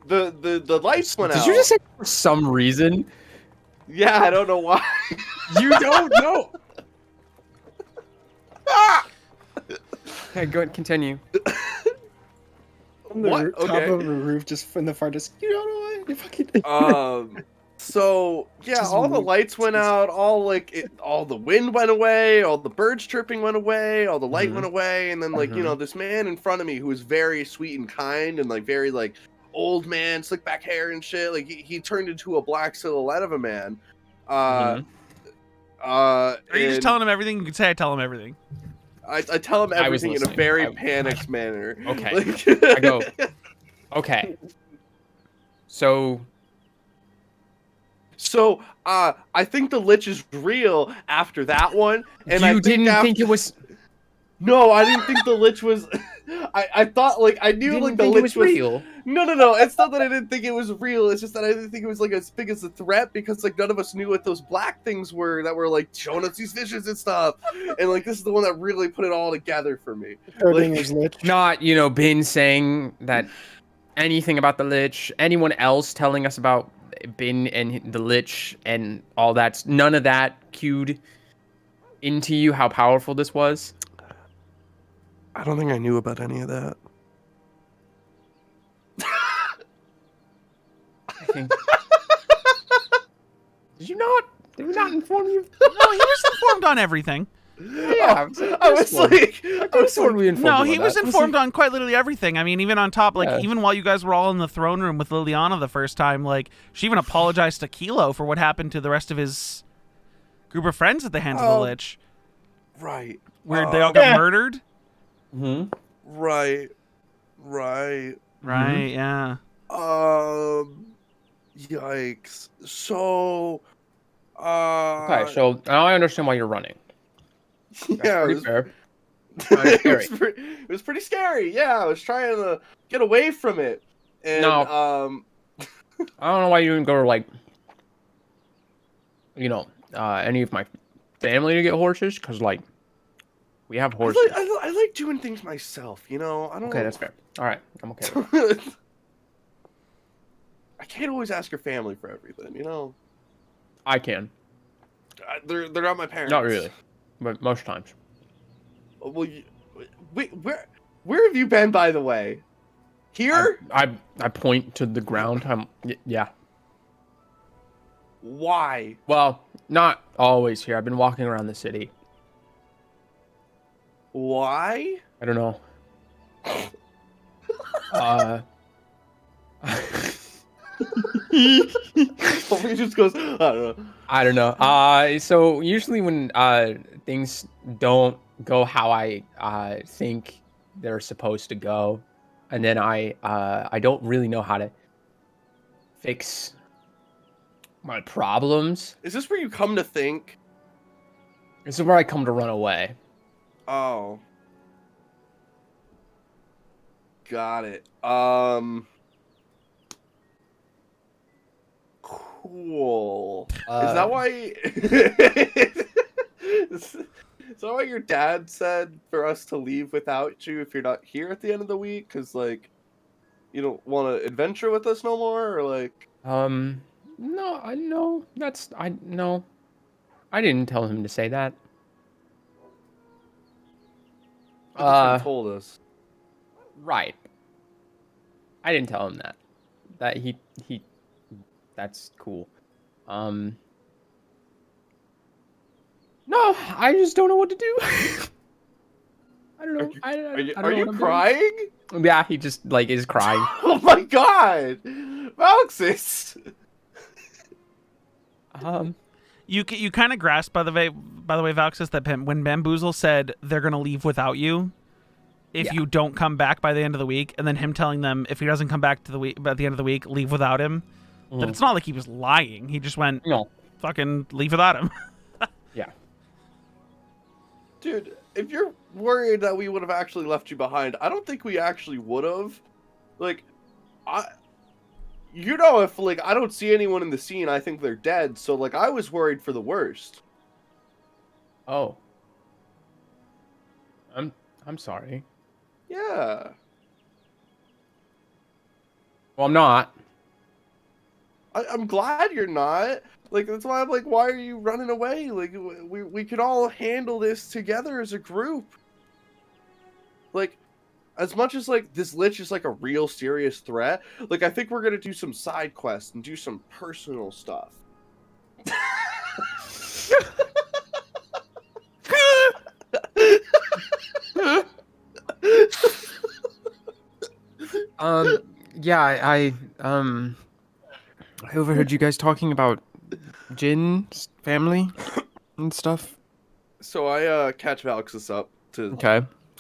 the lights went out. Did you just say for some reason? Yeah, I don't know why. You don't know. Okay, go ahead, continue. On the What? top Okay. of a roof, just from the far distance. You don't know why. You fucking. So yeah, Just all the weird. lights went out, all the wind went away, all the birds chirping went away, all the light Mhm. went away, and then like this man in front of me who was very sweet and kind and like very like old man, slick back hair and shit, like he turned into a black silhouette of a man. Are you just and telling him everything? You can say I tell him everything. I tell him I was everything in a listening. very panicked manner. Okay. Like- I go. Okay. So I think the lich is real after that one, and you I think didn't after... think it was. No, I didn't think the lich was. I thought like I knew Didn't like the think lich it was real. No. It's not that I didn't think it was real. It's just that I didn't think it was like as big as a threat because like none of us knew what those black things were that were like showing us these visions and stuff. And like this is the one that really put it all together for me. Schrodinger's lich. Not Bin saying that anything about the lich. Anyone else telling us about been and the Lich and all that, none of that cued into you how powerful this was? I don't think I knew about any of that. I think. Did we not inform you? No, he was informed on everything. Yeah, I was like, No, he was informed on quite literally everything. I mean, even on top, like, Yeah. even while you guys were all in the throne room with Liliana the first time, like, she even apologized to Kilo for what happened to the rest of his group of friends at the hands of the Lich. Right. Where they all got murdered. Mm-hmm. Right. Right. Right, yeah. Yikes. So, Okay, so now I understand why you're running. yeah, Pretty fair. it was pretty scary. Yeah, I was trying to get away from it. And, No. I don't know why you didn't go to, like, any of my family to get horses, because, like, we have horses. I like doing things myself, I don't... Okay, that's fair. All right, I'm okay with that. I can't always ask your family for everything, I can. They're not my parents. Not really, but most times. Well, wait, where have you been, by the way? Here? I point to the ground. Yeah. Why? Well, not always here. I've been walking around the city. Why? I don't know. He just goes, I don't know. I don't know. So usually when things don't go how I think they're supposed to go, and then I don't really know how to fix my problems. Is this where you come to think? This is where I come to run away. Oh. Got it. Cool. Is that why... Is that why your dad said for us to leave without you if you're not here at the end of the week? Because, like, you don't want to adventure with us no more? Or, like... No, no. I didn't tell him to say that. You told us. Right. I didn't tell him that. That he that's cool. No, I just don't know what to do. I don't know. I don't know Are you what I'm crying? doing. Yeah, he just like is crying. Oh my god! Valxis! You kind of grasp by the way, Valxis, that when Bamboozle said they're gonna leave without you, if you don't come back by the end of the week, and then him telling them if he doesn't come back by the end of the week, leave without him. That it's not like he was lying. He just went, fucking leave without him. Yeah. Dude, if you're worried that we would have actually left you behind, I don't think we actually would have. Like, if, like, I don't see anyone in the scene, I think they're dead. So, like, I was worried for the worst. Oh. I'm sorry. Yeah. Well, I'm not. I'm glad you're not. Like, that's why I'm like, why are you running away? Like, we can all handle this together as a group. Like, as much as, like, this Lich is, like, a real serious threat, like, I think we're gonna do some side quests and do some personal stuff. Yeah, I overheard you guys talking about Jin's family and stuff. So I catch Valxis up to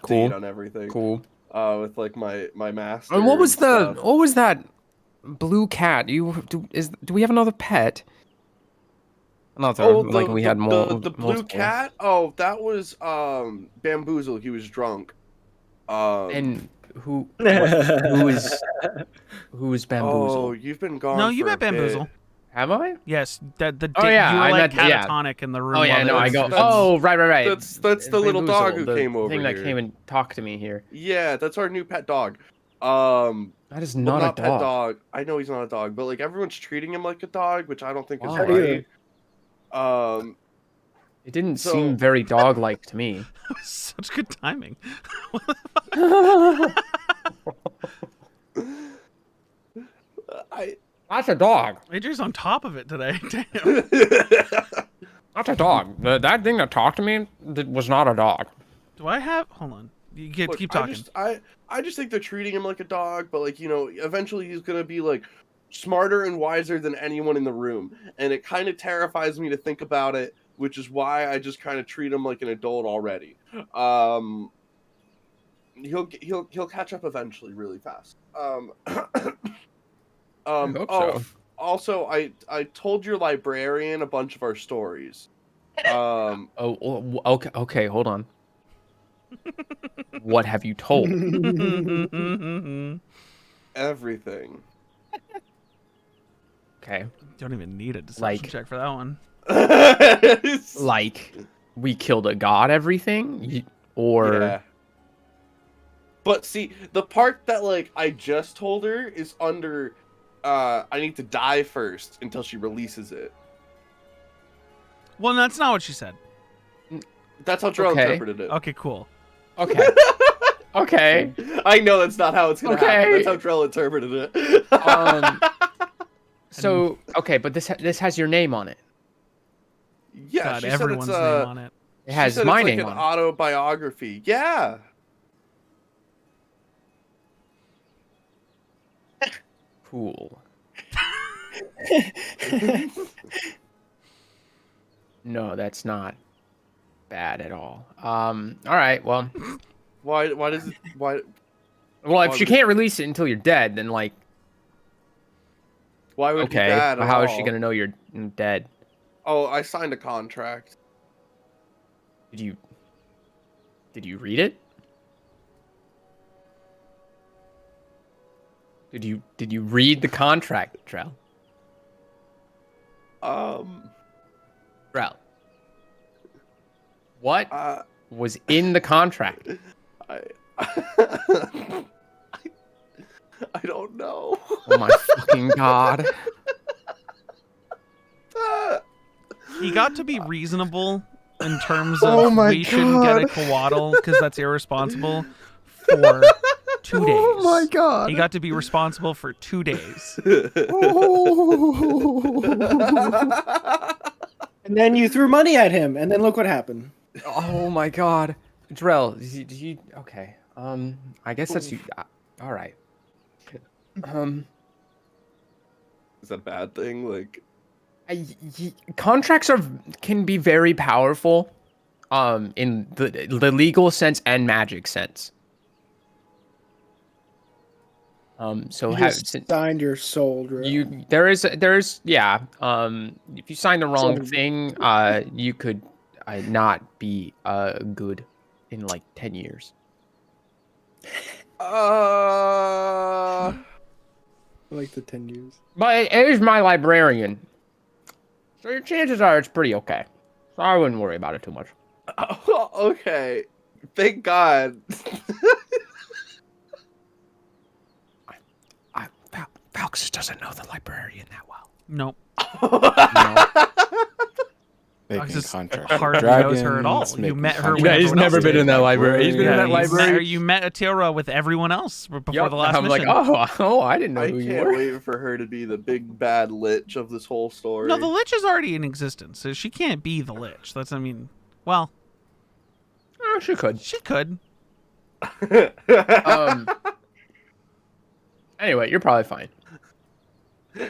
Cool. date on everything. Cool. With like my master. And what was stuff. what was that blue cat? Do we have another pet? We had more. The blue cat? Oh, that was Bamboozle. He was drunk. And who is Bamboozle? Oh, you've been gone. No, you for met a bit. Bamboozle. Have I? Yes, Oh, you yeah, were I like met- yeah. catatonic in the room. Oh yeah, while no, they I were- go. that's- Oh, right. That's the little dog who the came over thing here. that came and talked to me here. Yeah, that's our new pet dog. That is Well, not not a pet dog. dog. I know he's not a dog, but like everyone's treating him like a dog, which I don't think is Why? right. It didn't So- seem very dog-like to me. That was such good timing. That's a dog. AJ's on top of it today. Damn. That's a dog. That thing that talked to me was not a dog. Do I have? Hold on. You keep Look, talking. I just think they're treating him like a dog, but like, you know, eventually he's gonna be like smarter and wiser than anyone in the room, and it kind of terrifies me to think about it, which is why I just kind of treat him like an adult already. He'll catch up eventually really fast. hope so. Also, I told your librarian a bunch of our stories. Okay, hold on. What have you told? Everything. Okay. Don't even need a deception Like- check for that one. Like, we killed a god, everything? Or... Yeah. But see, the part that like I just told her is under I need to die first until she releases it. Well, that's not what she said. That's how Drell Okay. interpreted it. Okay, cool. Okay. Okay. I know that's not how it's gonna Okay. happen. That's how Drell interpreted it. So, okay, but this has your name on it. Yeah, God, she said everyone's it's name on it. It she has said my it's name like an on it. autobiography. Yeah. Cool. No, that's not bad at all. All right, well, Why does it why if she can't release it until you're dead, then like, would it be okay, bad but at how is she all? gonna know you're dead? Oh, I signed a contract. Did you read it? Did you read the contract, Trell? Trell. What was in the contract? I I don't know. Oh my fucking god. He got to be reasonable in terms Oh of my we shouldn't get a God. coatl because that's irresponsible for 2 days. Oh my god. He got to be responsible for 2 days. And then you threw money at him, and then look what happened. Oh my god. Drell, did you okay. I guess that's you. All right. Is that a bad thing? Like, Contracts can be very powerful, in the legal sense and magic sense. So You have just signed your soul, Drew. there's yeah. If you sign the wrong So- thing, you could not be good in like 10 years. I like the 10 years. But it is my librarian, so your chances are it's pretty okay. So I wouldn't worry about it too much. oh, okay. Thank God. Falx doesn't know the librarian that well. Nope. Making It's just contracts hardly with knows her at all. dragons, You making met her when contracts everyone with else did. in that library. He's been in that you library. met- You met Aetheria with everyone else before Yup, the last I'm mission. like, oh, I didn't know I who you can't were. wait for her to be the big bad lich of this whole story. No, the Lich is already in existence, so she can't be the Lich. Well, Oh, she could. she could. Anyway, you're probably fine.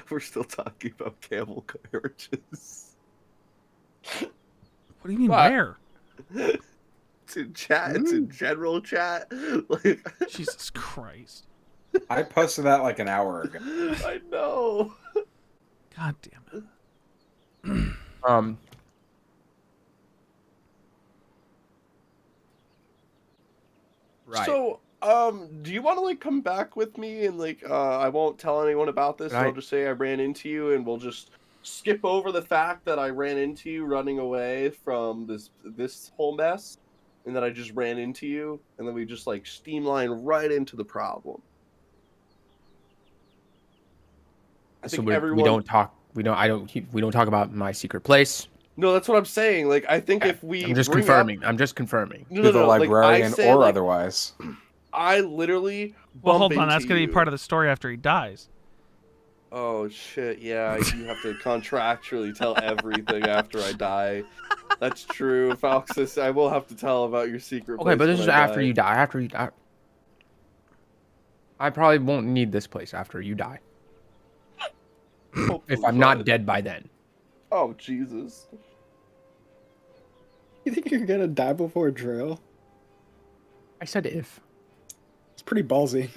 We're still talking about camel carriages. What do you mean, What? where? It's in chat. It's in general chat. Like, Jesus Christ. I posted that like an hour ago. I know. God damn it. Right. So, do you want to like come back with me and like I won't tell anyone about this. Right. I'll just say I ran into you, and we'll just skip over the fact that I ran into you running away from this whole mess, and that I just ran into you, and then we just like streamline right into the problem. I So think we everyone. don't talk. We don't talk about my secret place. No, that's what I'm saying. Like, I think if we I'm just bring confirming. Up... I'm just confirming. No, To the like, I librarian say, or like, otherwise. I literally Well, bump hold on. That's into going to be part you. of the story after he dies. Oh shit! Yeah, you have to contractually tell everything after I die. That's true, Falxus. I will have to tell about your secret. Okay, place but this when is I after die. you die. After you die. I probably won't need this place after you die. If I'm not dead by then. Oh Jesus! You think you're gonna die before drill? I said if. It's pretty ballsy.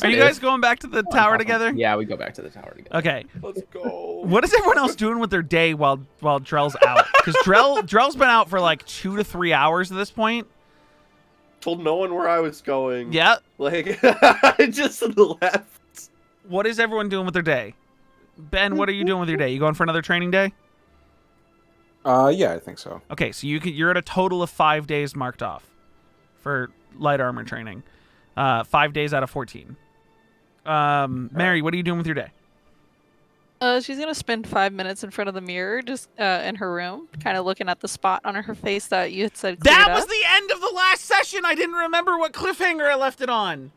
Are you guys going back to the tower together? Yeah, we go back to the tower together. Okay. Let's go. What is everyone else doing with their day while Drell's out? Because Drell's been out for like 2 to 3 hours at this point. Told no one where I was going. Yeah. Like, I just left. What is everyone doing with their day? Ben, what are you doing with your day? You going for another training day? Yeah, I think so. Okay, so you're at a total of 5 days marked off for light armor training. 5 days out of 14. Mary, what are you doing with your day? She's gonna spend 5 minutes in front of the mirror, just in her room, kind of looking at the spot on her face that you had said. That cleared was up. the end of the last session. I didn't remember what cliffhanger I left it on.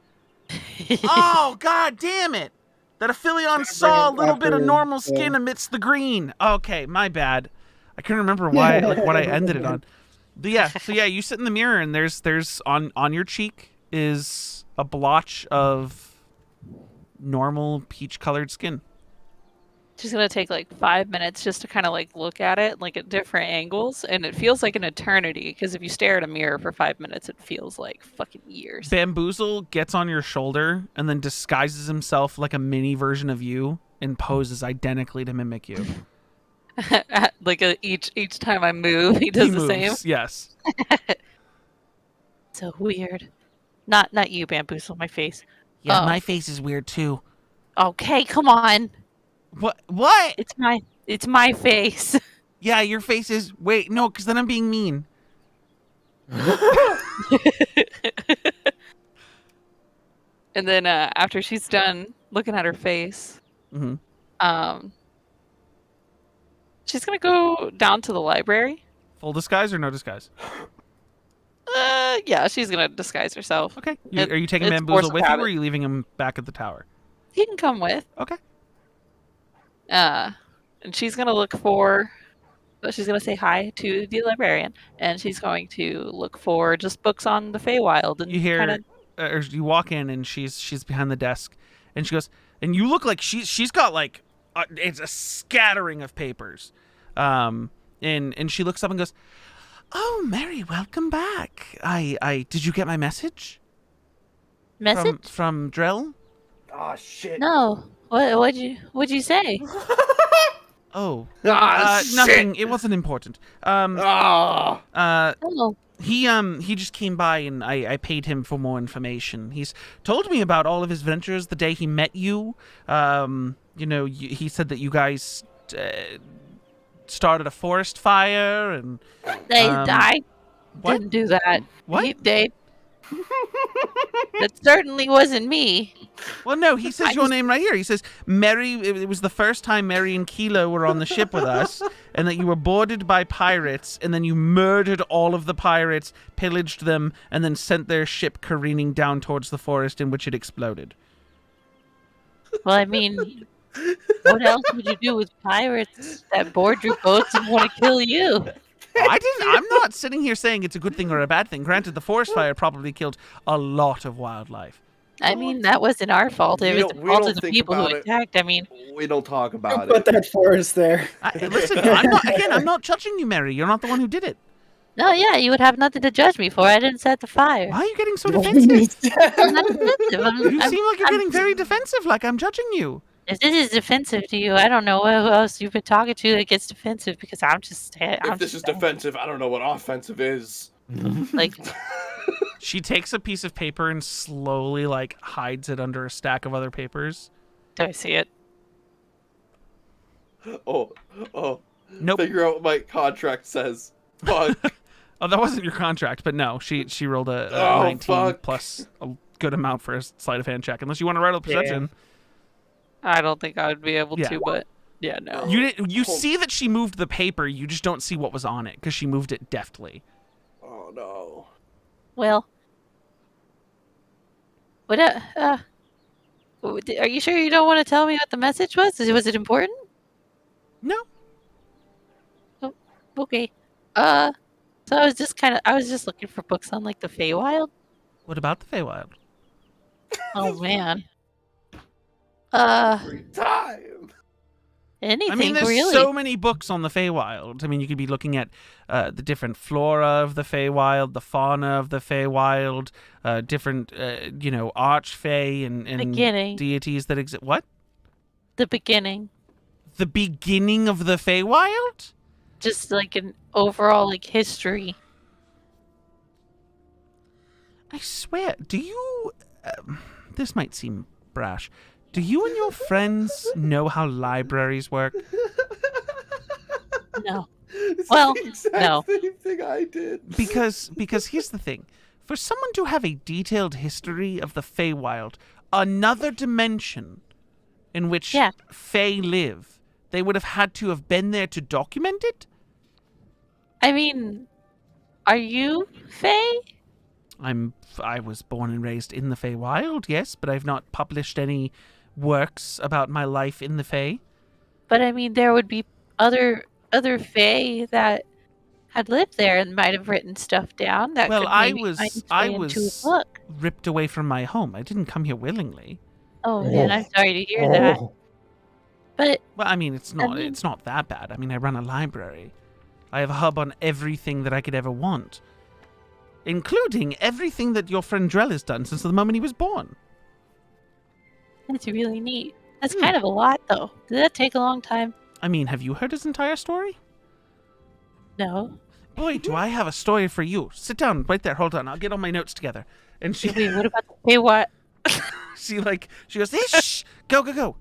Oh, god damn it. That Aphelion saw a little bit of normal skin amidst the green. Okay, my bad. I couldn't remember why, like what I ended it on. But yeah, so yeah, you sit in the mirror and there's on your cheek is a blotch of normal peach-colored skin. She's gonna take like 5 minutes just to kind of like look at it, like at different angles, and it feels like an eternity. Because if you stare at a mirror for 5 minutes, it feels like fucking years. Bamboozle gets on your shoulder and then disguises himself like a mini version of you and poses identically to mimic you. Like each time I move, he does the same. Yes. So weird. Not you, Bamboozle. My face. Yeah, Oh. my face is weird too. Okay, come on. What? It's my face. Yeah, your face is. Wait, no, because then I'm being mean. And then after she's done looking at her face, she's gonna go down to the library. Full disguise or no disguise? Yeah, she's gonna disguise herself. Okay. Are you taking it's Bamboozle force with you, or habit. are you leaving him back at the tower? He can come with. Okay. And she's gonna look for. She's gonna say hi to the librarian, and she's going to look for just books on the Feywild. And You hear, kinda... or you walk in and she's behind the desk, and she goes, and you look like she's got like it's a scattering of papers, and she looks up and goes, "Oh, Mary, welcome back. I did you get my message? Message? From Drell? Ah, shit. No. What'd you say? Oh, Shit. nothing. It wasn't important. Ah. Oh. He just came by and I paid him for more information. He's told me about all of his ventures the day he met you. He said that you guys started a forest fire and I what? didn't do that. What? That certainly wasn't me. Well, no, he says your name right here. He says, Mary, it was the first time Mary and Kilo were on the ship with us, and that you were boarded by pirates, and then you murdered all of the pirates, pillaged them, and then sent their ship careening down towards the forest in which it exploded. Well, I mean, what else would you do with pirates that board your boats and want to kill you? I'm not sitting here saying it's a good thing or a bad thing. Granted, the forest fire probably killed a lot of wildlife. I mean, that wasn't our fault. It was the fault of the people who attacked. I mean, we don't talk about Put that forest there. Listen, I'm not judging you, Mary. You're not the one who did it. no, yeah, you would have nothing to judge me for. I didn't set the fire. Why are you getting so defensive? I'm not defensive. You seem like you're getting very defensive, like I'm judging you. If this is defensive to you, I don't know who else you've been talking to that gets defensive because If this is defensive, I don't know what offensive is. like. She takes a piece of paper and slowly, like, hides it under a stack of other papers. Do I see it? Oh. Nope. Figure out what my contract says. Fuck. Oh, that wasn't your contract, but no, she rolled a 19 fuck. plus a good amount for a sleight of hand check. Unless you want to write a perception. I don't think I would be able Yeah. to, but yeah, no. You see that she moved the paper, you just don't see what was on it because she moved it deftly. Oh no. Well, what? Are you sure you don't want to tell me what the message was? Was it important? No. Oh, okay. So I was just looking for books on like the Feywild. What about the Feywild? Oh man. Every time. Anything I mean, there's really? so many books on the Feywild. I mean, you could be looking at the different flora of the Feywild, the fauna of the Feywild, different, archfey and Beginning. deities that exist. What? The beginning. The beginning of the Feywild? Just like an overall like history. I swear, do you... this might seem brash. Do you and your friends know how libraries work? No. It's Well, the exact no. same thing I did. Because here's the thing. For someone to have a detailed history of the Feywild, another dimension in which Fey live, they would have had to have been there to document it? I mean, are you Fey? I was born and raised in the Feywild, yes, but I've not published any works about my life in the Fey. But I mean, there would be other Fey that had lived there and might have written stuff down that Well, could I maybe was find its way into a book. ripped away from my home. I didn't come here willingly. Oh man, I'm sorry to hear that. But Well, I mean, it's not that bad. I mean, I run a library. I have a hub on everything that I could ever want, including everything that your friend Drell has done since the moment he was born. that's really neat. That's kind of a lot, though. Did that take a long time? I mean, have you heard his entire story? No. Boy, do I have a story for you. Sit down right there. Hold on. I'll get all my notes together. And she Wait, what about the Fey what? she goes, hey, shh, go.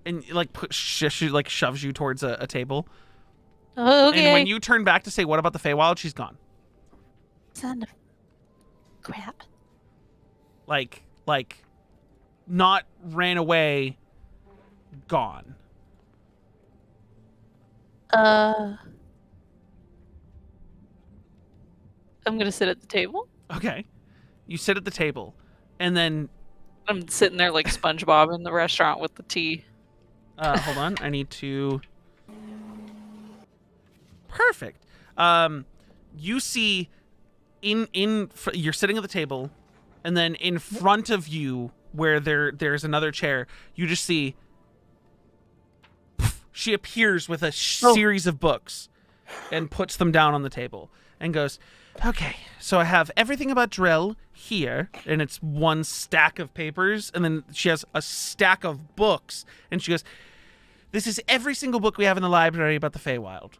And she shoves you towards a table. Oh, okay. And when you turn back to say, what about the Feywild, she's gone. Son of crap. Like, not ran away, gone. I'm gonna sit at the table. Okay. You sit at the table, and then... I'm sitting there like SpongeBob in the restaurant with the tea. Hold on. I need to... Perfect. You see, you're sitting at the table, and then in front of you, where there's another chair, you just see... She appears with a series of books and puts them down on the table and goes, okay, so I have everything about Drell here, and it's one stack of papers, and then she has a stack of books, and she goes, this is every single book we have in the library about the Feywild.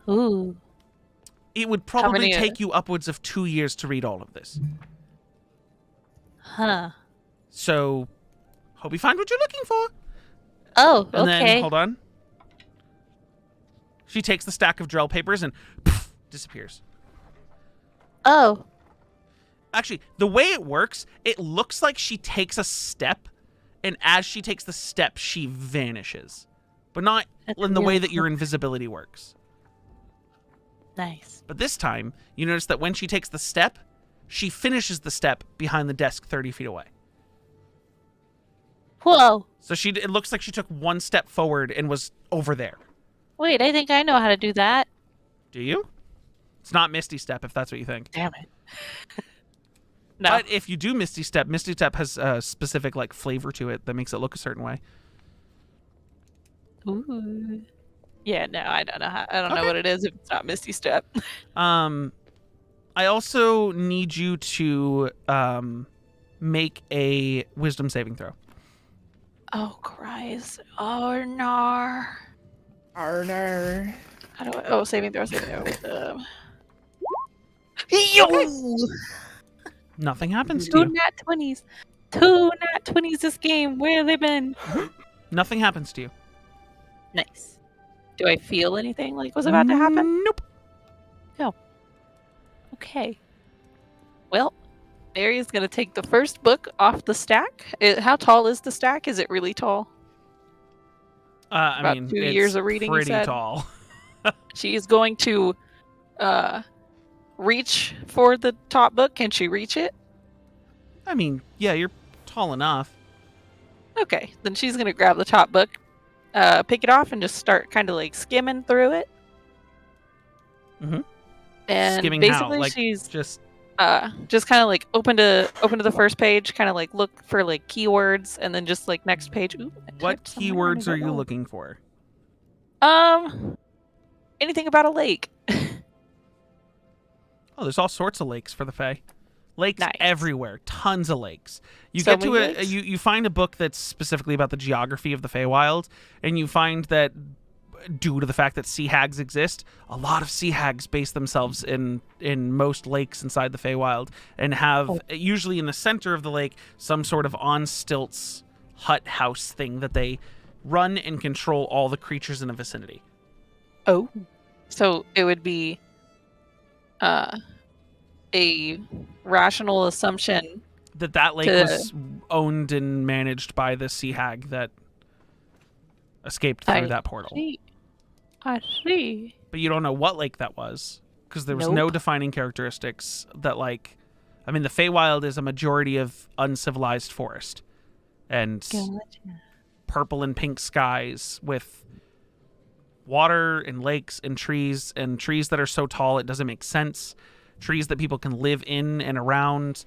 Ooh. It would probably take you upwards of 2 years to read all of this. Huh. So, hope you find what you're looking for. Oh, And okay. then, hold on. She takes the stack of Drell papers and poof, disappears. Oh. Actually, the way it works, it looks like she takes a step, and as she takes the step, she vanishes. But not in the way that your invisibility works. Nice. But this time, you notice that when she takes the step, she finishes the step behind the desk 30 feet away. Whoa. So it looks like she took one step forward and was over there. Wait, I think I know how to do that. Do you? It's not Misty Step, if that's what you think. Damn it. No. But if you do Misty Step has a specific flavor to it that makes it look a certain way. Ooh. Yeah, no, I don't know I don't know what it is if it's not Misty Step. I also need you to make a wisdom saving throw. Oh, Christ. Oh, no. Arner. How do I... Oh, saving throw. Yo! Nothing happens to Two you. nat 20s. Two nat 20s this game. Where have they been? Nothing happens to you. Nice. Do I feel anything like was about to happen? Nope. No. Okay. Well, Mary's gonna take the first book off the stack. How tall is the stack? Is it really tall? I About mean, 2 it's years of reading, you pretty said? tall. She is going to reach for the top book. Can she reach it? I mean, yeah, you're tall enough. Okay, then she's gonna grab the top book, pick it off, and just start kind of like skimming through it. Mm-hmm. And Skimming basically, how? Like, she's just kind of like open to the first page, kind of like look for like keywords, and then just like next page. Ooh, I what typed somewhere and I keywords are don't you know. looking for? Anything about a lake? Oh, there's all sorts of lakes for the Fae. Lakes Nice. everywhere, tons of lakes. You So get to many a lakes? you find a book that's specifically about the geography of the Feywild, and you find that due to the fact that sea hags exist, a lot of sea hags base themselves in most lakes inside the Feywild, and have usually in the center of the lake some sort of on stilts hut house thing that they run and control all the creatures in the vicinity. Oh, so it would be a rational assumption. That lake To- was owned and managed by the sea hag that escaped through that portal. I see. But you don't know what lake that was, because there was no Nope. defining characteristics that, like, I mean, the Feywild is a majority of uncivilized forest and purple and pink skies with water and lakes and trees that are so tall it doesn't make sense. Trees that people can live in and around,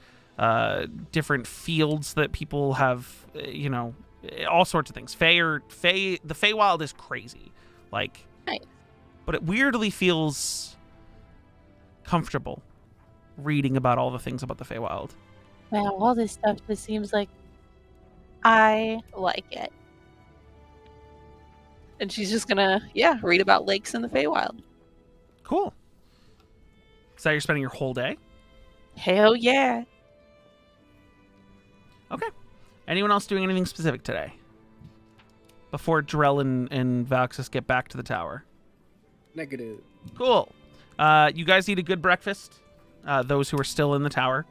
different fields that people have, all sorts of things. The Feywild is crazy, like, Nice. but it weirdly feels comfortable reading about all the things about the Feywild. Wow, all this stuff just seems like I like it. And she's just gonna, read about lakes in the Feywild. Cool. Is that you're spending your whole day? Hell yeah. Okay. Anyone else doing anything specific today? Before Drell and Valxis get back to the tower. Negative. Cool. You guys eat a good breakfast, those who are still in the tower.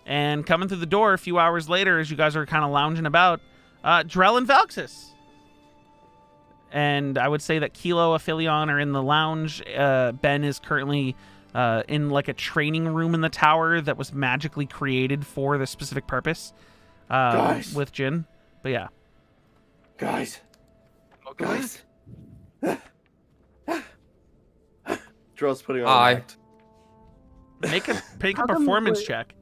And coming through the door a few hours later, as you guys are kind of lounging about, Drell and Valxis. And I would say that Kilo, Aphelion are in the lounge. Ben is currently in like a training room in the tower that was magically created for this specific purpose Guys. with Jin. But yeah. Guys. Drill's putting on Aye. an act. Make a How come performance we're- check.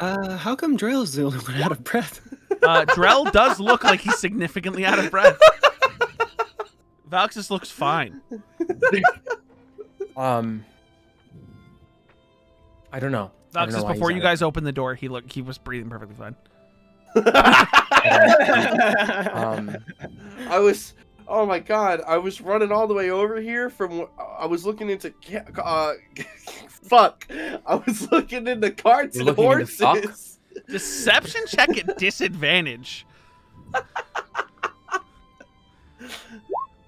How come Drell's the only one out of breath? Drell does look like he's significantly out of breath. Valxis looks fine. I don't know. I don't know Valxis, why before he's you out guys opened the door, he was breathing perfectly fine. Oh my god, I was running all the way over here I was looking into fuck. I was looking into carts You're and looking into fuck? horses. Deception check at disadvantage.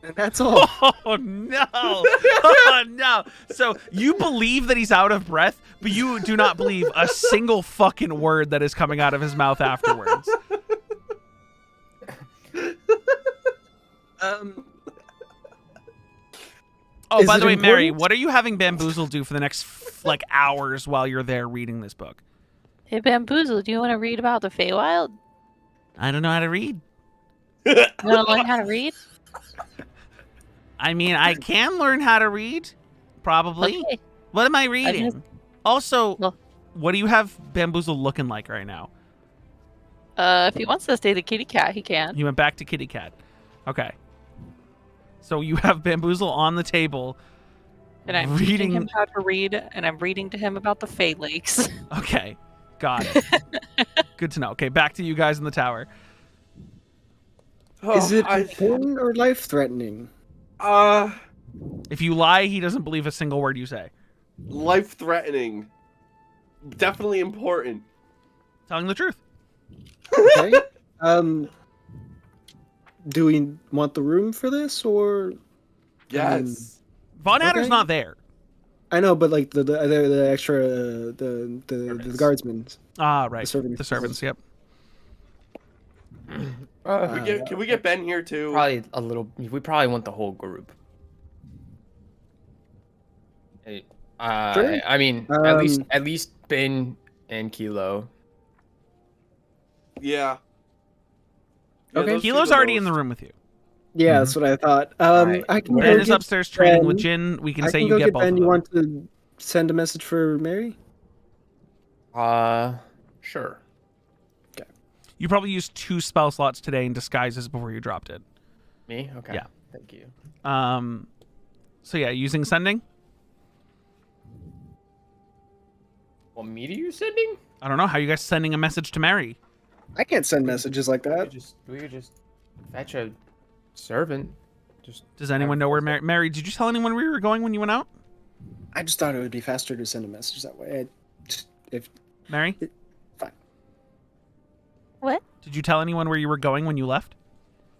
And that's all. Oh no! Oh no! So you believe that he's out of breath, but you do not believe a single fucking word that is coming out of his mouth afterwards. Oh, Is by it the way, Mary, important? what are you having Bamboozle do for the next like hours while you're there reading this book? Hey, Bamboozle, do you want to read about the Feywild? I don't know how to read. You want to learn how to read? I mean, I can learn how to read, probably. Okay. What am I reading? just- Also, Well- what do you have Bamboozle looking like right now? If he wants to stay the kitty cat, he can. He went back to Kitty Cat. Okay. So you have Bamboozle on the table. And I'm teaching him how to read, and I'm reading to him about the Fey Lakes. Okay. Got it. Good to know. Okay, back to you guys in the tower. Oh, Is it important or life-threatening? If you lie, he doesn't believe a single word you say. life-threatening. Definitely important. Telling the truth. Okay. Do we want the room for this, or? Yes. Von Adder's Okay. not there. I know, but like the extra the guardsmen. Ah, right. servants. The servants. Yep. Can we get Ben here too? Probably a little. We probably want the whole group. Sure. I mean, at least Ben and Kilo. Yeah. Okay. those two Kilo's the already in most. the room with you. Yeah, that's what I thought. Alright. I can Ben go is get upstairs trading with Ben. Jin. We can I say can you go get get both Ben. of You them. want to send a message for Mary? Sure. You probably used 2 spell slots today in disguises before you dropped it. Me? Okay. Yeah. Thank you. So yeah, using sending. Well, me to you sending? I don't know how you guys sending a message to Mary. I can't send messages like that. We could just fetch a servant. Does anyone know where Mary? Did you tell anyone where you were going when you went out? I just thought it would be faster to send a message that way. Mary? Fine. What? Did you tell anyone where you were going when you left?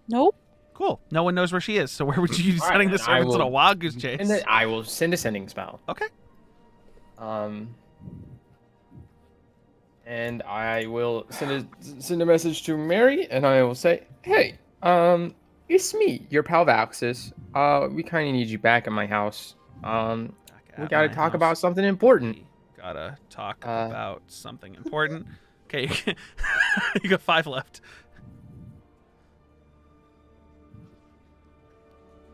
Nope. Cool. No one knows where she is. So where would you be All right, sending the then I servants in a will- wild goose chase? And then I will send a sending spell. Okay. And I will send a message to Mary, and I will say, "Hey, it's me, your pal Valxis. We kind of need you back at my house. We At gotta my talk house. about something important." We gotta talk about something important. Okay, you got 5 left.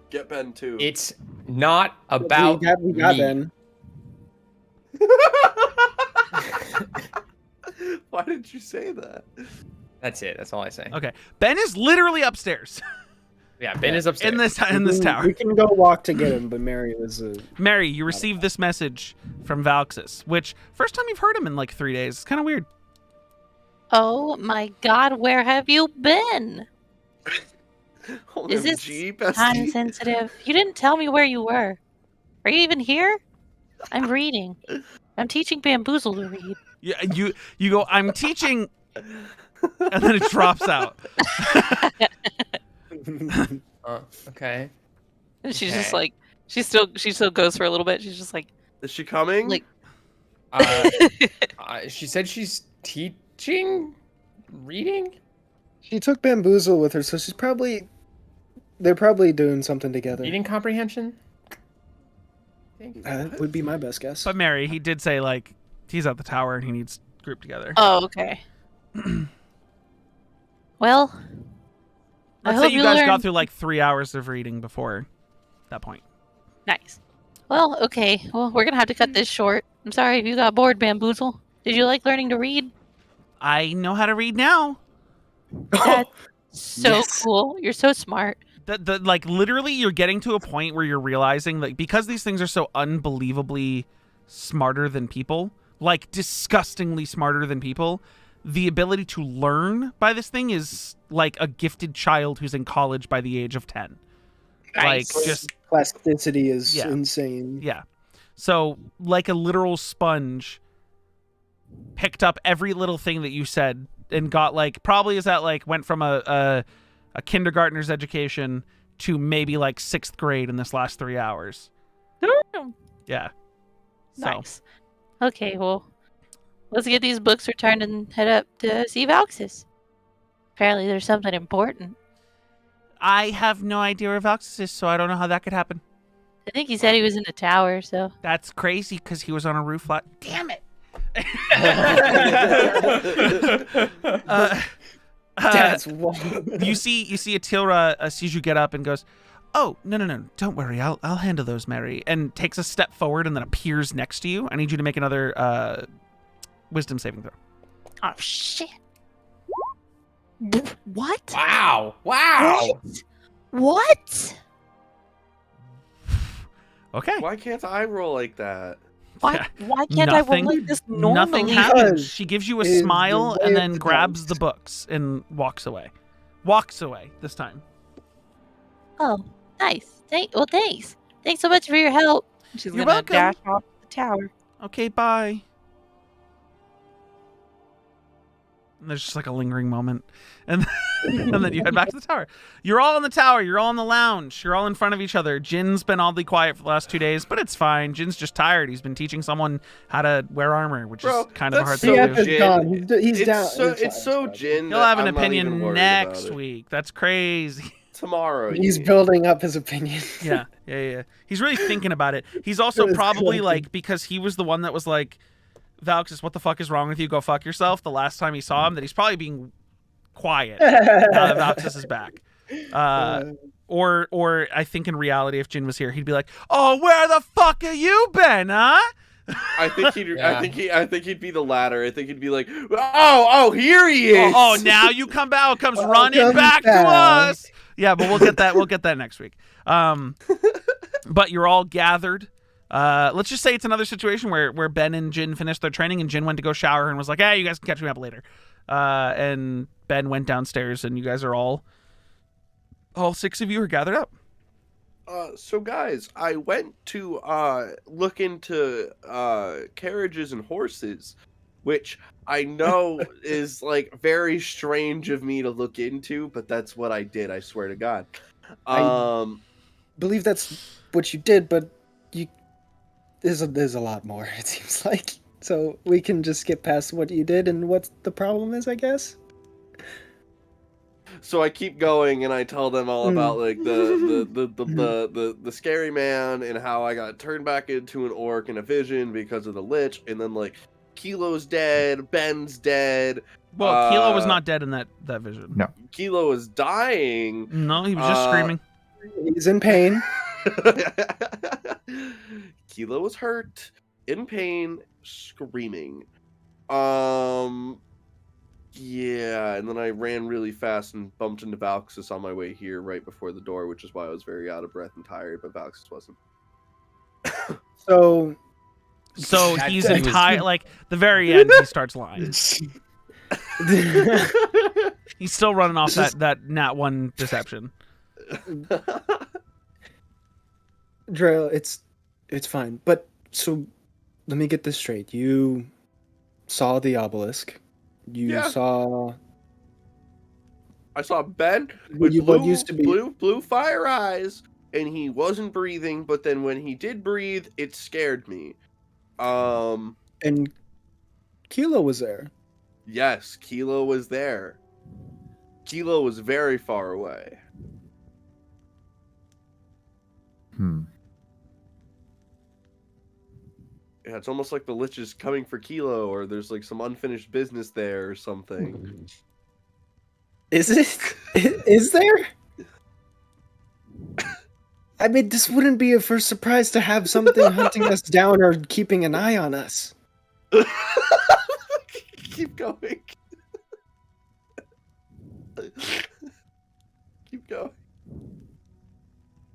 Get Ben too. It's not about we got me. Ben. Why did you say that? That's it. That's all I say. Okay, Ben is literally upstairs Yeah, Ben is upstairs. in this tower. We can go walk to get him, but Mary was Mary, you received this message from Valxis, which first time you've heard him in like 3 days. It's kind of weird. Oh my god, where have you been? Is this OMG, time bestie. sensitive? You didn't tell me where you were. Are you even here? I'm reading. I'm teaching Bamboozle to read. Yeah, you go. I'm teaching, and then it drops out. Okay. And she's just Okay. like, she still goes for a little bit. She's just like, Is she coming? Like- She said she's teaching reading. She took Bamboozle with her, so they're probably doing something together. Reading comprehension. Would be my best guess. But Mary, he did say like he's at the tower and he needs grouped together. oh, okay. Well, I Let's say hope you you guys learn. got through like 3 hours of reading before that point. Nice. Well, okay. Well, we're gonna have to cut this short. I'm sorry if you got bored, Bamboozle. Did you like learning to read? I know how to read now. That's so Yes. cool. You're so smart. The like literally you're getting to a point where you're realizing like because these things are so unbelievably smarter than people, like disgustingly smarter than people, the ability to learn by this thing is like a gifted child who's in college by the age of 10. Nice. Like just Plasticity is Yeah. insane. yeah. So like a literal sponge picked up every little thing that you said and got like probably is that like went from a kindergartner's education to maybe like 6th grade in this last 3 hours. Yeah. So Nice. Okay, well, let's get these books returned and head up to see Valxis. Apparently there's something important. I have no idea where Valxis is, so I don't know how that could happen. I think he said he was in the tower, so. That's crazy because he was on a roof lot. Damn it. That's wild. you see Atilra sees you get up and goes, "Oh, no, don't worry, I'll handle those, Mary," and takes a step forward and then appears next to you. I need you to make another wisdom saving throw. Oh, shit. What? Wow! Wow! What? Okay. Why can't I roll like that? Why can't I Nothing- roll like this Nothing normally? happens. Because She gives you a is the smile way and of then the grabs dice. the books and walks away. Walks away this time. Oh, nice. Thanks. Thanks so much for your help. She's You're gonna welcome. dash off the tower. Okay, bye. And there's just like a lingering moment. And And then you head back to the tower. You're all in the tower. You're all in the lounge. You're all in front of each other. Jin's been oddly quiet for the last 2 days, but it's fine. Jin's just tired. He's been teaching someone how to wear armor, which is kind of a hard so thing to do. Jin. Gone. He's it's down. It's so Jin. He'll that have an I'm not even opinion worried next about it. week. That's crazy. Tomorrow. He's you mean. building up his opinion. Yeah. He's really thinking about it. He's also It's probably crazy. like, because he was the one that was like, Valxis, what the fuck is wrong with you? Go fuck yourself. The last time he saw him, that he's probably being quiet now that Valxis is back. Or I think in reality, if Jin was here, he'd be like, "Oh, where the fuck have you been, huh?" I think he'd. Yeah. I think he'd be the latter. I think he'd be like, "Oh, here he is." Oh, now you come back. Comes Welcome running back to back. us. Yeah, but we'll get that. We'll get that next week. But you're all gathered. Let's just say it's another situation where Ben and Jin finished their training, and Jin went to go shower and was like, "Hey, you guys can catch me up later." And Ben went downstairs, and you guys are all 6 of you are gathered up. So guys, I went to look into carriages and horses, which I know is like very strange of me to look into, but that's what I did. I swear to God. I believe that's what you did, but there's a lot more. It seems like. So we can just get past what you did and what the problem is, I guess. So I keep going and I tell them all about like the scary man and how I got turned back into an orc in a vision because of the lich, and then like Kilo's dead, Ben's dead. Well, Kilo was not dead in that vision. No. Kilo is dying. No, he was just screaming. He's in pain. Kilo was hurt, in pain, screaming. Yeah, and then I ran really fast and bumped into Valxis on my way here right before the door, which is why I was very out of breath and tired, but Valxis wasn't. So He's entire like the very end. He starts lying. He's still running off that nat 1 deception. Drell, it's fine. But so let me get this straight. You saw the obelisk. You saw. I saw Ben with what used to be blue fire eyes, and he wasn't breathing. But then when he did breathe, it scared me. And Kilo was there. Yes, Kilo was there. Kilo was very far away. Yeah, it's almost like the lich is coming for Kilo, or there's like some unfinished business there or something. Is it? Is there? I mean, this wouldn't be a first surprise to have something hunting us down or keeping an eye on us. Keep going. Keep going.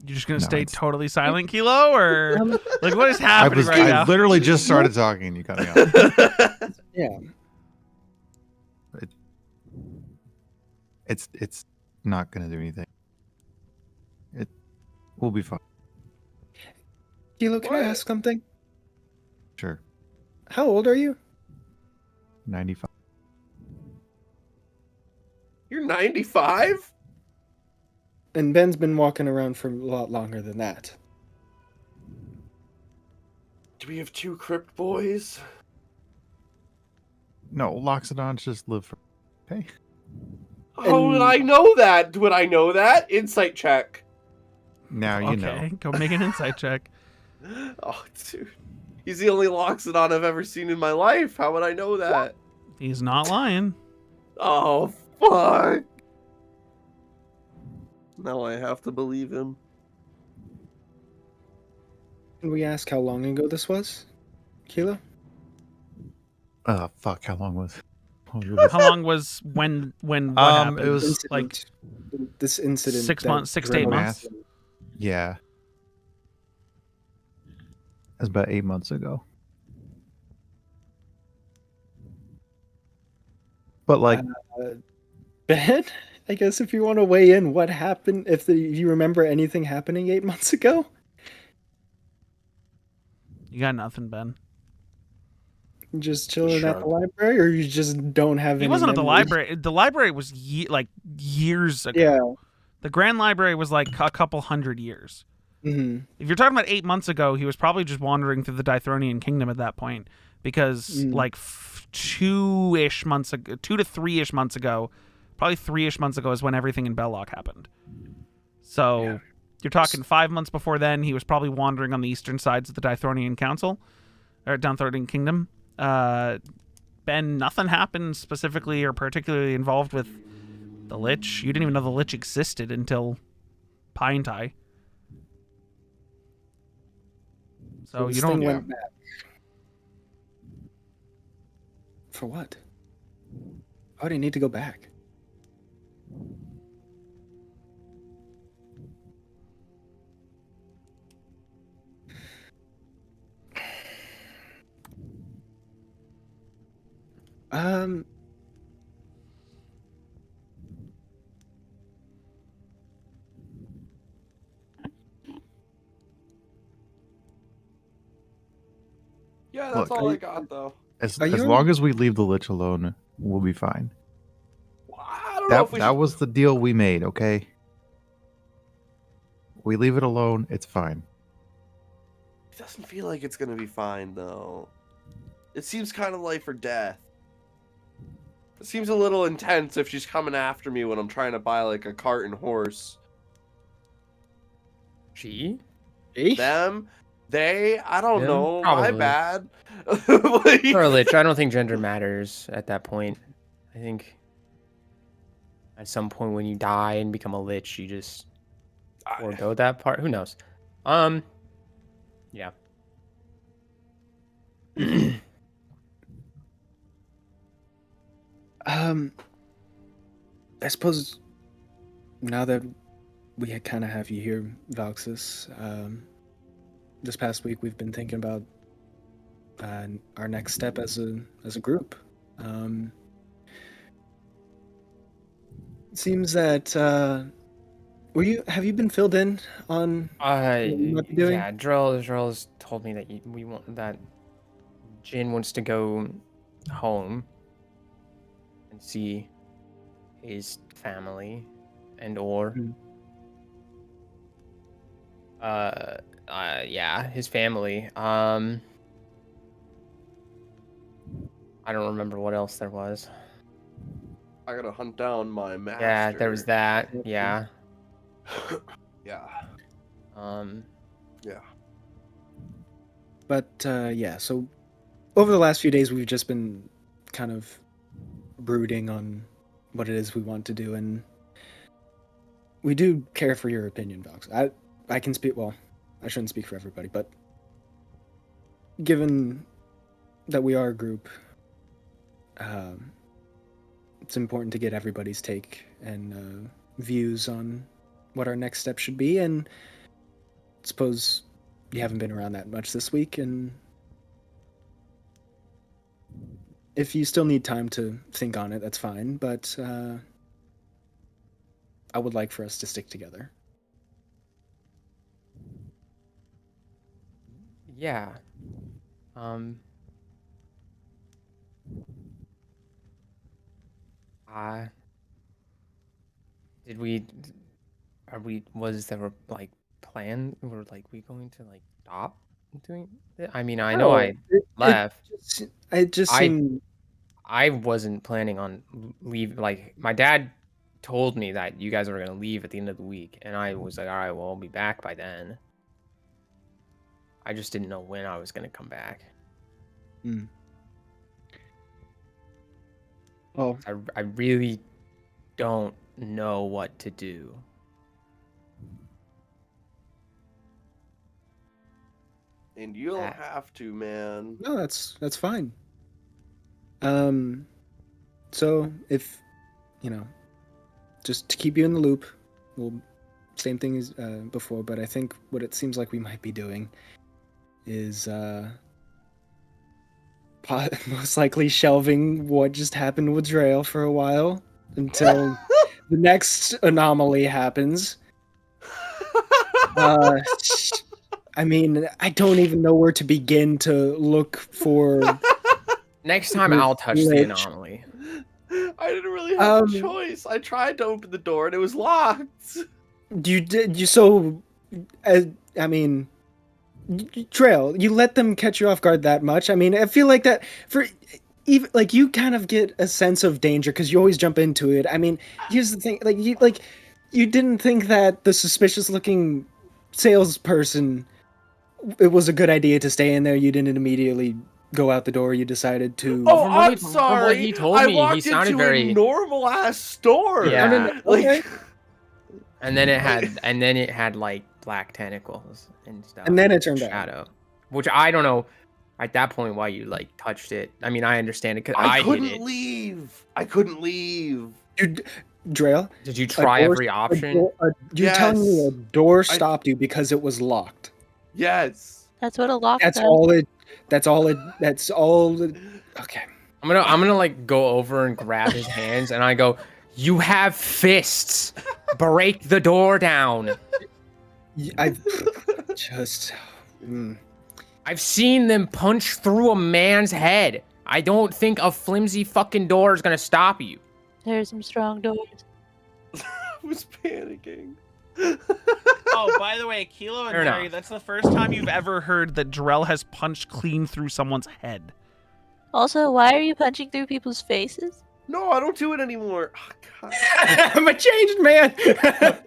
You're just gonna stay totally silent, Kilo, or like what is happening right now? I literally just started talking and you cut me off. Yeah. It's not gonna do anything. We'll be fine. Kilo, can I ask something? Sure. How old are you? 95. You're 95? And Ben's been walking around for a lot longer than that. Do we have 2 crypt boys? No, Loxodons just live for. Hey. How would I know that? Would I know that? Insight check. Now you know. Okay, go make an insight check. Oh, dude. He's the only Loxodon I've ever seen in my life. How would I know that? He's not lying. Oh, fuck. Now I have to believe him. Can we ask how long ago this was? Kilo? Fuck, how long was How long was when what happened? It was like this incident. 6 months, 6 to 8 months. Yeah. It was about 8 months ago. But like Ben, I guess if you want to weigh in, what happened? If you remember anything happening 8 months ago? You got nothing, Ben. Just chilling at the shrug. library, or you just don't have He any wasn't at the memories? library. The library was like years ago. Yeah. The Grand Library was like a couple hundred years. Hmm. If you're talking about 8 months ago, he was probably just wandering through the Dithronian kingdom at that point, because like 2-ish months ago, 2 to 3-ish months ago, probably 3-ish months ago is when everything in Belloc happened. So you're talking 5 months before then. He was probably wandering on the eastern sides of the Dithronian Council or Dithronian Kingdom. Ben, nothing happened specifically or particularly involved with the Lich. You didn't even know the Lich existed until Pine Tie. So this you don't. thing went back. For what? Why do you need to go back? Yeah, that's Look, all I got though. As Are you- long as we leave the Lich alone, we'll be fine. I don't know if we That should... was the deal we made, okay? We leave it alone, it's fine. It doesn't feel like it's gonna be fine though. It seems kind of life or death. It seems a little intense if she's coming after me when I'm trying to buy like a cart and horse. She? Them? They? I don't Them? know. Probably. My bad. For a Lich, I don't think gender matters at that point. I think at some point when you die and become a Lich, you just forego that part. Who knows? Yeah. I suppose now that we kind of have you here, Valxis, this past week we've been thinking about our next step as a group. It seems that have you been filled in on what you might be doing? Yeah, Drell's told me that that Jin wants to go home and see his family and his family. I don't remember what else there was. I gotta hunt down my master. Yeah, there was that. Yeah. Yeah. Yeah. But yeah, so over the last few days we've just been kind of brooding on what it is we want to do, and we do care for your opinion, Vox. I can speak, well, I shouldn't speak for everybody, but given that we are a group, it's important to get everybody's take and views on what our next step should be, and I suppose you haven't been around that much this week, and if you still need time to think on it, that's fine, but I would like for us to stick together. Yeah. Was there a like plan? Were like we going to like stop doing it? I mean, I know I left. It just seemed... I wasn't planning on leave. Like my dad told me that you guys were gonna leave at the end of the week, and I was like, all right, well, I'll be back by then. I just didn't know when I was gonna come back. Oh, I really don't know what to do. And you don't have to, man. No, that's fine. So if just to keep you in the loop, well, same thing as before, but I think what it seems like we might be doing is most likely shelving what just happened with Drail for a while until the next anomaly happens. I mean, I don't even know where to begin to look for Next time I'll touch the Glitch. anomaly. I didn't really have a Um, choice. I tried to open the door and it was locked. I mean, Trail, you let them catch you off guard that much. I mean, I feel like that for even like you kind of get a sense of danger because you always jump into it. I mean, here's the thing: you didn't think that the suspicious-looking salesperson, it was a good idea to stay in there. You didn't immediately go out the door. You decided to. Oh, From what I'm he- from sorry. what he told I me, he walked sounded into very- a normal ass store. Yeah. Okay. And then it had like black tentacles and stuff. And then it turned out. shadow, which I don't know at that point why you like touched it. I mean, I understand it because I did couldn't it. leave. I couldn't leave. Dude, Drail, Did you try every a option? door- you're telling me Yes. a door stopped you because it was locked. Yes. That's what a lock That's does. all it. That's all it. That's all. Okay. I'm gonna like go over and grab his hands and I go, "You have fists. Break the door down." I just. I've seen them punch through a man's head. I don't think a flimsy fucking door is gonna stop you. There's some strong doors. I was panicking. Oh, by the way, Kilo and Fair Terry, enough. that's the first time you've ever heard that Drell has punched clean through someone's head. Also, why are you punching through people's faces? No, I don't do it anymore. Oh, God. I'm a changed man. I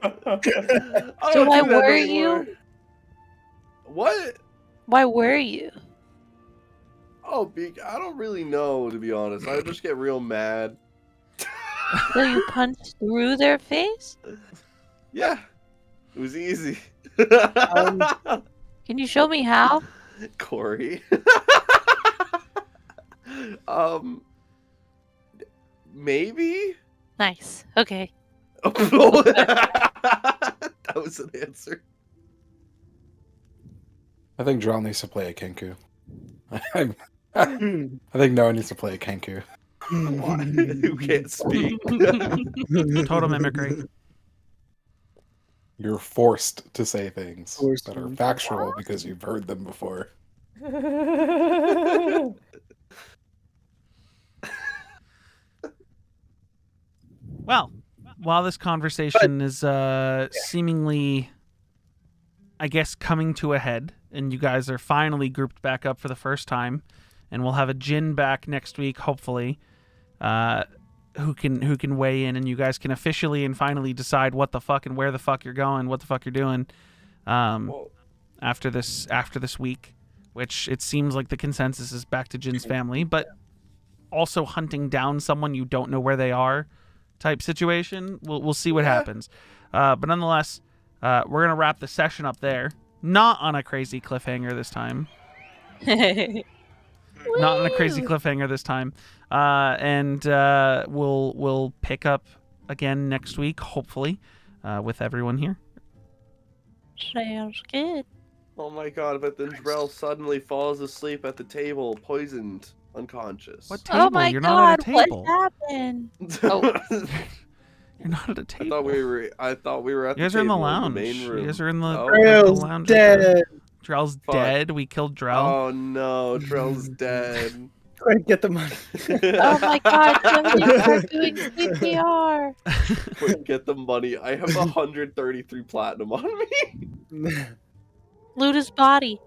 So don't why do that were anymore. you? What? Why were you? Oh, I don't really know, to be honest. I just get real mad. So you punched through their face? Yeah, it was easy. Can you show me how? Corey. Maybe? Nice. Okay. That was an answer. I think Drell needs to play a Kenku. I think Noah needs to play a Kenku. Who can't speak? Total mimicry. You're forced to say things Forced that are to- factual because you've heard them before. Well, while this conversation is seemingly, I guess, coming to a head, and you guys are finally grouped back up for the first time, and we'll have a Jin back next week, hopefully, who can weigh in, and you guys can officially and finally decide what the fuck and where the fuck you're going, what the fuck you're doing, after this week, which it seems like the consensus is back to Jin's family, but also hunting down someone you don't know where they are, type situation. We'll see what happens, but nonetheless, we're gonna wrap the session up there. Not on a crazy cliffhanger this time. Not on a crazy cliffhanger this time. And we'll pick up again next week, hopefully, with everyone here. Sounds good. Oh my god, but then Drell suddenly falls asleep at the table, poisoned, unconscious. What table? Oh my You're god, not at a table. what happened? Oh. You're not at a I table. thought we were at You guys the are in the table lounge. main room. You guys are in the, Oh. the Drell's lounge. dead. Drell's Fuck. dead. We killed Drell. Oh no, Drell's dead. Quick, get the money. Oh my god, somebody start doing CPR. Quick, get the money. I have 133 platinum on me. Loot his body.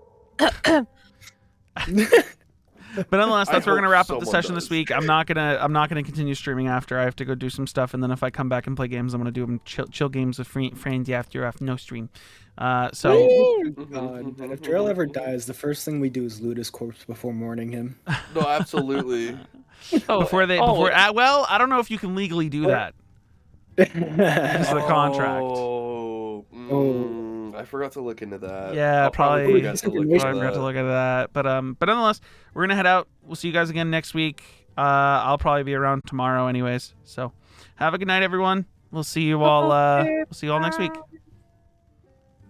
But nonetheless, I that's where we're hope gonna wrap up the someone session this does. week. I'm not gonna continue streaming after. I have to go do some stuff, and then if I come back and play games, I'm gonna do them chill games with friends after no stream. So God, and if Drell ever dies, the first thing we do is loot his corpse before mourning him. No, absolutely. before well, I don't know if you can legally do that. Because of the contract. I forgot to look into that. Yeah, I'll probably forget to look into forgot to that. look at that. But nonetheless, we're gonna head out. We'll see you guys again next week. I'll probably be around tomorrow, anyways. So, have a good night, everyone. We'll see you all. We'll see you all next week.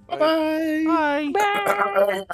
Bye. Bye. Bye.